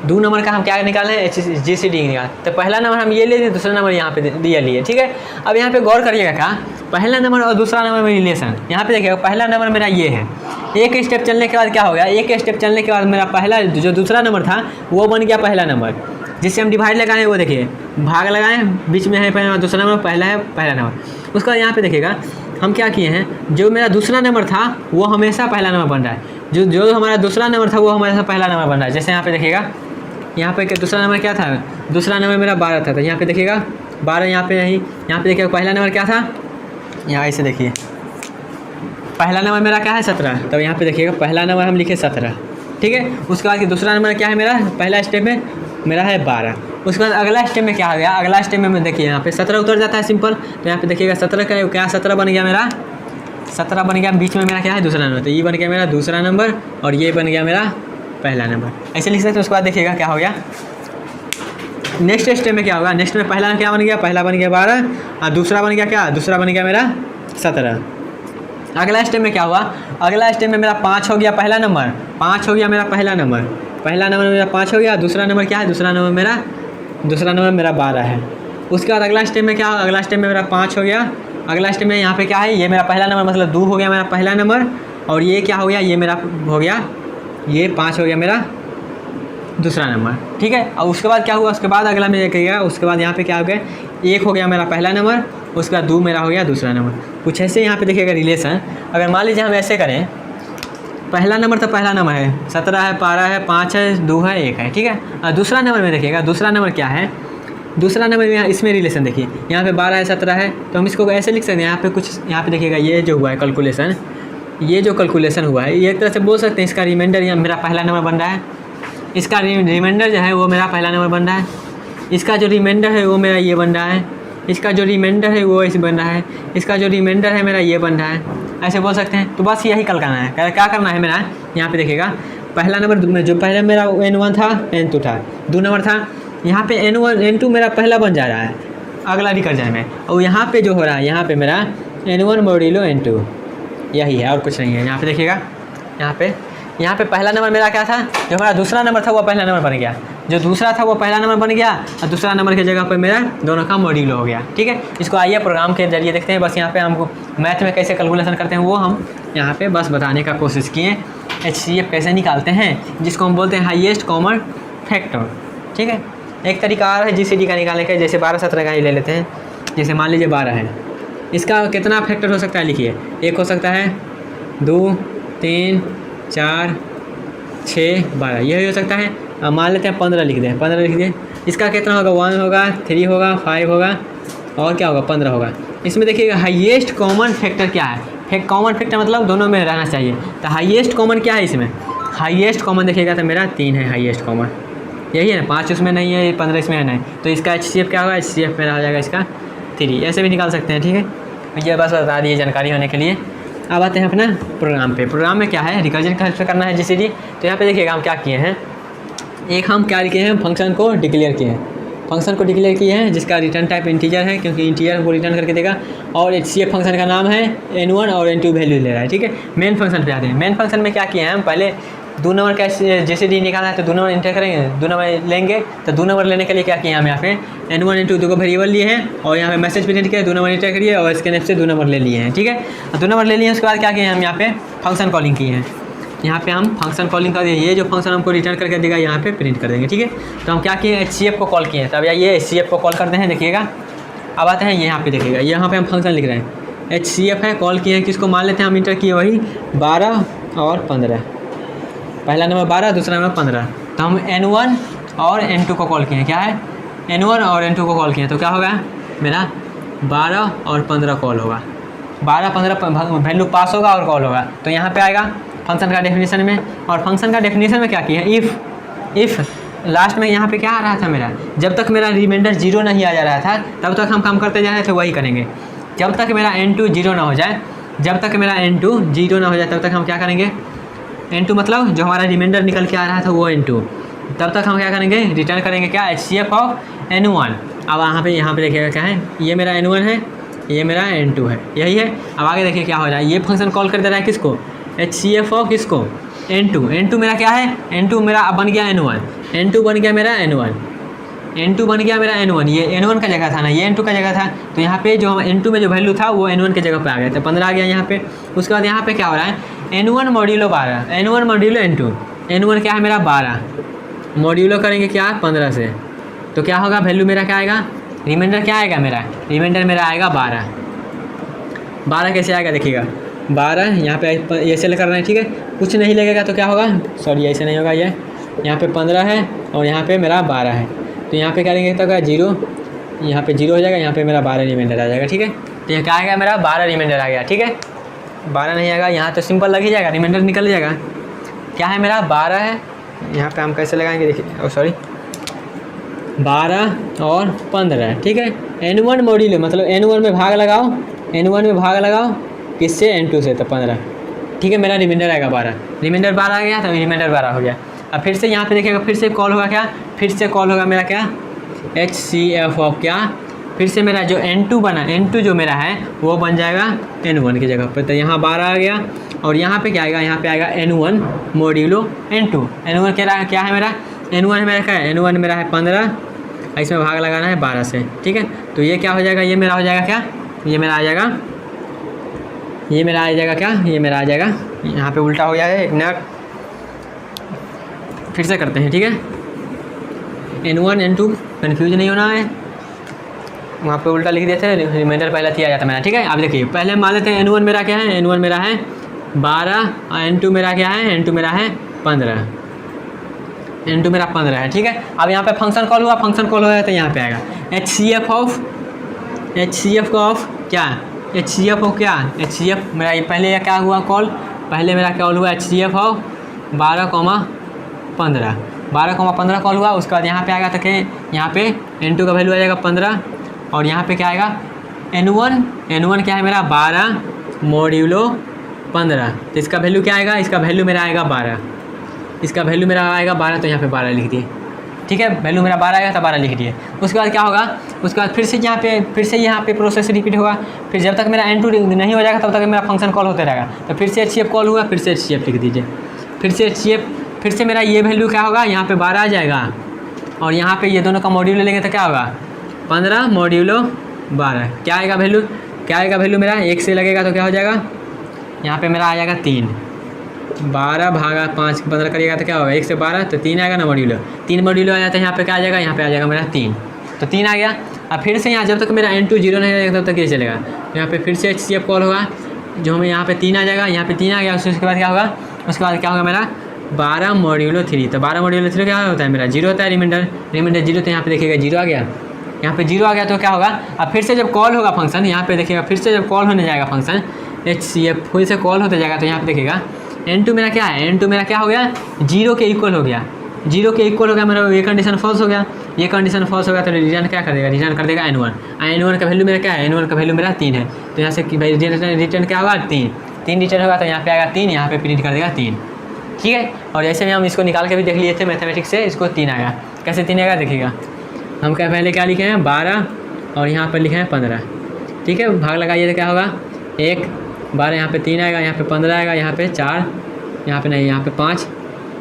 2 नंबर का हम क्या निकाले हैं, GCD निकाल। तो पहला नंबर हम ये ले लिए, दूसरा नंबर यहाँ पे दिया लिए, ठीक है। अब यहाँ पे गौर करिएगा क्या, पहला नंबर और दूसरा नंबर में रिलेशन, यहाँ पे देखिएगा पहला नंबर मेरा ये है, एक स्टेप चलने के बाद क्या हो गया, एक स्टेप चलने के बाद मेरा पहला जो दूसरा नंबर था वो बन गया पहला नंबर, जिससे हम डिवाइड लगाए वो देखिए भाग लगाएं, बीच में है पहला दूसरा नंबर, पहला है पहला नंबर। उसका यहाँ पे देखिएगा हम क्या किए हैं, जो मेरा दूसरा नंबर था वो हमेशा पहला नंबर बन रहा है, जो हमारा दूसरा नंबर था वो हमेशा पहला नंबर बन रहा है। जैसे यहाँ पे देखिएगा, यहाँ पे दूसरा नंबर क्या था, दूसरा नंबर मेरा 12 था, तो यहाँ पे देखिएगा 12, यहाँ पे नहीं, यहाँ पे देखिएगा पहला नंबर क्या था, यहाँ ऐसे देखिए पहला नंबर मेरा क्या है 17, तब यहाँ पे देखिएगा पहला नंबर हम लिखे 17, ठीक है। उसके बाद दूसरा नंबर क्या है मेरा, पहला स्टेप में मेरा है 12। उसके बाद अगला स्टेप में क्या आ गया, अगला स्टेप में देखिए यहाँ पे 17 उतर जाता है सिंपल, तो यहाँ पे देखिएगा 17 का क्या 17 बन गया मेरा, 17 बन गया, बीच में मेरा क्या है दूसरा नंबर, तो ये बन गया मेरा दूसरा नंबर और ये बन गया मेरा पहला नंबर, ऐसे लिख सकते हैं। उसके बाद देखिएगा क्या हो गया, नेक्स्ट स्टेप में क्या होगा, नेक्स्ट में पहला क्या बन गया, पहला बन गया 12 और दूसरा बन गया क्या, दूसरा बन गया मेरा 17। अगला स्टेप में क्या हुआ, अगला स्टेप में मेरा 5 हो गया पहला नंबर, 5 हो गया मेरा पहला नंबर, पहला नंबर मेरा 5 हो गया, दूसरा नंबर क्या है, दूसरा नंबर मेरा 12 है। उसके बाद अगला स्टेप में क्या, अगला स्टेप में मेरा 5 हो गया, अगला स्टेप में यहाँ पे क्या है, ये मेरा पहला नंबर मतलब 2 हो गया मेरा पहला नंबर, और ये क्या हो गया, ये मेरा हो गया, ये 5 हो गया मेरा दूसरा नंबर, ठीक है। और उसके बाद क्या हुआ, उसके बाद अगला में देखिएगा, उसके बाद यहाँ पे क्या हो गया, 1 हो गया मेरा पहला नंबर, उसके बाद 2 मेरा हो गया दूसरा नंबर। कुछ ऐसे यहाँ पे देखिएगा रिलेशन, अगर मान लीजिए हम ऐसे करें, पहला नंबर तो पहला नंबर है 17 है, 12 है, 5 है, 2 है, 1 है, ठीक है। और दूसरा नंबर में देखिएगा, दूसरा नंबर क्या है, दूसरा नंबर में इसमें रिलेशन देखिए, यहाँ पे 12 है 17 है, तो हम इसको ऐसे लिख सकते हैं, यहाँ पे कुछ यहाँ पे देखिएगा ये जो हुआ है कैलकुलेशन, ये जो कैलकुलेशन हुआ है ये एक तरह से बोल सकते हैं इसका रिमाइंडर यहाँ मेरा पहला नंबर बन रहा है, इसका रिमाइंडर जो है वो मेरा पहला नंबर बन रहा है, इसका जो रिमाइंडर है वो मेरा ये बन रहा है, इसका जो रिमाइंडर है वो ऐसे बन रहा है, इसका जो रिमाइंडर है मेरा ये बन रहा है, ऐसे बोल सकते हैं। तो बस यही कल करना है, क्या करना है मेरा, यहाँ पे देखिएगा पहला नंबर जो पहले मेरा N1 था N2 था, 2 नंबर था, यहाँ पे N1 N2 मेरा पहला बन जा रहा है अगला रिकर्जन में, और यहाँ पे जो हो रहा है यहाँ पे मेरा N1 मॉड्यूलो N2 यही है और कुछ नहीं है। यहाँ पे देखिएगा, यहाँ पे पहला नंबर मेरा क्या था, जो मेरा दूसरा नंबर था वो पहला नंबर बन गया, जो दूसरा था वो पहला नंबर बन गया, और दूसरा नंबर की जगह पर मेरा दोनों का मॉड्यूलो हो गया, ठीक है। इसको आइए प्रोग्राम के जरिए देखते हैं, बस यहाँ पे हमको मैथ में कैसे कैलकुलेशन करते हैं वो हम यहाँ पे बस बताने का कोशिश किए, HCF कैसे निकालते हैं, जिसको हम बोलते हैं हाईएस्ट कॉमन फैक्टर, ठीक है। एक तरीका और है GCD का निकालने का, जैसे 12 17 का ही ले लेते हैं, जैसे मान लीजिए 12 है, इसका कितना फैक्टर हो सकता है लिखिए, 1 हो सकता है, 2 3 4 6 12 यही हो सकता है। अब मान लेते हैं 15 लिख दें, 15 लिख दें, इसका कितना होगा, 1 होगा, 3 होगा, 5 होगा और क्या होगा 15 होगा। इसमें देखिएगा हाईएस्ट कॉमन फैक्टर क्या है, कॉमन फैक्टर मतलब दोनों में रहना चाहिए, तो हाईएस्ट कॉमन क्या है इसमें, हाईएस्ट कॉमन देखिएगा तो मेरा 3 है हाईएस्ट कॉमन, यही है ना, 5 उसमें नहीं है, 15 इसमें है नहीं, तो इसका HCF क्या होगा, HCF मेरा आ जाएगा इसका 3, ऐसे भी निकाल सकते हैं, ठीक है। ये बस बता दिए जानकारी होने के लिए। अब आते हैं अपना प्रोग्राम पे, प्रोग्राम में क्या है, रिकर्जन का हेल्प से करना है GCD। तो यहाँ पे देखिएगा हम क्या किए हैं, एक हम क्या किए हैं, फंक्शन को डिक्लेयर किए हैं, फंक्शन को डिक्लेयर किए हैं जिसका रिटर्न टाइप इंटीजर है, क्योंकि इंटीजर को रिटर्न करके देगा, और HCF फंक्शन का नाम है N1 और N2 वैल्यू ले रहा है, ठीक है। मेन फंक्शन पे आते हैं, मेन फंक्शन में क्या किए हैं हम, पहले 2 नंबर का GCD निकालना है तो 2 नंबर इंटर करेंगे, 2 नंबर लेंगे, तो 2 नंबर लेने के लिए क्या किए हम यहाँ पे N1 N2 2 को वेरिएबल लिए हैं, और यहाँ पे मैसेज प्रिंट किया, 2 नंबर इंटर करिए और इसके नेक्स्ट से 2 नंबर ले लिए हैं, ठीक है। 2 नंबर ले लिए, उसके बाद क्या किए हम यहाँ पे फंक्शन कॉलिंग किए हैं, यहाँ पे हम फंक्शन कॉलिंग कर दिए, ये जो फंक्शन हमको रिटर्न करके देगा यहाँ पे प्रिंट कर देंगे, ठीक है। तो हम क्या किए, HCF को कॉल किए हैं, तब ये HCF को कॉल करते हैं, देखिएगा। अब आते हैं यहाँ पे, देखिएगा यहाँ पे हम फंक्शन लिख रहे हैं, HCF है, कॉल किए हैं, किसको मान लेते हैं हम, इंटर किए वही 12 और 15, पहला नंबर 12, दूसरा नंबर 15। तो हम N1 और N2 को कॉल किए, क्या है N1 और N2 को कॉल किए, तो क्या होगा मेरा 12 और 15 कॉल होगा, 12 15 वैल्यू पास होगा और कॉल होगा। तो यहाँ पे आएगा फंक्शन का डेफिनेशन में, और फंक्शन का डेफिनेशन में क्या किया है, इफ़ लास्ट में यहाँ पे क्या आ रहा था मेरा, जब तक मेरा रिमाइंडर 0 नहीं आ जा रहा था तब तक हम काम करते जा रहे थे, वही करेंगे। जब तक मेरा N2 0 ना हो जाए, जब तक मेरा N2 0 ना हो जाए तब तक हम क्या करेंगे, N2 मतलब जो हमारा रिमाइंडर निकल के आ रहा था वो N2, तब तक हम क्या करेंगे, रिटर्न करेंगे क्या, HCF ऑफ N1। अब यहाँ पे देखिएगा क्या है, ये मेरा N1 है, ये मेरा N2 है, यही है। अब आगे देखिए क्या हो रहा है, ये फंक्शन कॉल कर दे रहा है किसको, HCF ऑफ किसको, N2 मेरा क्या है, N2 मेरा अब बन गया N1, N2 बन गया मेरा N1, N2 बन गया मेरा N1, ये N1 का जगह था ना, ये N2 का जगह था। तो यहाँ पे जो N2 में जो वैल्यू था वो N1 के जगह पे आ गया था, 15 आ गया यहाँ पे। उसके बाद यहाँ पे क्या हो रहा है, N1 modulo 12, N1 modulo N2, N1 क्या है मेरा 12, मॉड्यूलो करेंगे क्या 15 से, तो क्या होगा वैल्यू मेरा क्या आएगा, रिमाइंडर क्या आएगा मेरा, रिमाइंडर मेरा आएगा 12 कैसे आएगा देखिएगा, 12 यहाँ पे ऐसे करना है, ठीक है, कुछ नहीं लगेगा तो क्या होगा, सॉरी ऐसे नहीं होगा, ये यहाँ पे 15 है और यहाँ पे मेरा 12 है, तो यहाँ पे क्या करेंगे तो क्या 0, यहाँ पे 0 हो जाएगा, यहाँ पे मेरा 12 रिमाइंडर आ जाएगा, ठीक है। तो यहाँ क्या आएगा मेरा 12 रिमाइंडर आ गया, ठीक है, 12 नहीं आएगा, यहाँ तो सिंपल लग ही जाएगा, रिमाइंडर निकल जाएगा। क्या है मेरा 12 है, यहाँ पे हम कैसे लगाएंगे देखिए, सॉरी 12 और 15, ठीक है। N1 मॉड्यूलो मतलब N1 में भाग लगाओ, N1 में भाग लगाओ किससे, N2 से, तो 15, ठीक है। मेरा रिमाइंडर आएगा 12, रिमाइंडर 12 आ गया, तो रिमाइंडर 12 हो गया। अब फिर से यहाँ पे देखिएगा, फिर से कॉल होगा क्या, फिर से कॉल होगा मेरा क्या, HCF ऑफ क्या, फिर से मेरा जो N2 बना, N2 जो मेरा है वो बन जाएगा N1 की जगह पर। तो यहाँ 12 आ गया, और यहाँ पे क्या आएगा, यहाँ पे आएगा N1 मॉड्यूलो N2। N1 क्या है मेरा, N1 मेरा क्या है, N1 मेरा है 15, इसमें भाग लगाना है 12 से, ठीक है। तो ये क्या हो जाएगा, ये मेरा हो जाएगा क्या, ये मेरा आ जाएगा, ये मेरा आ जाएगा क्या, ये मेरा आ जाएगा, यहाँ पे उल्टा हो गया है, एक मिनट फिर से करते हैं, ठीक है। N1 N2 कन्फ्यूज नहीं होना है, वहाँ पे उल्टा लिख देते हैं, रिमाइंडर पहले दिया जाता है मेरा, ठीक है। अब देखिए पहले मान लेते हैं N1 मेरा क्या है, N1 मेरा है 12 और N2 मेरा क्या है, N2 मेरा है 15, N2 मेरा 15 है, ठीक है। अब यहाँ पे फंक्शन कॉल हुआ, फंक्शन कॉल हुआ तो यहाँ पे आएगा HCF ऑफ क्या, HCF ऑफ क्या, HCF मेरा ये पहले क्या हुआ कॉल, पहले मेरा कॉल हुआ HCF ऑफ 12,15 कॉल हुआ। उसके बाद यहाँ पे आएगा, तो क्या यहाँ पे N2 का वैल्यू आ जाएगा 15, और यहाँ पे क्या आएगा N1 क्या है मेरा 12 मॉड्यूलो 15, तो इसका वैल्यू क्या आएगा, इसका वैल्यू मेरा आएगा 12, इसका वैल्यू मेरा आएगा 12, तो यहाँ पे 12 लिख दिए, ठीक है। वैल्यू मेरा 12 आएगा तो 12 लिख दिए। उसके बाद क्या होगा, उसके बाद फिर से यहाँ पे प्रोसेस रिपीट होगा, फिर जब तक मेरा N2 नहीं हो जाएगा तब तक मेरा फंक्शन कॉल होते रहेगा। तो फिर से HCF कॉल हुआ, फिर से HCF लिख दीजिए, फिर से HCF, फिर से मेरा ये वैल्यू क्या होगा, यहाँ पे 12 आ जाएगा, और यहाँ पे ये दोनों का मॉड्यूलो लेंगे तो क्या होगा 15 मॉड्यूलो 12, क्या आएगा वैल्यू मेरा 1 से लगेगा तो क्या हो जाएगा, यहाँ पे मेरा आ जाएगा 3, 12 भागा 5 15 करिएगा तो क्या होगा 1 से 12, तो 3 आएगा ना मॉड्यूलो, 3 मॉड्यूलो आ जाता है, यहाँ पे क्या आ जाएगा, यहाँ पे आ जाएगा मेरा 3, तो 3 आ गया। अब फिर से यहाँ जब तक मेरा N2 0 नहीं आएगा तब तक ये चलेगा, यहाँ पे फिर से HCF कॉल होगा, जो हमें यहाँ पे 3 आ जाएगा, यहाँ पे 3 आ गया। उसके बाद क्या होगा, उसके बाद क्या होगा मेरा 12 मॉड्यूलो 3, तो 12 मॉड्यूलो 3 क्या होता है मेरा 0 होता है, रिमाइंडर 0, तो यहाँ पे देखिएगा 0 आ गया, यहाँ पे 0 आ गया, तो क्या होगा, अब फिर से जब कॉल होगा फंक्शन, यहाँ पे देखिएगा फिर से जब कॉल होने जाएगा फंक्शन HCF फिर से कॉल होते जाएगा, तो यहाँ पे देखिएगा N2 मेरा क्या है, N2 मेरा क्या हो गया 0 के इक्वल हो गया, 0 के इक्वल हो गया मेरा, ये कंडीशन फॉल्स हो गया, ये कंडीशन फॉल्स हो गया, तो रिटर्न क्या कर देगा, रिटर्न कर देगा N1, N1 का वैल्यू मेरा क्या है, N1 का वैल्यू मेरा 3 है, तो यहाँ से कि भाई रिटर्न क्या होगा 3 रिटर्न होगा, तो यहाँ पे आएगा 3, यहाँ पे प्रिंट कर देगा 3, ठीक है। और जैसे में हम इसको निकाल के भी देख लिए थे मैथमेटिक्स से, इसको 3 आएगा, कैसे 3 आएगा देखिएगा, हम क्या पहले क्या लिखे हैं 12 और यहाँ पर लिखे हैं 15, ठीक है। भाग लगाइए तो क्या होगा 1 12, यहाँ पे 3 आएगा, यहाँ पे 15 आएगा, यहाँ पे 4, यहाँ पे नहीं, यहाँ पे 5,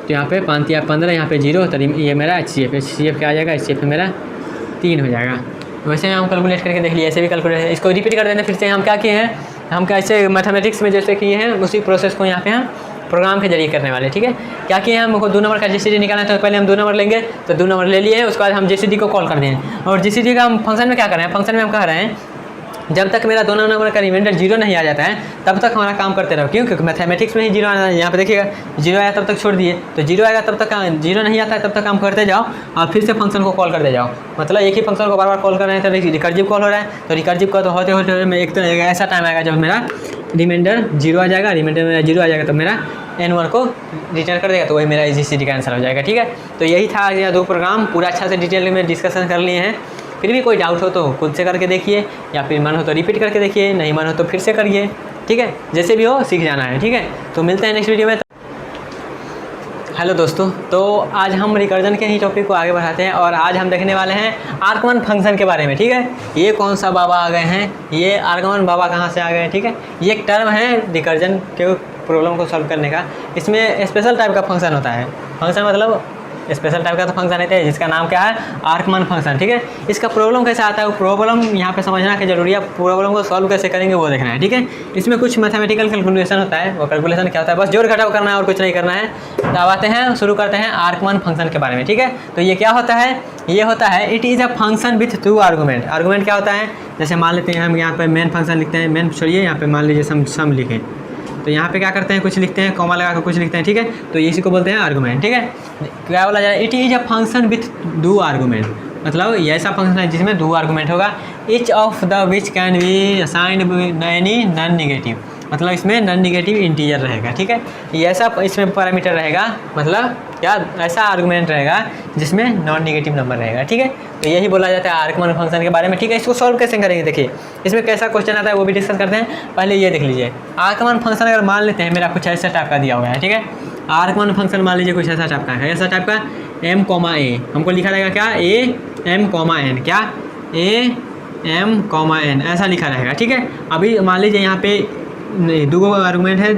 तो यहाँ पे 5 या 15, यहाँ पे 0, तो ये मेरा HCF क्या आ जाएगा, HCF मेरा 3 हो जाएगा। वैसे हम कैलकुलेट करके देख लिए, ऐसे भी कैलकुलेट, इसको रिपीट कर देते हैं। फिर से हम क्या किए हैं, हम कैसे मैथमेटिक्स में जैसे किए हैं उसी प्रोसेस को यहाँ पे हम प्रोग्राम के जरिए करने वाले, ठीक है। क्या किए हैं, हमको 2 नंबर का GCD निकालना है, तो पहले हम 2 नंबर लेंगे, तो 2 नंबर ले लिए हैं, उसके बाद हम GCD को कॉल कर दें, और GCD का हम फंक्शन में क्या कर रहे हैं, फंक्शन में हम कह रहे हैं जब तक मेरा दोनों नंबर का रिमाइंडर जीरो नहीं आ जाता है तब तक हमारा काम करते रहो। क्यों? क्योंकि मैथमेटिक्स में ही जीरो आना है। यहाँ पे देखिएगा जीरो आया तब तक छोड़ दिए, तो जीरो आएगा तब तक, जीरो नहीं आता है तब तक काम करते जाओ और फिर से फंक्शन को कॉल करते जाओ। मतलब एक ही फंक्शन को बार बार कॉल कर रहे हैं तो रिकर्सिव कॉल हो रहा है, तो रिकर्सिव का तो होते होते मैं एक तो ऐसा टाइम आएगा जब मेरा रिमाइंडर जीरो आ जाएगा, रिमाइंडर मेरा जीरो आ जाएगा तो मेरा N1 को रिटर्न कर देगा, तो वही मेरा इजी का आंसर हो जाएगा। ठीक है, तो यही था यह दो प्रोग्राम, पूरा अच्छा से डिटेल में डिस्कशन कर लिए हैं। फिर भी कोई डाउट हो तो खुद से करके देखिए, या फिर मन हो तो रिपीट करके देखिए, नहीं मन हो तो फिर से करिए। ठीक है, जैसे भी हो सीख जाना है। ठीक है, तो मिलते हैं नेक्स्ट वीडियो में। हेलो दोस्तों, तो आज हम रिकर्जन के ही टॉपिक को आगे बढ़ाते हैं और आज हम देखने वाले हैं आर्गमन फंक्शन के बारे में। ठीक है, ये कौन सा बाबा आ गए हैं, ये आर्गमन बाबा कहाँ से आ गए हैं। ठीक है, ये एक टर्म है रिकर्जन के प्रॉब्लम को सॉल्व करने का। इसमें स्पेशल टाइप का फंक्शन होता है। फंक्शन मतलब स्पेशल टाइप का तो फंक्शन रहता है जिसका नाम क्या है, आर्गमन फंक्शन। ठीक है, इसका प्रॉब्लम कैसे आता है, वो प्रॉब्लम यहाँ पे समझना कि जरूरी है। प्रॉब्लम को सॉल्व कैसे करेंगे वो देखना है। ठीक है, इसमें कुछ मैथमेटिकल कैलकुलेशन होता है, वो कैलकुलेशन क्या होता है, बस जोड़ घटाव करना है और कुछ नहीं करना है। तो अब आते हैं, शुरू करते हैं आर्गमन फंक्शन के बारे में। ठीक है, तो ये क्या होता है, ये होता है it is a function with to argument. Argument क्या होता है, जैसे मान लेते हैं हम यहाँ पे मेन फंक्शन लिखते हैं, मेन छोड़िए यहाँ पे मान लीजिए सम लिखें, तो यहाँ पे क्या करते हैं, कुछ लिखते हैं, कॉमा लगा कर कुछ लिखते हैं। ठीक है, तो इसी को बोलते हैं आर्गूमेंट। ठीक है, क्या बोला जाए, it is a function with दो आर्गूमेंट, मतलब ये ऐसा फंक्शन है जिसमें दो आर्गूमेंट होगा। Each of the which can be assigned any non negative, मतलब इसमें नॉन निगेटिव इंटीजर रहेगा। ठीक है, ये ऐसा इसमें पैरामीटर रहेगा, मतलब क्या ऐसा आर्गूमेंट रहेगा जिसमें नॉन निगेटिव नंबर रहेगा। ठीक है, तो यही बोला जाता है आर्गमन फंक्शन के बारे में। ठीक है, इसको सॉल्व कैसे करेंगे देखिए, इसमें कैसा क्वेश्चन आता है वो भी डिस्कस करते हैं। पहले ये देख लीजिए, आर्गमन फंक्शन अगर मान लेते हैं मेरा कुछ ऐसा टाइप का दिया हुआ है। ठीक है, आर्गमन फंक्शन मान लीजिए कुछ ऐसा टाइप का है, ऐसा टाइप का m, a, हमको लिखा रहेगा क्या, a m, n, क्या a m, n, ऐसा लिखा रहेगा। ठीक है, अभी मान लीजिए यहाँ पे दो आर्गूमेंट है,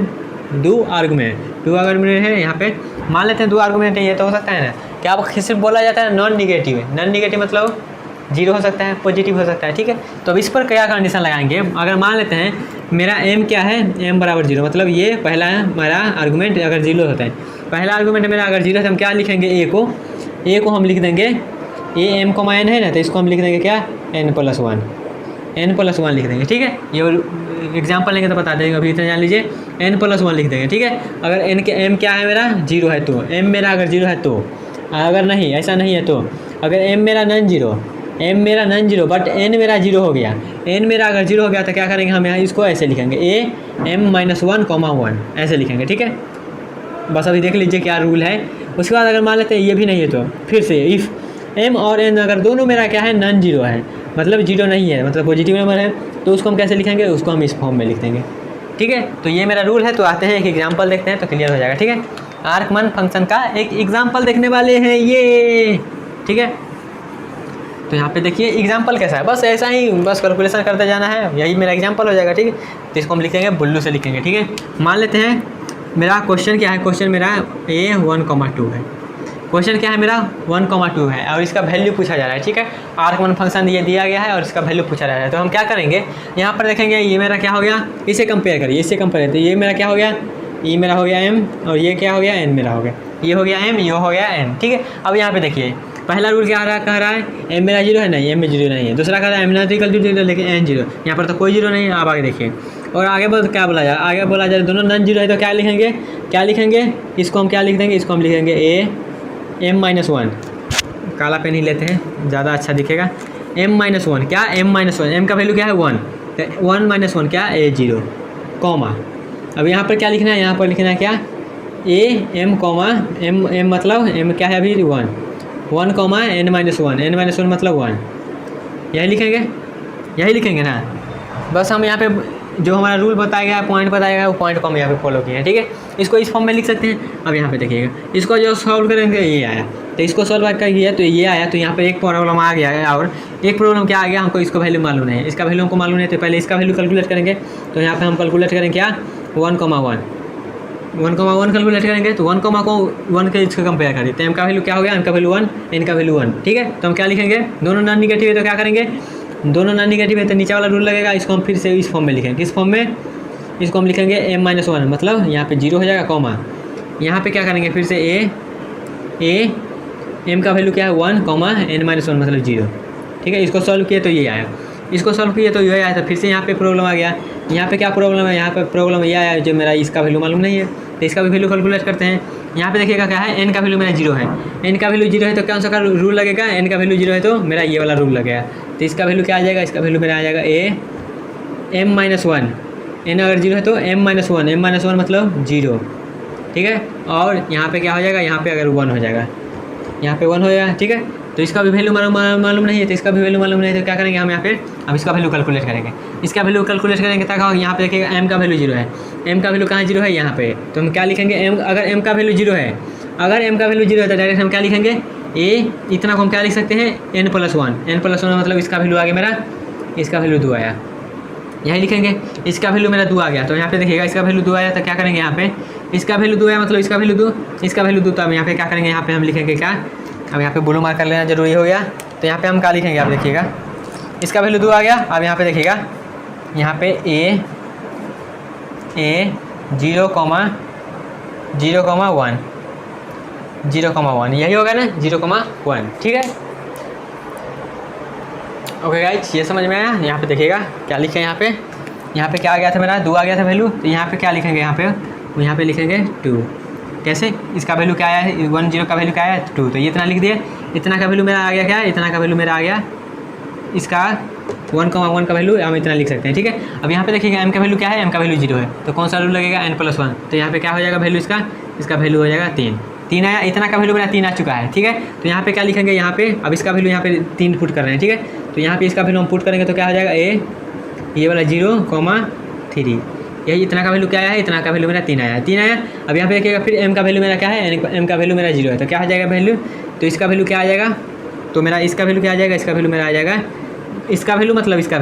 दो आर्गूमेंट है यहाँ पे, मान लेते हैं दो आर्गूमेंट है, ये तो हो सकता है ना। क्या अब सिर्फ बोला जाता है नॉन निगेटिव है, नॉन निगेटिव मतलब जीरो हो सकता है, पॉजिटिव हो सकता है। ठीक है, तो अब इस पर क्या कंडीशन लगाएंगे, अगर मान लेते हैं मेरा m क्या है, m बराबर जीरो, मतलब ये पहला है मेरा आर्गूमेंट अगर जीरो होता है, पहला आर्गूमेंट मेरा अगर जीरो है तो हम क्या लिखेंगे, a को हम लिख देंगे a m, n है ना, तो इसको हम लिख देंगे क्या, n+1 लिख देंगे। ठीक है, ये एग्जाम्पल लेंगे तो बता देंगे, अभी इतना जान लीजिए, n+1 लिख देंगे। ठीक है, अगर m क्या है मेरा जीरो है तो m मेरा अगर जीरो है तो, अगर नहीं ऐसा नहीं है तो, अगर m मेरा नॉन जीरो बट n मेरा जीरो हो गया, n मेरा अगर जीरो हो गया तो क्या करेंगे, हम यहाँ इसको ऐसे लिखेंगे a m-1, ऐसे लिखेंगे। ठीक है, बस अभी देख लीजिए क्या रूल है। उसके बाद अगर मान लेते हैं ये भी नहीं है तो फिर से इफ़ m और n अगर दोनों मेरा क्या है, नॉन जीरो है, मतलब जीरो नहीं है, मतलब पॉजिटिव नंबर है, तो उसको हम कैसे लिखेंगे, उसको हम इस फॉर्म में लिख देंगे। ठीक है, तो ये मेरा रूल है। तो आते हैं एक एग्जाम्पल देखते हैं तो क्लियर हो जाएगा। ठीक है, आर्गमन फंक्शन का एक एग्जाम्पल देखने वाले हैं ये। ठीक है, तो यहाँ पे देखिए एग्जाम्पल कैसा है, बस ऐसा ही बस कैलकुलेशन करते जाना है, यही मेरा एग्जाम्पल हो जाएगा। ठीक है, तो इसको हम लिखेंगे बुल्लू से लिखेंगे। ठीक है, मान लेते हैं मेरा क्वेश्चन क्या है, क्वेश्चन मेरा a1,2 है, क्वेश्चन क्या है मेरा 1,2 है और इसका वैल्यू पूछा जा रहा है। ठीक है, आर्गमन फंक्शन ये दिया गया है और इसका वैल्यू पूछा जा रहा है, तो हम क्या करेंगे, यहाँ पर देखेंगे ये मेरा क्या हो गया, इसे कंपेयर करिए, इससे कंपेयर, तो ये मेरा क्या हो गया, ये मेरा हो गया m और ये क्या हो गया, n मेरा हो गया, ये हो गया m, ये हो गया n। ठीक है, अब यहाँ पे देखिए पहला रूल क्या कह रहा है, m मेरा जीरो है नहीं, m में जीरो नहीं है। दूसरा कह रहा है m not equal to zero, लेकिन n जीरो, यहाँ पर तो कोई जीरो नहीं है। आप आगे देखिए, और आगे क्या बोला जाए, आगे बोला जाए दोनों नॉन जीरो है तो क्या लिखेंगे, इसको हम क्या लिख देंगे, इसको हम लिखेंगे a m-1, काला पेन ही लेते हैं ज़्यादा अच्छा दिखेगा, m-1 क्या, m-1, m का वैल्यू क्या है 1, 1 क्या a0, कॉमा। अब यहाँ पर क्या लिखना है, यहाँ पर लिखना है क्या, a m, m मतलब m क्या है अभी 1, n-1 मतलब 1, यही लिखेंगे ना। बस हम यहाँ पे जो हमारा रूल बताया गया है, पॉइंट बताया गया है, वो पॉइंट को हम यहाँ पे फॉलो किए हैं। ठीक है, इसको इस फॉर्म में लिख सकते हैं। अब यहाँ पे देखिएगा, इसको जो सॉल्व करेंगे ये आया, तो इसको सॉल्व कर किया तो ये आया, तो यहाँ पे एक प्रॉब्लम आ गया है, और एक प्रॉब्लम क्या आ गया, हमको इसको वैल्यू मालूम नहीं है, इसका वैल्यू हमको मालूम नहीं है, तो पहले इसका वैल्यू कैलकुलेट करेंगे। तो यहाँ पर हम कैलकुलेट करेंगे क्या, 1,1 कैलकुलेट करेंगे, तो 1,1 के इसको कंपेयर करिए, तो m का वैल्यू क्या हो गया, m का वैल्यू 1, n का वैल्यू 1। ठीक है, तो हम क्या लिखेंगे, दोनों नॉन निगेटिव है तो क्या करेंगे, दोनों नॉन निगेटिव है तो नीचे वाला रूल लगेगा, इसको हम फिर से इस फॉर्म में लिखेंगे। किस फॉर्म में, इसको हम लिखेंगे m-1, मतलब यहाँ पे जीरो हो जाएगा, कॉमा, यहाँ पे क्या करेंगे फिर से m का वैल्यू क्या है 1, n-1 मतलब जीरो। ठीक है, इसको सॉल्व किए तो ये आया। इसको सॉल्व किए तो ये आया, तो फिर से यहाँ पे प्रॉब्लम आ गया। यहाँ पे क्या प्रॉब्लम है, यहाँ पे प्रॉब्लम ये आया जो मेरा इसका वैल्यू मालूम नहीं है, तो इसका भी वैल्यू कैलकुलेट करते हैं। यहाँ पे देखिएगा क्या है, n का वैल्यू मेरा 0 है, n का वैल्यू 0 है तो कौन सा का रूल लगेगा, n का वैल्यू 0 है तो मेरा ये वाला रूल लगेगा। तो इसका वैल्यू क्या आ जाएगा, इसका वैल्यू मेरा आ जाएगा m-1, n अगर 0 है तो m-1 मतलब 0, ठीक है। और यहाँ पे क्या हो जाएगा, यहाँ पे अगर 1 हो जाएगा, यहाँ पे 1 हो जाएगा, ठीक है। तो इसका भी वैल्यू मालूम नहीं है, तो इसका भी वैल्यू मालूम नहीं है, तो क्या करेंगे हम यहाँ पे, अब इसका वैल्यू कैलकुलेट करेंगे। इसका वैल्यू कैलकुलेट करेंगे तब यहाँ पे देखिएगा m का वैल्यू 0 है, m का वैल्यू कहाँ 0 है, यहाँ पे। तो हम क्या लिखेंगे, अगर m का वैल्यू 0 है, अगर m का वैल्यू 0 है तो डायरेक्ट हम क्या लिखेंगे, a इतना को हम क्या लिख सकते हैं, n+1 मतलब इसका वैल्यू आ गया मेरा, इसका वैल्यू 2 आया, यही लिखेंगे। इसका वैल्यू मेरा 2 आ गया, तो यहाँ पे देखिएगा इसका वैल्यू 2 आया, तो क्या करेंगे यहाँ पे, इसका वैल्यू 2 आया मतलब इसका वैल्यू 2, इसका वैल्यू 2, तो अब यहाँ पे क्या करेंगे, यहाँ पे हम लिखेंगे क्या, अब यहाँ पे ब्लू मार्क कर लेना जरूरी हो गया। तो यहाँ पे हम क्या लिखेंगे, आप देखिएगा इसका वैल्यू 2 आ गया। अब यहाँ पे देखिएगा, यहाँ पे a 0,1 यही होगा ना, 0,1, ठीक है। ओके गाइस, ये समझ में आया। यहाँ पे देखिएगा क्या लिखे, यहाँ पे क्या आ गया था मेरा, 2 आ गया था वैल्यू, तो यहाँ पे क्या लिखेंगे, यहाँ पे लिखेंगे 2। कैसे, इसका वैल्यू क्या आया है, 10 का वैल्यू क्या आया है 2, तो ये इतना लिख दिए। इतना का वैल्यू मेरा आ गया, क्या इतना का वैल्यू मेरा आ गया, इसका 1,1 का वैल्यू हम इतना लिख सकते हैं, ठीक है। अब यहाँ पे देखिएगा m का वैल्यू क्या है, m का वैल्यू 0 है, तो कौन सा रूल लगेगा, n+1, तो यहाँ पे क्या हो जाएगा वैल्यू इसका वैल्यू हो जाएगा 3 आया। इतना का वैल्यू मेरा 3 आ चुका है, ठीक है। तो यहाँ पे क्या लिखेंगे, यहाँ पे अब इसका वैल्यू यहाँ पे 3 पुट कर रहे हैं, ठीक है। तो यहाँ पे इसका वैल्यू हम पुट करेंगे तो क्या हो जाएगा, ये वाला 0,3, यही इतना का वैल्यू क्या आया है, इतना का वैल्यू मेरा 3 आया। अब यहाँ पे देखिएगा फिर m का वैल्यू मेरा क्या है, m का वैल्यू मेरा 0 है, तो क्या हो जाएगा वैल्यू, तो इसका वैल्यू क्या आ जाएगा, तो मेरा इसका वैल्यू क्या आ जाएगा, इसका वैल्यू मेरा आ जाएगा, इसका वैल्यू मतलब इसका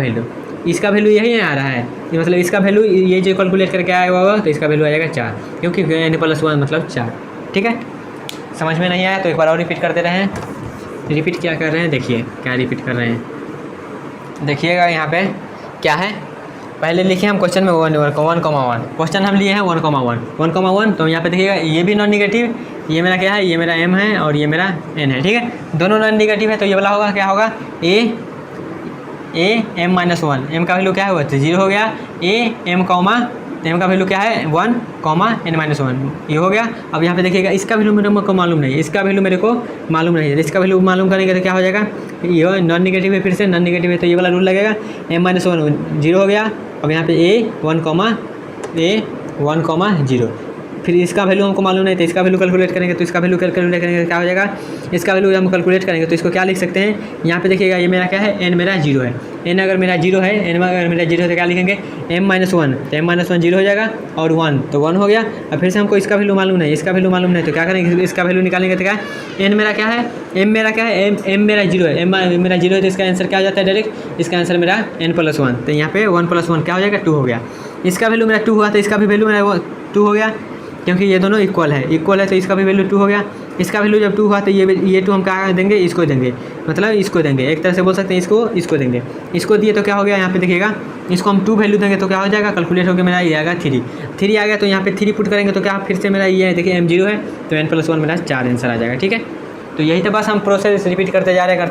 वैल्यू यही आ रहा है, ये मतलब इसका वैल्यू ये जो कैलकुलेट करके आया हुआ तो इसका वैल्यू आ जाएगा 4, क्योंकि n+1 मतलब 4, ठीक है। समझ में नहीं आया तो एक बार और रिपीट कर दे रहे हैं। रिपीट क्या कर रहे हैं, देखिए क्या रिपीट कर रहे हैं, देखिएगा यहाँ पे क्या है। पहले लिखे हम क्वेश्चन में 1,1, क्वेश्चन हम लिए हैं 1,1, तो यहाँ पे देखिएगा ये भी नॉन निगेटिव, ये मेरा क्या है, ये मेरा m है और ये मेरा n है, ठीक है। दोनों नॉन निगेटिव है, तो ये वाला होगा क्या होगा, m-1, m का वैल्यू क्या है, 0 हो गया, m का वैल्यू क्या है 1, n-1, ये हो गया। अब यहाँ पे देखिएगा इसका वैल्यू मेरे को मालूम नहीं है, इसका वैल्यू मेरे को मालूम नहीं है, इसका वैल्यू मालूम करेंगे तो क्या हो जाएगा, ये नॉन निगेटिव है, फिर से नॉन निगेटिव है, तो ये वाला रूल लगेगा, m-1 0 हो गया। अब यहाँ पे a1,0, फिर इसका वैल्यू हमको मालूम नहीं, तो इसका वैल्यू कैलकुलेट करेंगे, तो इसका वैल्यू कैलकुलेट करेंगे तो क्या हो जाएगा, इसका वैल्यू हम कैलकुलेट करेंगे तो इसको क्या लिख सकते हैं, यहाँ पे देखिएगा ये मेरा क्या है, n मेरा 0 है, n अगर मेरा 0 है, n अगर मेरा 0 है तो क्या लिखेंगे, m-1, तो m-1 0 हो जाएगा, और 1 तो 1 हो गया। अब फिर से हमको इसका वैल्यू मालूम नहीं, इसका वैल्यू मालूम नहीं, तो क्या करेंगे, इसका वैल्यू निकालेंगे तो क्या है, n मेरा क्या है, m मेरा क्या है, m मेरा 0 है, m मेरा 0 है, तो इसका आंसर क्या हो जाता है डायरेक्ट, इसका आंसर मेरा n+1, तो यहाँ पे 1+1 क्या हो जाएगा, 2 हो गया। इसका वैल्यू मेरा 2 हुआ, तो इसका भी वैल्यू मेरा 2 हो गया, क्योंकि ये दोनों इक्वल है, तो इसका भी वैल्यू 2 हो गया। इसका वैल्यू जब 2 हुआ तो ये 2 हम क्या देंगे, इसको देंगे, मतलब इसको देंगे, एक तरह से बोल सकते हैं इसको देंगे, इसको दिए तो क्या हो गया, यहाँ पे देखिएगा इसको हम 2 वैल्यू देंगे तो क्या हो जाएगा, कैलकुलेट होकर मेरा ये आएगा 3 आ गया, तो यहाँ पे 3 पुट करेंगे तो क्या फिर से मेरा ये है, देखिए m0 है, तो n+1 मेरा 4 आंसर आ जाएगा, ठीक है। तो यही तो बस हम प्रोसेस रिपीट करते जा रहे हैं,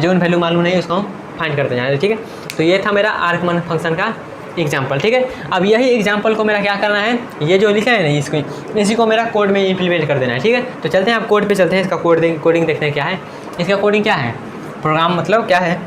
जो वैल्यू मालूम नहीं है उसको हम फाइंड करते जा रहे हैं, ठीक है। तो ये था मेरा आर्गमन फंक्शन का एग्जाम्पल, ठीक है। अब यही एग्जाम्पल को मेरा क्या करना है, ये जो लिखा है ना इसी को मेरा कोड में इम्प्लीमेंट कर देना है, ठीक है। तो चलते हैं, आप कोड पे चलते हैं, इसका कोडिंग देखते हैं क्या है, इसका कोडिंग क्या है, प्रोग्राम मतलब क्या है।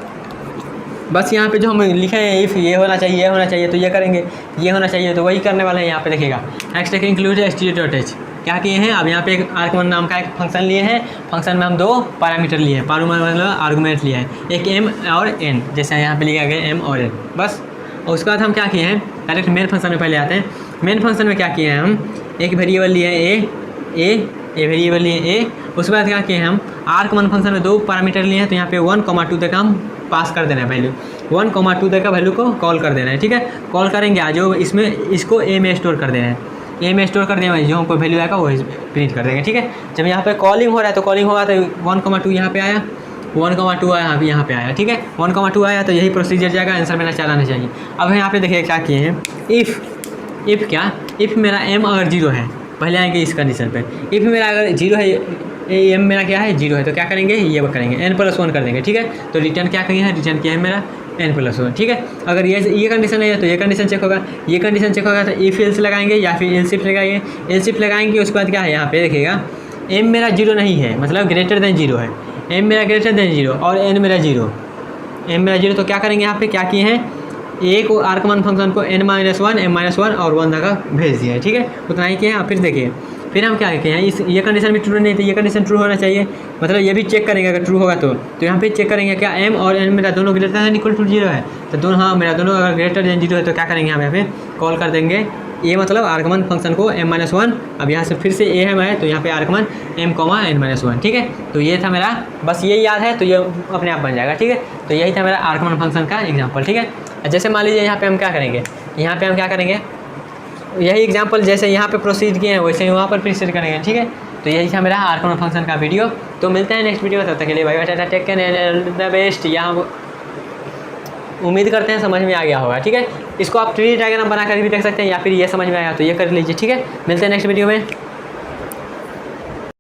बस यहाँ पे जो हम लिखे हैं इफ़ ये होना चाहिए तो ये करेंगे, ये होना चाहिए तो वही करने वाले हैं। यहाँ पे देखिएगा एक्सटेक इंक्लूड std.h क्या किए हैं, अब यहाँ पे एक आर्गमन नाम का एक फंक्शन लिए हैं, फंक्शन में हम 2 पैरामीटर लिए हैं, मतलब आर्गूमेंट लिए हैं, एक m और n, जैसे यहाँ पे लिखा गया m और n, बस। और उसके बाद हम क्या किए हैं, डायरेक्ट मेन फंक्शन में पहले आते हैं। मेन फंक्शन में क्या किए हैं, हम एक वेरिएबल लिए हैं ए वेरिएबल लिए a, उसके बाद क्या किए हैं, हम आर्गमन फंक्शन में 2 पैरामीटर लिए हैं, तो यहाँ पे 1,2 तक हम पास कर देना है वैल्यू, 1,2 तक का वैल्यू को कॉल कर देना है, ठीक है। कॉल करेंगे आज जो इसमें इसको a में स्टोर कर देना है, ए में स्टोर कर देंगे, जो हमको वैल्यू आएगा वो प्रिंट कर देंगे, ठीक है। जब यहाँ पे कॉलिंग हो रहा है तो कॉलिंग होगा तो 1,2 यहाँ पे आया, 1,2 आया, यहाँ पे आया, ठीक है। 1,2 आया तो यही प्रोसीजर जाएगा, आंसर मेरा 4 आना चाहिए। अब यहाँ पे देखिए क्या किए हैं, इफ़ मेरा m अगर 0 है, पहले आएंगे इस कंडीशन पे, इफ़ मेरा अगर 0 है, m मेरा क्या है 0 है, तो क्या करेंगे, ये करेंगे n+1 कर देंगे, ठीक है। तो रिटर्न क्या किया है, रिटर्न किया है मेरा n+1, ठीक है। अगर ये कंडीशन है तो ये कंडीशन चेक होगा, ये कंडीशन चेक होगा तो इफ एल्स लगाएंगे या फिर एल्सिफ लगाएंगे। एल्सिफ लगाएंगे उसके बाद क्या है यहाँ पे देखिएगा, m मेरा 0 नहीं है, मतलब ग्रेटर देन 0 है, m मेरा ग्रेटर देन 0 और n मेरा 0, m मेरा 0, तो क्या करेंगे यहाँ पे, क्या किए हैं, एक आर्कमन फंक्शन को n-1 m-1 और 1 तक भेज दिया है, ठीक है, उतना ही किए हैं। फिर देखिए फिर हम क्या किए हैं, इस ये कंडीशन भी ट्रू नहीं थी, ये कंडीशन ट्रू होना चाहिए, मतलब ये भी चेक करेंगे अगर ट्रू होगा तो यहाँ पे चेक करेंगे क्या m और n मेरा दोनों ग्रेटर देन इक्वल टू 0 है, तो दोनों, हाँ मेरा दोनों अगर ग्रेटर देन 0 है तो क्या करेंगे हम यहाँ पे कॉल कर देंगे ये, मतलब आर्गमन फंक्शन को m-1। अब यहाँ से फिर से a है तो यहाँ पे आर्गमन m, n-1, ठीक है। तो ये था मेरा, बस ये याद है तो ये अपने आप बन जाएगा, ठीक है। तो यही था मेरा आर्गमन फंक्शन का एग्जाम्पल, ठीक है। जैसे मान लीजिए यहाँ पे हम क्या करेंगे, यहाँ पे हम क्या करेंगे, यही एग्जाम्पल जैसे यहाँ पे प्रोसीड किए हैं वैसे ही वहाँ पर प्रोसीड करेंगे, ठीक है। तो यही था मेरा आर्गमन फंक्शन का वीडियो। तो मिलते हैं नेक्स्ट वीडियो में, तब तक के लिए bye bye, tata, take care, the best. यहाँ उम्मीद करते हैं समझ में आ गया होगा, ठीक है। इसको आप ट्री डायग्राम बना कर भी देख सकते हैं या फिर ये समझ में आया तो ये कर लीजिए, ठीक है। मिलते हैं नेक्स्ट वीडियो में।